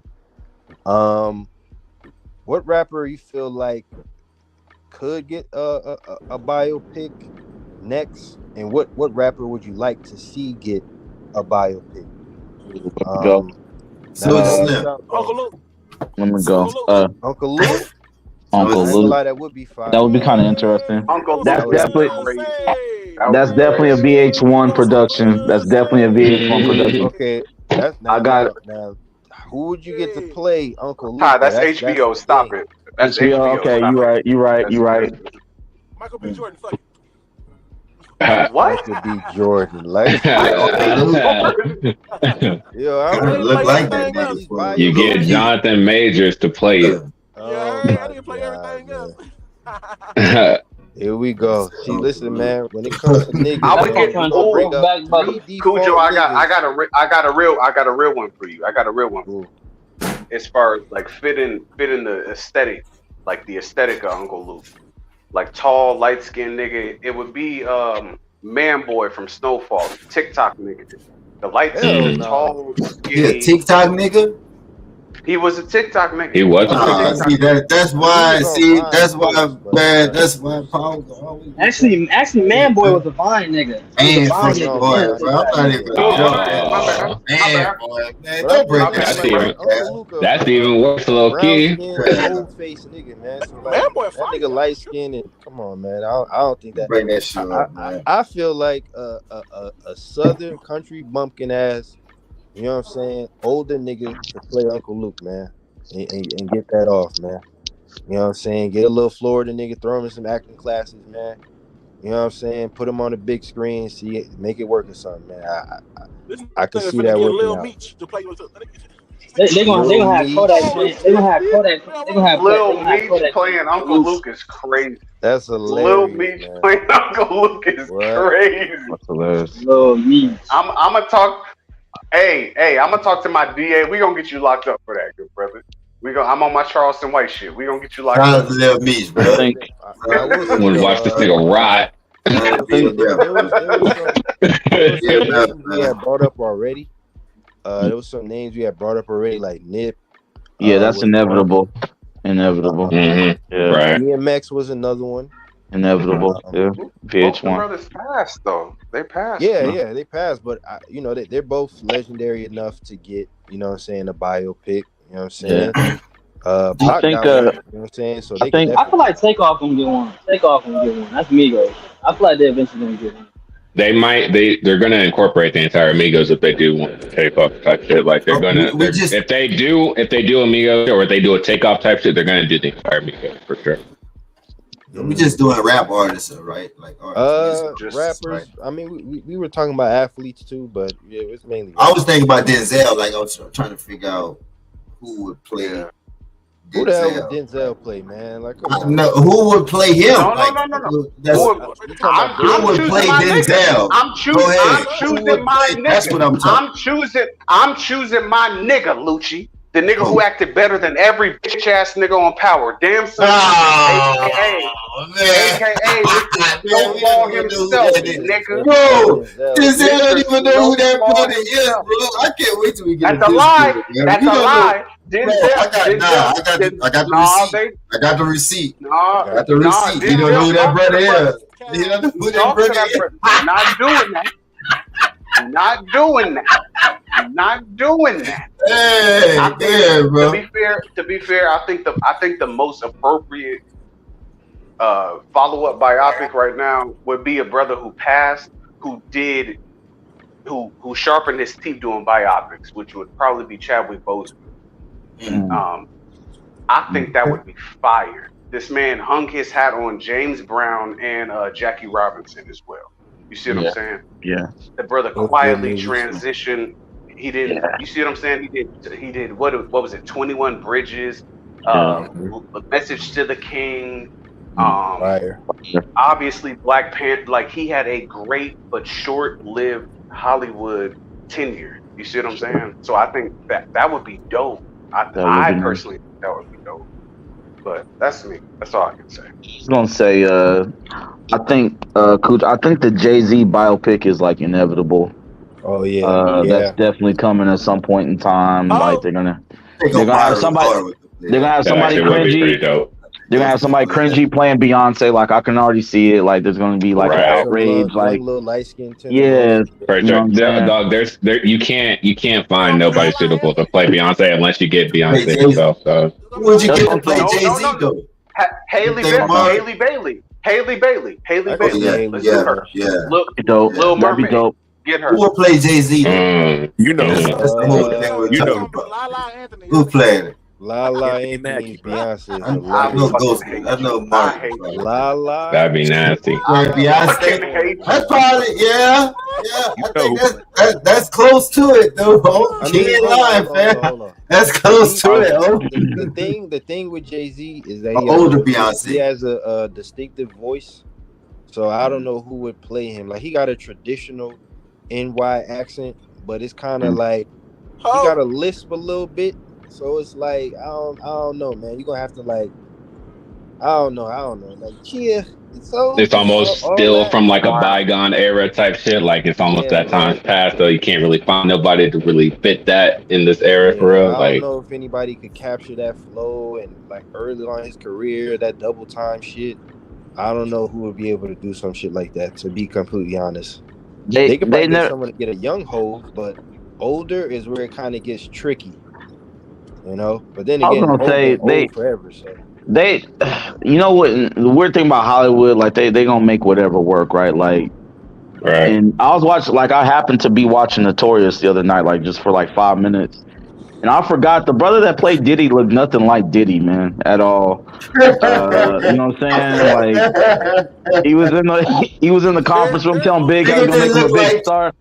What rapper you feel like could get a biopic next, and what rapper would you like to see get a biopic? Go. Uncle Luke. Let me go. Uncle Luke. Uncle Luke. That would be fine. That would be kind of interesting. Uncle That's Luke. definitely a VH1 production. That's definitely a VH1 production. Okay, now. Who would you get to play Uncle Luke? That's HBO. Stop it. That's HBO. Okay, you right. Michael B. Jordan. Fuck it. What? Michael B. Jordan, like Yo, I don't look like that nigga. You get Jonathan Majors to play it. I didn't play everything else. Here we go. See, listen, man. When it comes to niggas, I would get bring up Cujo. I got a real one for you. I got a real one. Ooh. As far as like fitting the aesthetic, like the aesthetic of Uncle Luke, like tall, light skinned nigga. It would be Man Boy from Snowfall, TikTok nigga, the light skinned, tall, skinny. Yeah, TikTok nigga. He was a TikTok nigga. He was a See that's why. See, that's why, man. That's why Paul always. Actually, Man Boy was a Vine nigga. Man, boy, bro. I'm not even. Man, boy, man, don't break that. That's even worse, low key. Old face nigga, man. So like, Man Boy, that nigga light skinned and come on, man. I don't think that. Bring that shit up, man. I feel like a southern country bumpkin ass. You know what I'm saying? Older nigga to play Uncle Luke, man. And get that off, man. You know what I'm saying? Get a little Florida nigga, throw him in some acting classes, man. You know what I'm saying? Put him on the big screen, see it, make it work or something, man. I can see that working out. Meech to play with They gonna have Kodak. They gonna have Kodak. They gonna have Lil Meech playing Uncle Luke is crazy. That's hilarious. Lil Meech playing Uncle Luke is crazy. That's hilarious. Lil Meech. I'm gonna talk. Hey, I'm gonna talk to my DA. We gonna get you locked up for that, good brother. I'm on my Charleston White shit. We gonna get you locked up. Lil Meech, bro. I want to watch this nigga rot. We had brought up already. There was some names we had brought up already, like Nip. Yeah, that's inevitable. Inevitable. Mm-hmm. Yeah. Right. DMX was another one. Inevitable. Yeah. Both the VH1. brothers passed though. They passed. Yeah, they passed, but they're both legendary enough to get, you know what I'm saying, a biopic. You know what I'm saying? Pac think, got one, you know what I'm saying? So they could I feel like Takeoff gonna get one. Takeoff gonna get one. That's Migos. I feel like they're eventually gonna get one. They might. They're gonna incorporate the entire Amigos if they do want to take off type shit. Like they're gonna. If they do Amigos or if they do a takeoff type shit, they're gonna do the entire Amigos for sure. We just doing rap artists, right? Like artists, rappers. Right? I mean, we were talking about athletes too, but yeah, it's mainly. I was thinking about Denzel. Like I was trying to figure out who would play. Denzel. Who the hell would Denzel play, man? Like, come on. No, who would play him? No. Who would play Denzel? I'm choosing my nigga. That's what I'm talking. I'm choosing my nigga, Lucci. The nigga who acted better than every bitch ass nigga on Power. Damn son. AKA Snowball himself, nigga. Bro, Denzel don't even know who that brother is, bro. I can't wait till we get That's a lie. That's a lie. I got the receipt. You don't know who that brother is. You don't know who that brother is. Not doing that. Not doing that. Hey, bro. To be fair, I think the most appropriate follow-up biopic right now would be a brother who passed, who sharpened his teeth doing biopics, which would probably be Chadwick Boseman. I think that would be fire. This man hung his hat on James Brown and Jackie Robinson as well. You see what I'm saying? Yeah. The brother quietly transitioned. He didn't. You see what I'm saying? He did. What was it? 21 Bridges. Message to the King. Fire. Obviously, Black Panther. Like he had a great but short-lived Hollywood tenure. You see what I'm saying? So I think that would be dope. I personally think that would be dope. But that's me. That's all I can say. I was gonna say, I think, Cooch, I think the Jay-Z biopic is like inevitable. Oh yeah, that's definitely coming at some point in time. Like they're gonna have somebody. They're gonna have somebody cringy. They're gonna have somebody cringy playing Beyonce. Like I can already see it. Like there's gonna be like an outrage. Like little light skin. Right, dog. You can't find nobody suitable to play Beyonce unless you get Beyonce herself. So would you get to play Jay-Z though? Haley Bailey. Let's do her. Look, Little Mermaid. Get her. Who will play Jay-Z? You know. That's the whole thing we're talking about. Who playing it? Lala Anthony, Beyonce. I know Mark. Lala. That'd be nasty. Beyonce. That's probably I think that's close to it though. Hold on. That's close to it. The thing with Jay-Z is that older Beyonce. He has a distinctive voice. So I don't know who would play him. Like he got a traditional NY accent, but it's kind of like he got a lisp a little bit. So it's like I don't know, man. You're gonna have to like I don't know. Like it's almost still from like a bygone era type shit. Like it's almost that time's past, though. You can't really find nobody to really fit that in this era for real. I don't know if anybody could capture that flow and like early on in his career, that double time shit. I don't know who would be able to do some shit like that. To be completely honest, they could probably get someone to get a young Hov, but older is where it kind of gets tricky. You know, but then again, I was gonna say they forever. So you know what? The weird thing about Hollywood, like they gonna make whatever work, right? Like, right. And I was watching, like I happened to be watching Notorious the other night, like just for like 5 minutes, and I forgot the brother that played Diddy looked nothing like Diddy, man, at all. You know what I'm saying? Like he was in the conference room telling Big how he's gonna make him a big star.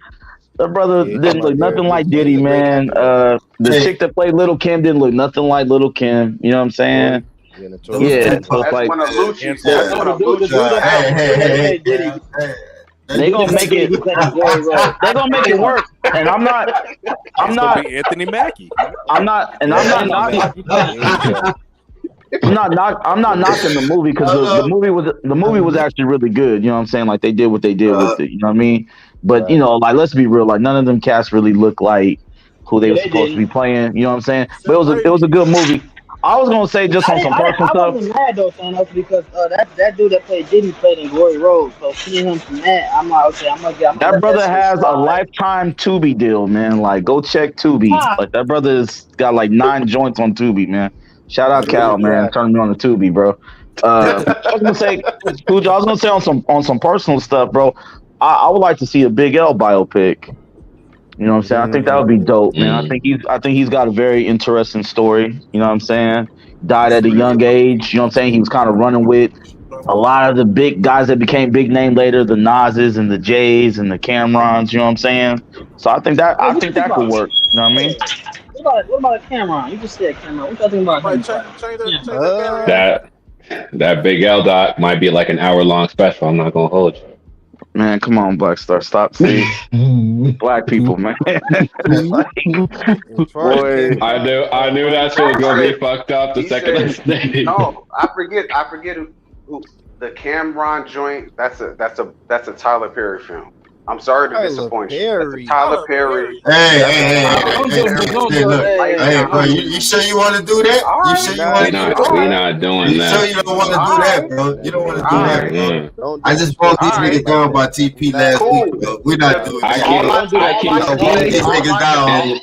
That brother didn't look nothing like Diddy, man. The chick that played Little Kim didn't look nothing like Little Kim. You know what I'm saying? Yeah. So it's like they gonna make it. They're gonna make it work. And I'm not Anthony Mackie. I'm not knocking the movie because the movie was actually really good. You know what I'm saying? Like they did what they did with it. You know what I mean? But you know, like let's be real. Like none of them cats really look like who they were supposed to be playing. You know what I'm saying? But it was a good movie. I was gonna say just on some personal I stuff. wasn't mad though, Thanos, because that dude that played Diddy played in Glory Road. So seeing him from that, I'm like, okay, I'm gonna That let brother that shit has a slide. lifetime Tubi deal, man. Like, go check Tubi. Huh. Like, that brother's got like 9 joints on Tubi, man. Shout out Cal, man. Turning me on the Tubi, bro. I was gonna say, Cujo, I was gonna say on some personal stuff, bro. I would like to see a Big L biopic. You know what I'm saying? I think that would be dope, man. I think he's got a very interesting story. You know what I'm saying? Died at a young age. You know what I'm saying? He was kind of running with a lot of the big guys that became big name later, the Nas's and the Jays and the Cam'rons. You know what I'm saying? So I think that could work. You know what I mean? What about Cameron? You just said Cameron. What y'all think about him? That Big L doc might be like an hour-long special. I'm not gonna hold you. Man, come on, Black Star. Stop saying black people, man. Boy, I knew that shit was gonna be fucked up the second I said it. No, I forget who the Cam'ron joint. That's a Tyler Perry film. I'm sorry to disappoint you. That's a Tyler Perry. Hey, bro, you sure you want to do that? You sure you want to do that? We're not doing that. You sure you don't want to do that, bro? You don't want to do that, bro? I just brought these niggas down by TP last week, bro. We're not doing that. I can't these niggas down.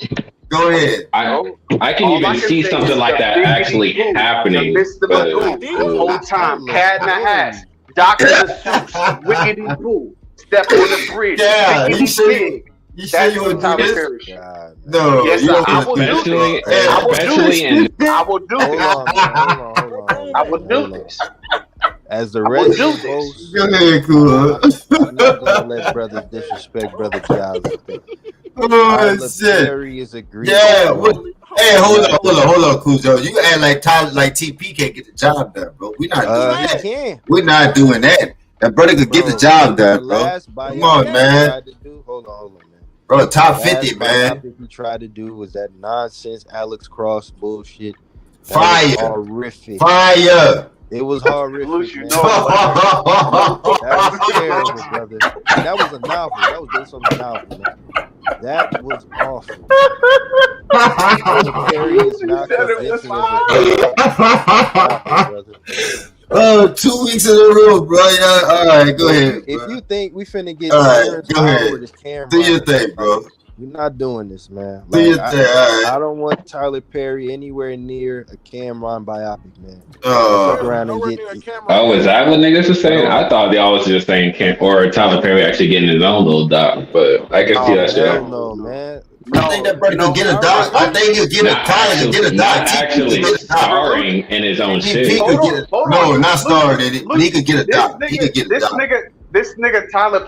Go ahead. I can even see something like that actually happening. The whole time, cat in the hat, Doctor the Seuss, Wickedy Pooh. Step on the bridge. Yeah, you sure you would do this? No, yes, I will do this. I will do this. I will do this. As the rest of the hosts, go ahead, cool. I'm not gonna let brothers disrespect Brother Jonathan. Oh shit! Perry is agreed. Yeah. Hey, hold on, Cujo. You act like TP can't get the job done, bro. We're not doing that. We're not doing that. That brother could get the job done, bro. Come on, man. Hold on, man. Bro, top 50, man. What he tried to do was that nonsense Alex Cross bullshit. Fire. Horrific. Fire. It was horrific, man. That was terrible, brother. That was a novel. That was based on a novel, man. That was awful. Perry is not convincing Oh, 2 weeks in a row, bro. Yeah, all right, go ahead. If you think we finna get all right, go ahead. This camera, do your thing, bro. We're not doing this, man. Do your thing, all right. I don't want Tyler Perry anywhere near a Cam'ron biopic, man. Oh, is that what niggas are saying? I thought they always just saying or Tyler Perry actually getting his own little doc, but I can see that shit. No, man. I think that brother could get a doc. I think he'll get a Tyler could get a doc. Actually starring in his own shit. No, not starring in it. He could get a doc. He could get a doc. This nigga Tyler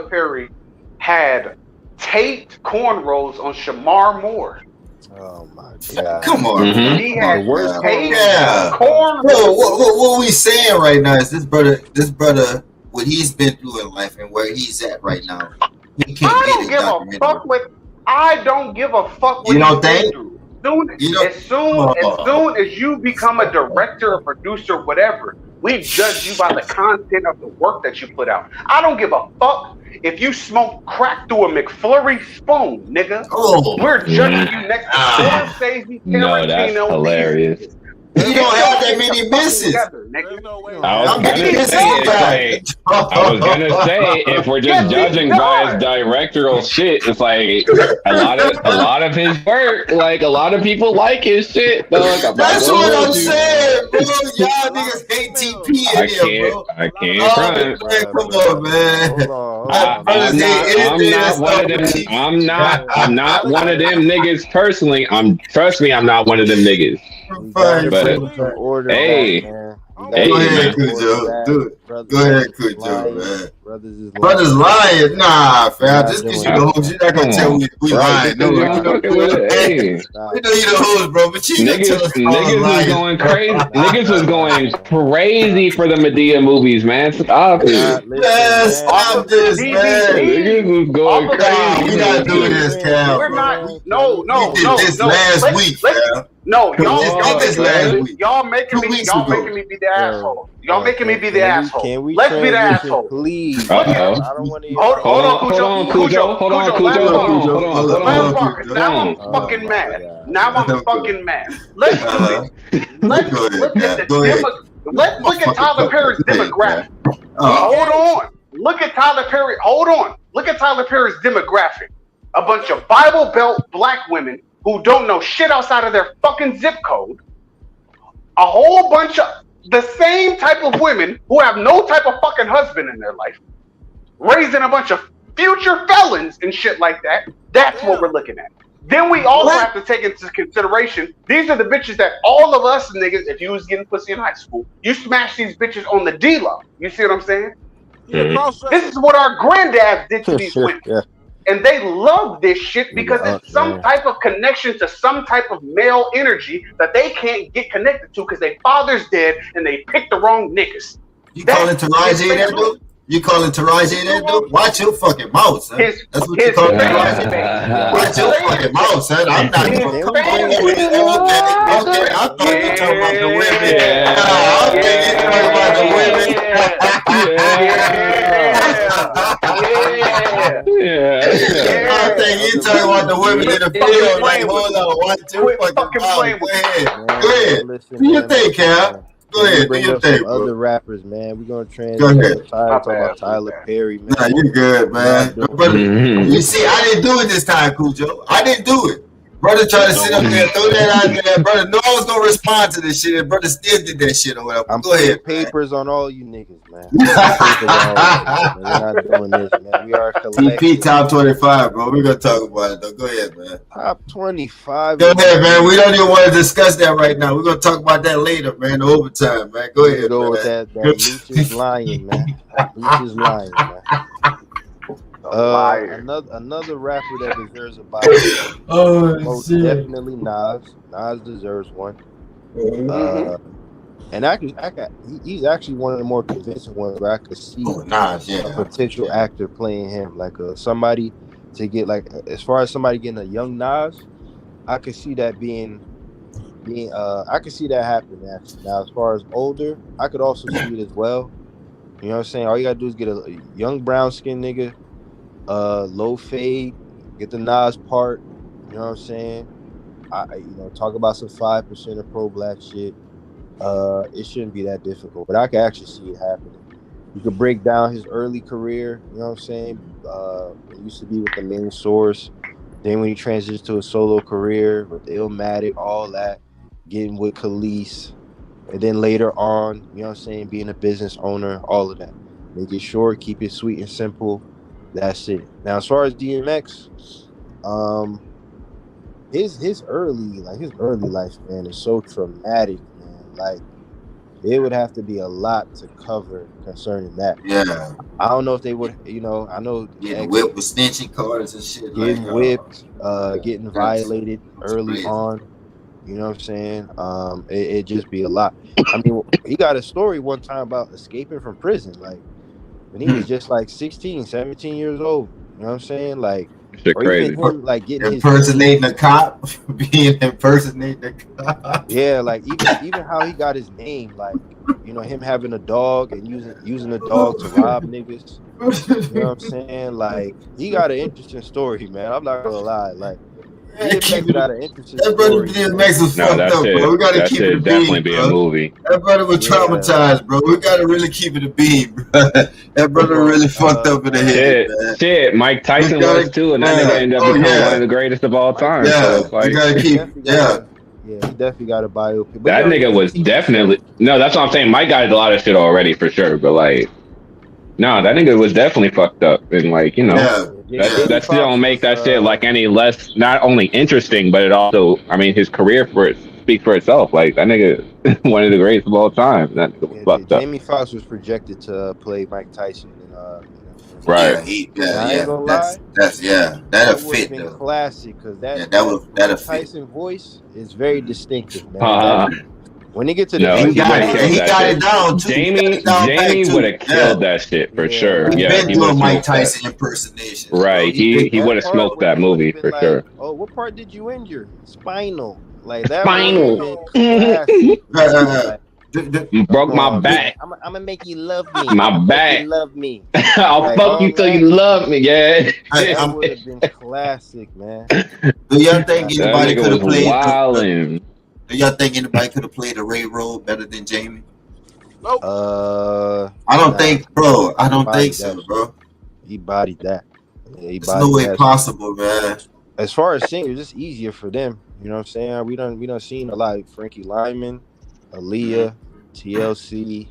Perry had taped cornrows on Shamar Moore. Oh my god! Come on, he had taped cornrows. What we saying right now is this brother, what he's been through in life and where he's at right now. I don't give a fuck what you don't think? As soon as you become a director, a producer, whatever, we judge you by the content of the work that you put out. I don't give a fuck if you smoke crack through a McFlurry spoon, nigga. We're judging you next to Scorsese, Tarantino. No, that's hilarious. You don't have that many misses. I was gonna say if we're just judging by his directorial shit, it's like a lot of his work. Like a lot of people like his shit. That's what I'm saying, bro. Y'all niggas hate TP in here, bro. I can't front. Come on, man. I'm not one of them niggas personally. Trust me, I'm not one of them niggas. But hey, go ahead, Cujo. Do it. Go ahead, Cujo, man. Brothers lying. Nah, fam. Just because you the host, you're not gonna tell me we lying. No, we know you the host, bro. But you niggas was going crazy. Niggas was going crazy for the Medea movies, man. Stop it. Yes, stop this, man. Niggas was going crazy. We're not doing this, Cal. We're not. No. We did this last week, fam. No, Last y'all making me be the asshole. Y'all making me be the asshole. Let's be the asshole, please. Look at I don't want to. Hold on, Cujo. Now I'm fucking my mad. God. Now I'm fucking mad. Let's do this. Let's look at let's look at Tyler Perry's demographic. Hold on. Look at Tyler Perry. Hold on. Look at Tyler Perry's demographic. A bunch of Bible Belt black women who don't know shit outside of their fucking zip code. A whole bunch of the same type of women who have no type of fucking husband in their life. Raising a bunch of future felons and shit like that. That's what we're looking at. Then we also have to take into consideration, these are the bitches that all of us niggas, if you was getting pussy in high school, you smash these bitches on the D-Lo. You see what I'm saying? Mm-hmm. This is what our granddads did to these women. And they love this shit because it's some type of connection to some type of male energy that they can't get connected to because their father's dead and they picked the wrong niggas. You calling Taraji that dude? You calling Taraji that dude? Watch your fucking mouth, son. That's what you calling Taraji. Watch your fucking mouth, son. I'm not even Okay, I thought you were talking about the women. I think you talking about the women. I think you talking about the women in the field. Like, hold on, watch your fucking mouth. Go ahead. Do your thing, Cal. Go ahead, do your thing, bro. Other rappers, man. We're gonna transition. Talk about Tyler Perry, man. Nah, you good, man. Brother, you see, I didn't do it this time, Cujo. I didn't do it. Brother tried to sit up there and throw that out there. Brother, no one was gonna respond to this shit. Brother still did that shit or whatever. Go ahead. Papers on all you niggas, man. We're not doing this, man. We are a collective. EP top 25, bro. We're gonna talk about it though. Go ahead, man. Top 25. Go ahead, man. We don't even want to discuss that right now. We're gonna talk about that later, man. The overtime, man. Go ahead. Go with that Lucius lying, man. Lucius lying, man. Another rapper that deserves a bio. Most definitely Nas. Nas deserves one. And he's actually one of the more convincing ones where I could see a potential actor playing him, like somebody to get like as far as somebody getting a young Nas, I could see that being I could see that happening actually. Now as far as older, I could also see it as well. You know what I'm saying? All you gotta do is get a young brown skin nigga. Low fade, get the Nas part, you know what I'm saying? Talk about some 5% of pro-black shit. It shouldn't be that difficult, but I can actually see it happening. You could break down his early career, you know what I'm saying? It used to be with the main source. Then when he transitioned to a solo career with Illmatic, all that, getting with Khalees, and then later on, you know what I'm saying, being a business owner, all of that. Make it short, keep it sweet and simple. That's it. Now, as far as DMX, his early life, man, is so traumatic, man. Like, it would have to be a lot to cover concerning that. Yeah. I don't know if they would, I know getting whipped with snitching cards and shit. Getting whipped, getting violated early on. You know what I'm saying? It'd just be a lot. I mean, he got a story one time about escaping from prison, like. When he was just like 16, 17 years old. You know what I'm saying? Like, or even him, like getting impersonating a cop, being impersonating a cop. Yeah, like even how he got his name, like, him having a dog and using a dog to rob niggas. You know what I'm saying? Like, he got an interesting story, man. I'm not gonna lie. Like, DMX got an interesting that brother DMX was fucked up, bro. We gotta keep it definitely be a movie. That brother was traumatized, bro. We gotta really keep it a beam, bro. That brother really fucked up in the head, man. Shit, Mike Tyson was too, and that nigga ended up becoming one of the greatest of all time. Yeah, so it's like, we gotta keep. Yeah, he definitely got a biopic. That nigga was definitely no. That's what I'm saying. Mike got a lot of shit already for sure, but like, no, that nigga was definitely fucked up, and like, that still don't make that shit like any less not only interesting, but it also, I mean, his career speaks for itself. Like, that nigga, one of the greatest of all time. That nigga was fucked up. Jamie Foxx was projected to play Mike Tyson. Right. That'll fit though. Classic, because that'll Tyson voice is very distinctive, man. When they get to the he got it down too. Jamie would have killed that shit for sure. Yeah, he doing Mike Tyson impersonation. Right. He would have smoked that movie for sure. Oh, what part did you injure? Spinal. Like that Final. would have been classic. You broke my back. I'm gonna make you love me. My back. You love me. I'll Like, fuck you till you love me. Yeah. That would have been classic, man. Do y'all think anybody could have played? Wildin'. Do y'all think anybody could have played the Ray role better than Jamie? Nope. I don't think, bro. I don't think so, bro. He bodied that. Yeah, It's no way possible, man. As far as singers, it's easier for them. You know what I'm saying? We done seen a lot of Frankie Lyman, Aaliyah, TLC.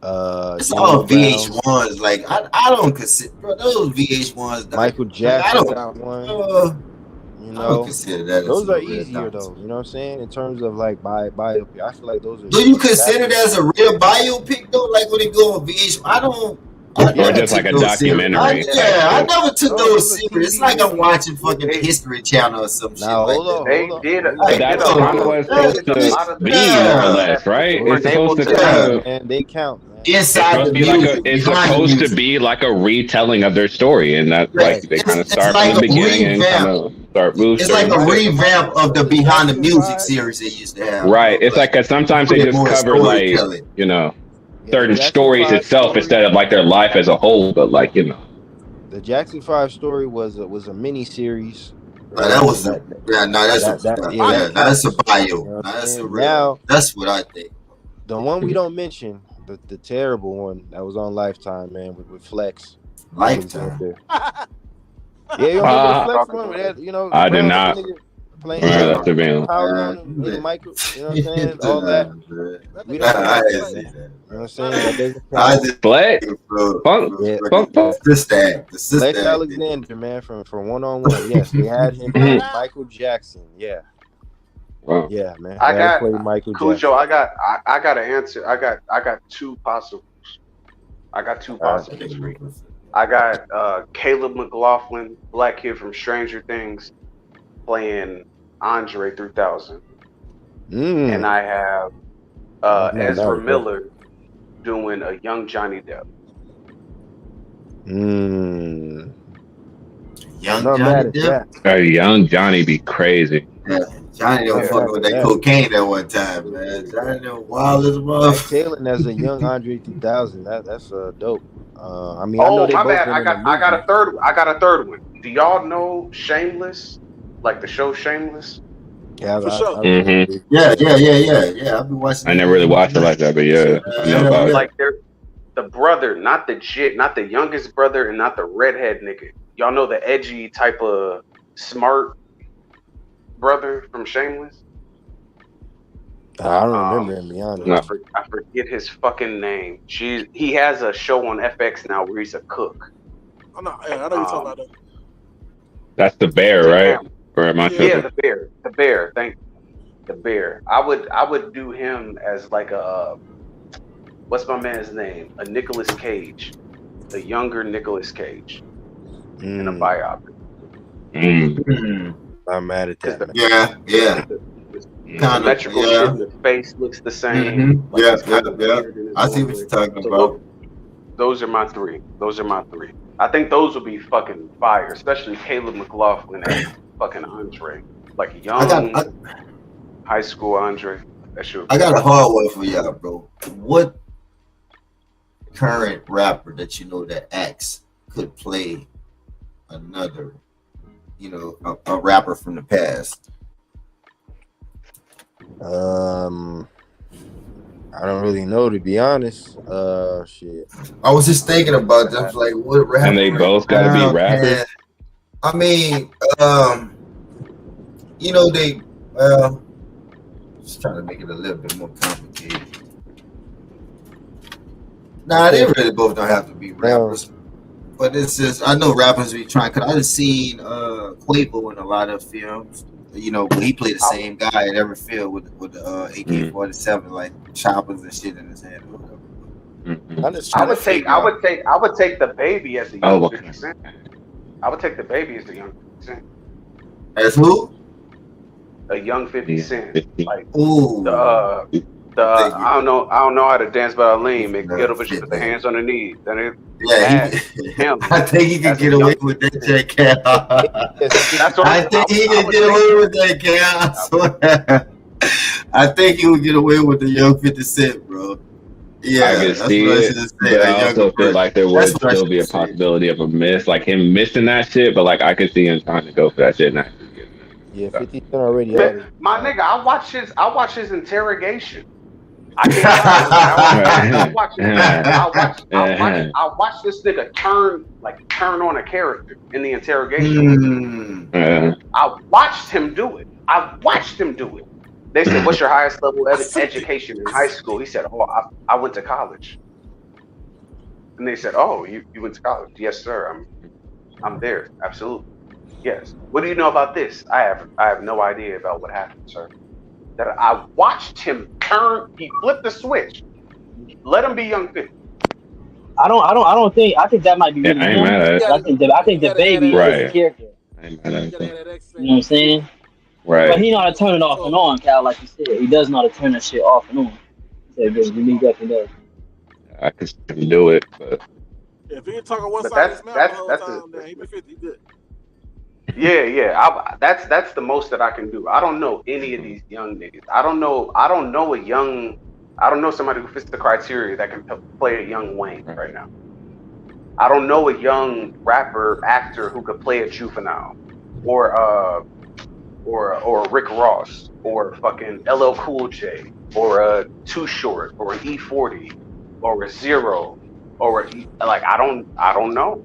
It's all VH1s. Like I don't consider, bro, those VH1s. Michael Jackson got one. You know, I don't consider that. Those are easier though. You know what I'm saying? In terms of like biopic, I feel like those are. Do you consider that as a real biopic though? Like when they go on VH1, I don't. Or just like a documentary. I never took those serious. It's like I'm watching fucking the History Channel or some shit like that. They did it. That's kind of what it's supposed to be, more or less, right? It's supposed to kind of. And they count. Man. Inside the music, it's supposed to be like a retelling of their story, and that's like they kind of start from the beginning and kind of start moving. It's like a revamp of the Behind the Music series they used to have. Right. It's like sometimes they just cover like certain stories itself instead of like their life as a whole, but like the Jackson 5 story was a mini series. That was that's a bio. That's a real. Now, that's what I think. The one we don't mention, the terrible one that was on Lifetime, man, with Flex. Lifetime. Yeah, you remember the Flex one? Where I did not. Playing that's the band. Michael, you know what I'm saying? All that. We don't have that. You know what I'm saying? Black? Funk. The sister. Lex Alexander, man, from one-on-one. Yes, they had him. Michael Jackson. Yeah. Wow. Yeah, man. I got Michael Cujo. I got an answer. I got two possibles. For you. I got Caleb McLaughlin, black kid from Stranger Things, playing Andre 3000. And I have Ezra Miller doing a young Johnny Depp. Young Johnny Depp? Young Johnny be crazy. Yeah. Johnny don't fuck with that cocaine at one time, man. Johnny don't wild as a motherfucker. Taylor as a young Andre 3000. That's dope. I mean, I know my bad. I got a third. I got a third one. Do y'all know Shameless? Like the show Shameless? Yeah, for sure. Yeah. I've been watching. I never really watched it like that, but yeah, I know about it. Like they're the brother, not the youngest brother, and not the redhead nigga. Y'all know the edgy type of smart brother from Shameless? I don't remember him, to be honest. I forget his fucking name. He has a show on FX now where he's a cook. I know you're talking about that. That's the bear, right? Or am I yeah, the bear. Thank you. The bear. I would do him as like a what's my man's name? A Nicolas Cage, the younger Nicolas Cage, in a biopic. I'm mad at that. Yeah. The symmetrical shit in the face looks the same. Yeah. I see what you're talking about. Those are my three. I think those would be fucking fire, especially Caleb McLaughlin and fucking Andre, like young high school Andre. I got a hard one for y'all, bro. What current rapper that you know that acts could play another, a rapper from the past? I don't really know, to be honest. Shit. I was just thinking about that, like what rapper? And they both gotta be rappers. I mean, just trying to make it a little bit more complicated. Nah, they really both don't have to be rappers. But it's just, I know rappers be trying, because I've seen Quavo in a lot of films. He played the same guy in every film with the AK-47, like choppers and shit in his hand. I would take the baby as the young 50 Cent. I would take the baby as the young 50 Cent. As who? A young 50 Cent. Like I don't know how to dance, but I lean. Make get up and put the hands on the knees. Then it him. I think he could get away with that, J.K. That's what I think he could get away with that, K. I swear. I think he would get away with the young 50 Cent, bro. Yeah, I can see it, but I also feel like there would still be a possibility of a miss, like him missing that shit. But like I could see him trying to go for that shit. And yeah, 50 Cent already. My nigga, I watch his interrogation. I watch this nigga turn on a character in the interrogation. I watched him do it. They said, "What's your highest level of education in high school?" He said, "Oh, I went to college." And they said, "Oh, you went to college?" "Yes, sir. I'm there. Absolutely. Yes. What do you know about this?" I have no idea about what happened, sir." That I watched him turn. He flipped the switch. Let him be young 50. I think that might be really I ain't mad at it. I think the baby is the character. I ain't mad at it. You know what I'm saying? Right. But he know how to turn it off and on, Cal, like you said. He does know how to turn that shit off and on. He said, "You definitely does." I could do it, but if he ain't talking one side of his mouth the whole time, then he be 50 good. Yeah. That's the most that I can do. I don't know any of these young niggas. I don't know somebody who fits the criteria that can play a young Wayne right now. I don't know a young rapper actor who could play a Juvenile or Rick Ross or fucking LL Cool J or a Too Short or an E40 or a Zero or I don't know.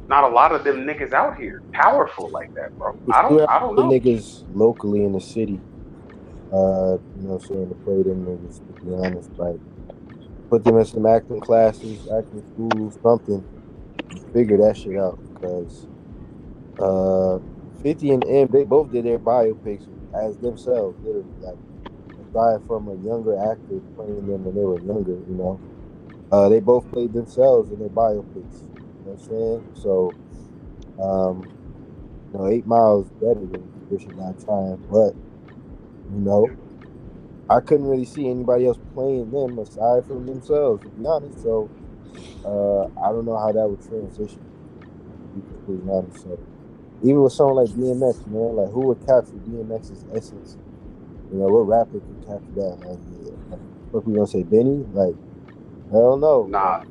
Not a lot of them niggas out here powerful like that, bro. I don't know. Niggas locally in the city, you know what I'm saying, to play them niggas, to be honest, like put them in some acting classes, acting schools, something, and figure that shit out, because 50 and M, they both did their biopics as themselves, literally, like aside from a younger actor playing them when they were younger, you know, they both played themselves in their biopics. You know what I'm saying? So, you know, 8 Miles better than Bishop Not Trying, but, you know, I couldn't really see anybody else playing them aside from themselves, to be honest. So, I don't know how that would transition, to be completely honest. So, even with someone like DMX, man, like who would capture DMX's essence? You know, what rapper could capture that? Like, what we gonna say, Benny? Like, hell no. Nah.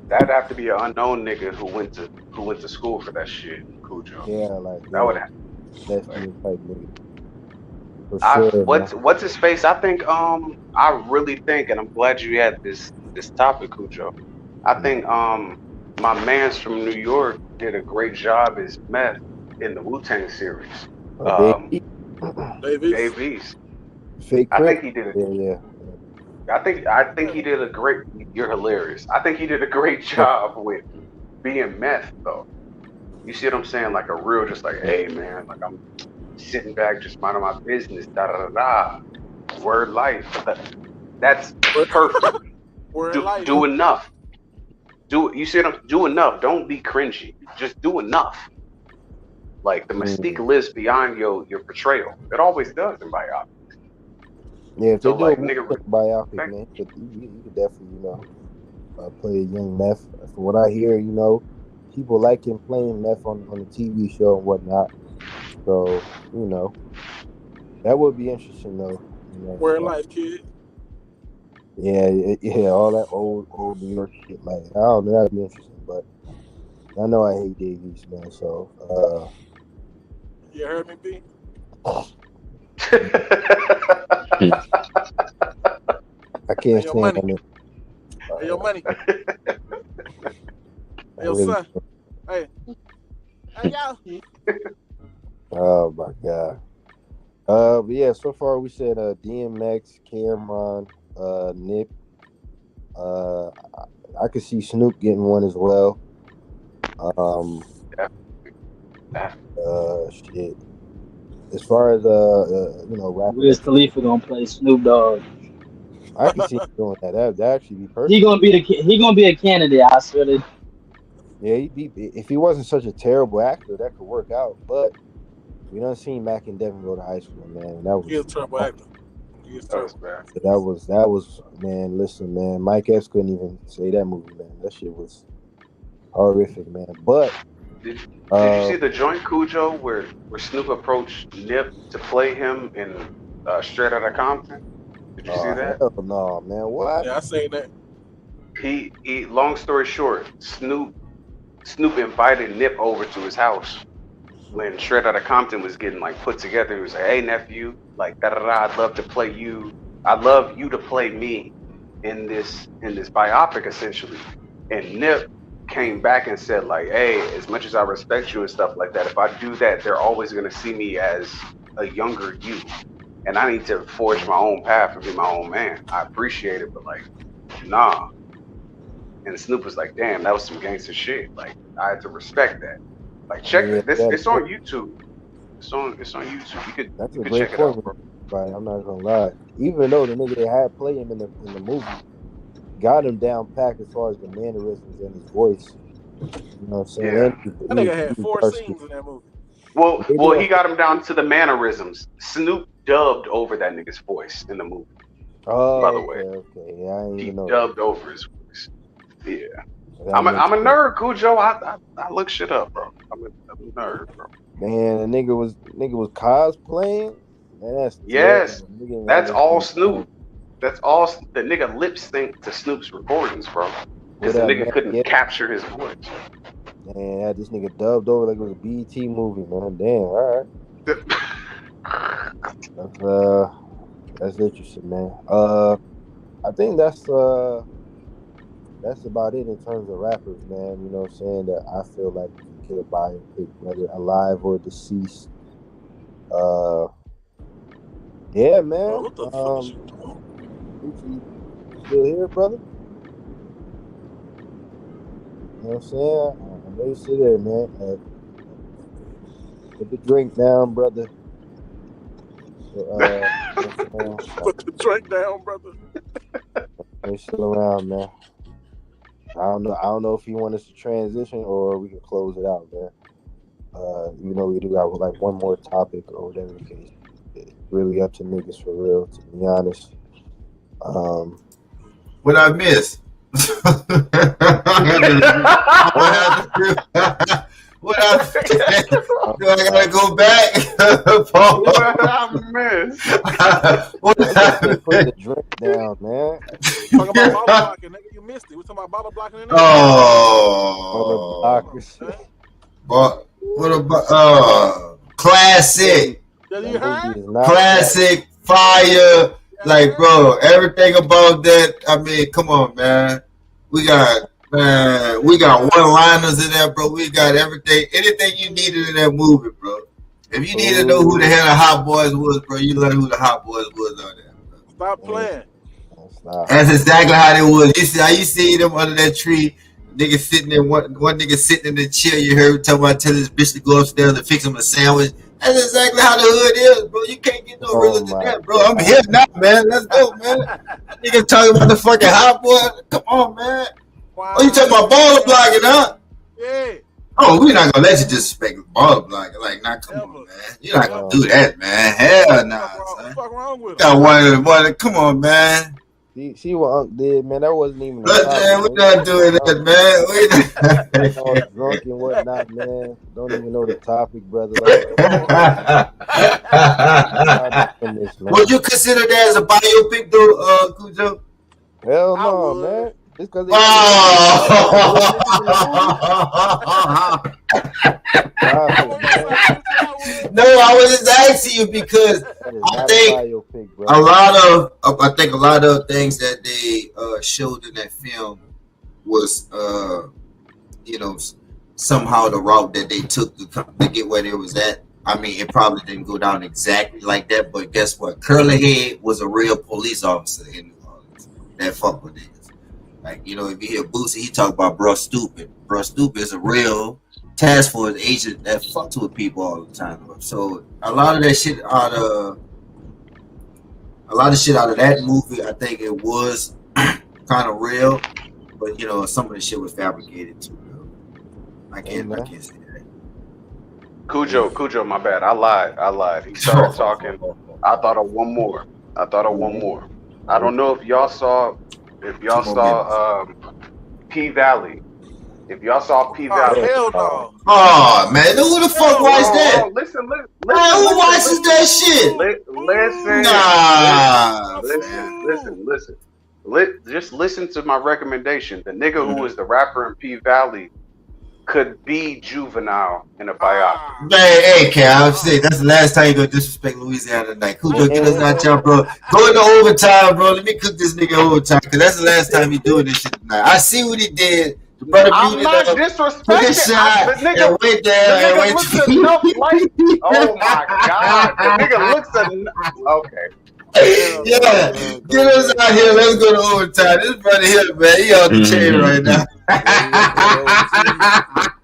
That'd have to be an unknown nigga who went to school for that shit, Cujo. Yeah, like that would have. That's the type nigga. For sure. What's his face? I think I really think, and I'm glad you had this topic, Cujo. I think my man's from New York did a great job as Meth in the Wu-Tang series. Dave East. Fake I think he did it. Yeah. I think he did a great. You're hilarious. I think he did a great job with being Meth, though. You see what I'm saying? Like a real, just like, hey man, like I'm sitting back, just minding my business. Da da da da. Word life. That's perfect. Do enough. You see what I'm? Do enough. Don't be cringy. Just do enough. Like the mystique lives beyond your portrayal. It always does in biopics. Yeah, if So, they do like, a nigga, biopic, man, you could definitely, you know, play a young Meth. From what I hear, you know, people like him playing Meth on the TV show and whatnot. So, you know, that would be interesting, though. You know, Word life, kid. Yeah, all that old New York shit. Like, I don't know, that'd be interesting. But I know I hate Dave East, man. So, you heard me, B? I can't stand him. Hey, your money. Hey, your son. Hey, y'all. Oh my god. But yeah, so far we said DMX, Cameron, Nip. I could see Snoop getting one as well. Shit. As far as you know, rappers, Wiz Khalifa gonna play Snoop Dogg. I can see him doing that. That'd actually be perfect. He gonna be a candidate. I swear to. Yeah, if he wasn't such a terrible actor, that could work out. But we done seen Mac and Devin go to high school, man. That was He's a terrible actor. true. That was man. Listen, man. Mike Epps couldn't even say that movie, man. That shit was horrific, man. But did you see the joint Cujo where Snoop approached Nip to play him in Straight Outta Compton? Did you see that? Hell no, man. What? Yeah, I seen that. He long story short, Snoop invited Nip over to his house when Straight Outta Compton was getting like put together. He was like, "Hey nephew, like da da da, I'd love to play you. I'd love you to play me in this biopic essentially." And Nip came back and said like, "Hey, as much as I respect you and stuff like that, if I do that, they're always gonna see me as a younger you, and I need to forge my own path and be my own man. I appreciate it, but like, nah." And Snoop was like, "Damn, that was some gangster shit. Like, I had to respect that. Like, check this. It's on YouTube. It's on YouTube. You could check it out, bro." Right, I'm not gonna lie. Even though the nigga they had play him in the movie got him down packed as far as the mannerisms and his voice. You know what I'm saying? Yeah. That nigga had 4 scenes in that movie. Well, he got him down to the mannerisms. Snoop dubbed over that nigga's voice in the movie. Oh, by the way, okay. Yeah, I didn't even know. He dubbed over his voice. Yeah. I'm a nerd, Cujo. I look shit up, bro. I'm a nerd, bro. Man, the nigga was cosplaying. Man, that's all Snoop. That's all the nigga lip synced to Snoop's recordings, bro. Because the nigga couldn't capture his voice. Man, this nigga dubbed over like it was a BET movie, man. Damn, all right. That's interesting, man. I think that's about it in terms of rappers, man. You know what I'm saying? That I feel like you could buy and pick, whether alive or deceased. Yeah, man. What the fuck is you doing? Still here, brother? You know what I'm saying? I know you sit there, man. Put the drink down, brother. Put the drink down, brother. He's still around, man. I don't know if you want us to transition or we can close it out, man. You know, we do got like one more topic or whatever the case. It's really up to niggas for real, to be honest. What I missed? What I do I gotta go back? What I missed? Put the drink down, man. Talking about bottle blocking, nigga. You missed it. We're talking about bottle blocking. What about classic? Classic fire. Like, bro, everything about that. I mean, come on, man. We got one-liners in there, bro. We got anything you needed in that movie, bro. If you need to know who the hell the Hot Boys was, bro, you learn who the Hot Boys was on there, bro. Stop playing. That's exactly how they was. You see them under that tree, nigga sitting there, one nigga sitting in the chair. You heard tell this bitch to go upstairs and fix him a sandwich. That's exactly how the hood is, bro. You can't get no realer than that, bro. I'm here now, man. Let's go, man. Nigga talking about the fucking Hot Boys. Come on, man. Oh, you talking about baller blocking, huh? Yeah. Oh, we're not gonna let you disrespect baller blocking. Like, nah, come on, man. You're not gonna do that, man. Hell nah, son. What the fuck wrong with got one. Come on, man. See what Unc did, man. That wasn't even. We're not doing that, man. We're drunk and whatnot, man. Don't even know the topic, brother. Would you consider that as a biopic, though, Cujo? Hell no, man. Just because. No, I was just asking you because I think a lot of things that they showed in that film was, somehow the route that they took to get where they was at. I mean, it probably didn't go down exactly like that, but guess what? Curly Head was a real police officer in New Orleans that fuck with niggas. Like, if you hear Boosie, he talk about Bruh Stupid. Bruh Stupid is a real task force agent that fucks with people all the time. So a lot of shit out of that movie, I think it was kind of real, but some of the shit was fabricated too. I can't say that. Cujo, my bad. I lied. He started talking. I thought of one more. I thought of one more. I don't know if y'all saw P Valley. If y'all saw P Valley. Hell no. Oh man, who the fuck watched that? Listen. Man, who watches that shit? Listen. Just listen to my recommendation. The nigga who is the rapper in P Valley could be Juvenile in a biopic. Man, hey, Cal, shit, that's the last time you gonna disrespect Louisiana tonight. Cujo, get us out y'all, bro. Go into overtime, bro. Let me cook this nigga overtime, because that's the last time he doing this shit tonight. I see what he did. The brother I'm not disrespecting. The nigga wait there and wait. Looks enough like. Oh my god, the nigga looks enough. Okay. Yeah, get us out here. Let's go to overtime. This brother here, man, he on the chain right now.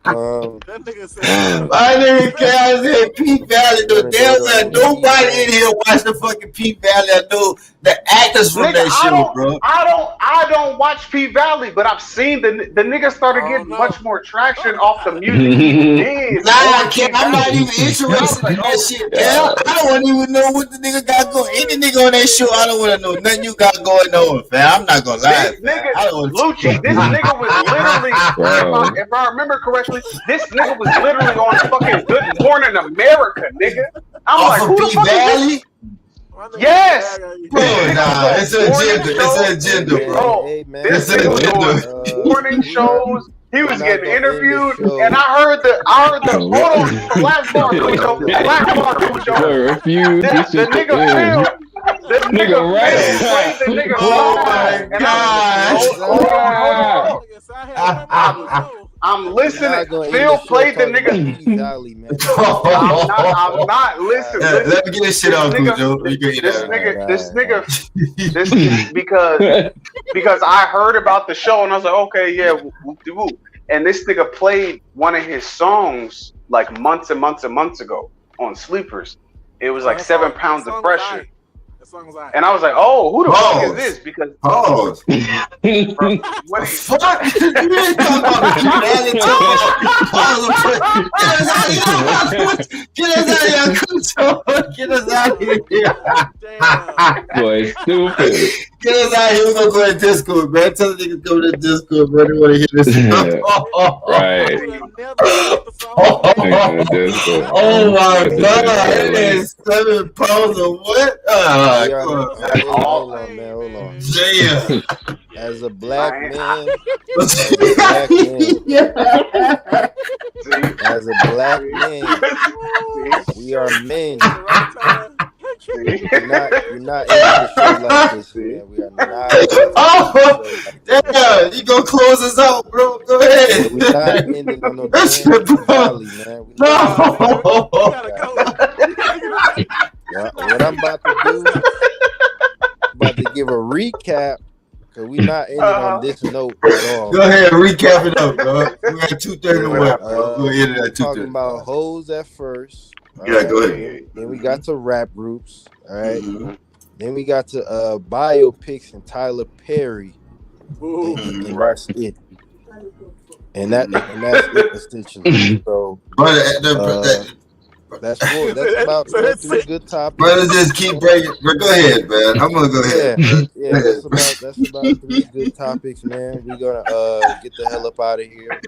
That nigga said, my nigga Cal said P Valley. No damn well, nobody in here watch the fucking P Valley. I know the actors from that show, bro. I don't watch P Valley, but I've seen the nigga started getting much more traction off the music he did. Nah, I'm not even interested in that shit, Cal. I don't even know what the nigga got going. Any nigga on that show, I don't want to know nothing you got going on, fam. I'm not gonna lie. Lucci, this nigga was literally, if I remember correctly, this nigga was literally on fucking Good Morning America, nigga. I'm like, who the fuck is this? Yes, bro. Nah, it's an agenda. It's an agenda, bro. This nigga was on morning shows. He was getting interviewed, and I heard the hold on, last bar, Cujo. The nigga Phil. The nigga played the nigga. Oh my god. I'm listening. Phil played the nigga. I'm not listening. Let me get this shit on, Cujo. This nigga, because I heard about the show and I was like, okay, yeah, whoop-de-whoop. And this nigga played one of his songs like months and months and months ago on Sleepers. It was like 7 Pounds of Pressure. And I was like, oh, who the fuck is this? Because what the fuck? You ain't talking about Get us out of here, Cujo. Get us out of here. Boy, stupid. Get us out of here. We're gonna go to Discord, man. Tell the niggas go to Discord, bro. They wanna hear this. Right. Oh my god. It is 7 pounds of what? Hold on, man. Hold on. Damn. As a black man, we are men. You're not in the show like this, man. We are not. Damn, you gonna close us out, bro? Go ahead. We're not ending on no damn valley, man. What I'm about to do, about to give a recap, because we're not ending on this note at all. Go ahead, recap it up, dog. We got 2:31. Go ahead at 2:30. Talking about hoes at first. Yeah, go ahead. Then we got to rap groups. All right. Then we got to biopics and Tyler Perry. And that's it. And that's it essentially. So that's about 3 good topics. Brothers just keep breaking. But go ahead, man. I'm gonna go ahead. Yeah, that's about 3 good topics, man. We're gonna get the hell up out of here.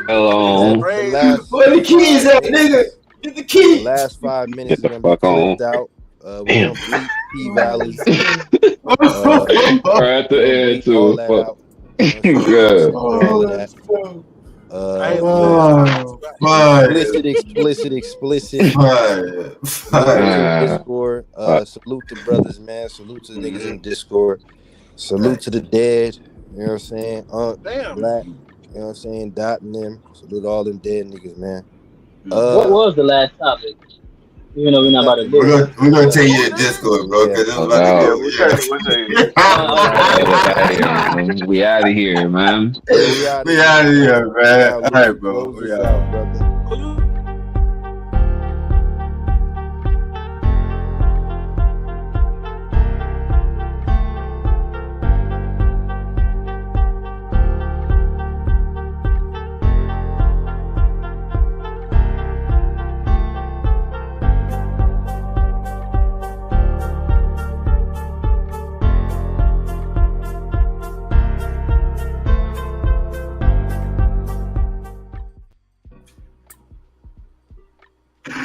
Hello. Where the keys at, nigga? Get the keys. The last 5 minutes are gonna be clipped out. We're gonna bleep P Valley. Right at the end too. Good. All of that. Explicit. Discord. Salute to brothers, man. Salute to the niggas in Discord. Salute to the dead. You know what I'm saying? Black. You know what I'm saying? Dot and them. Salute all them dead niggas, man. What was the last topic? Even though we're not about to do it. We're gonna tell you in Discord, bro. We out of here, man. We out of here, man. All right, bro. We out. Brother.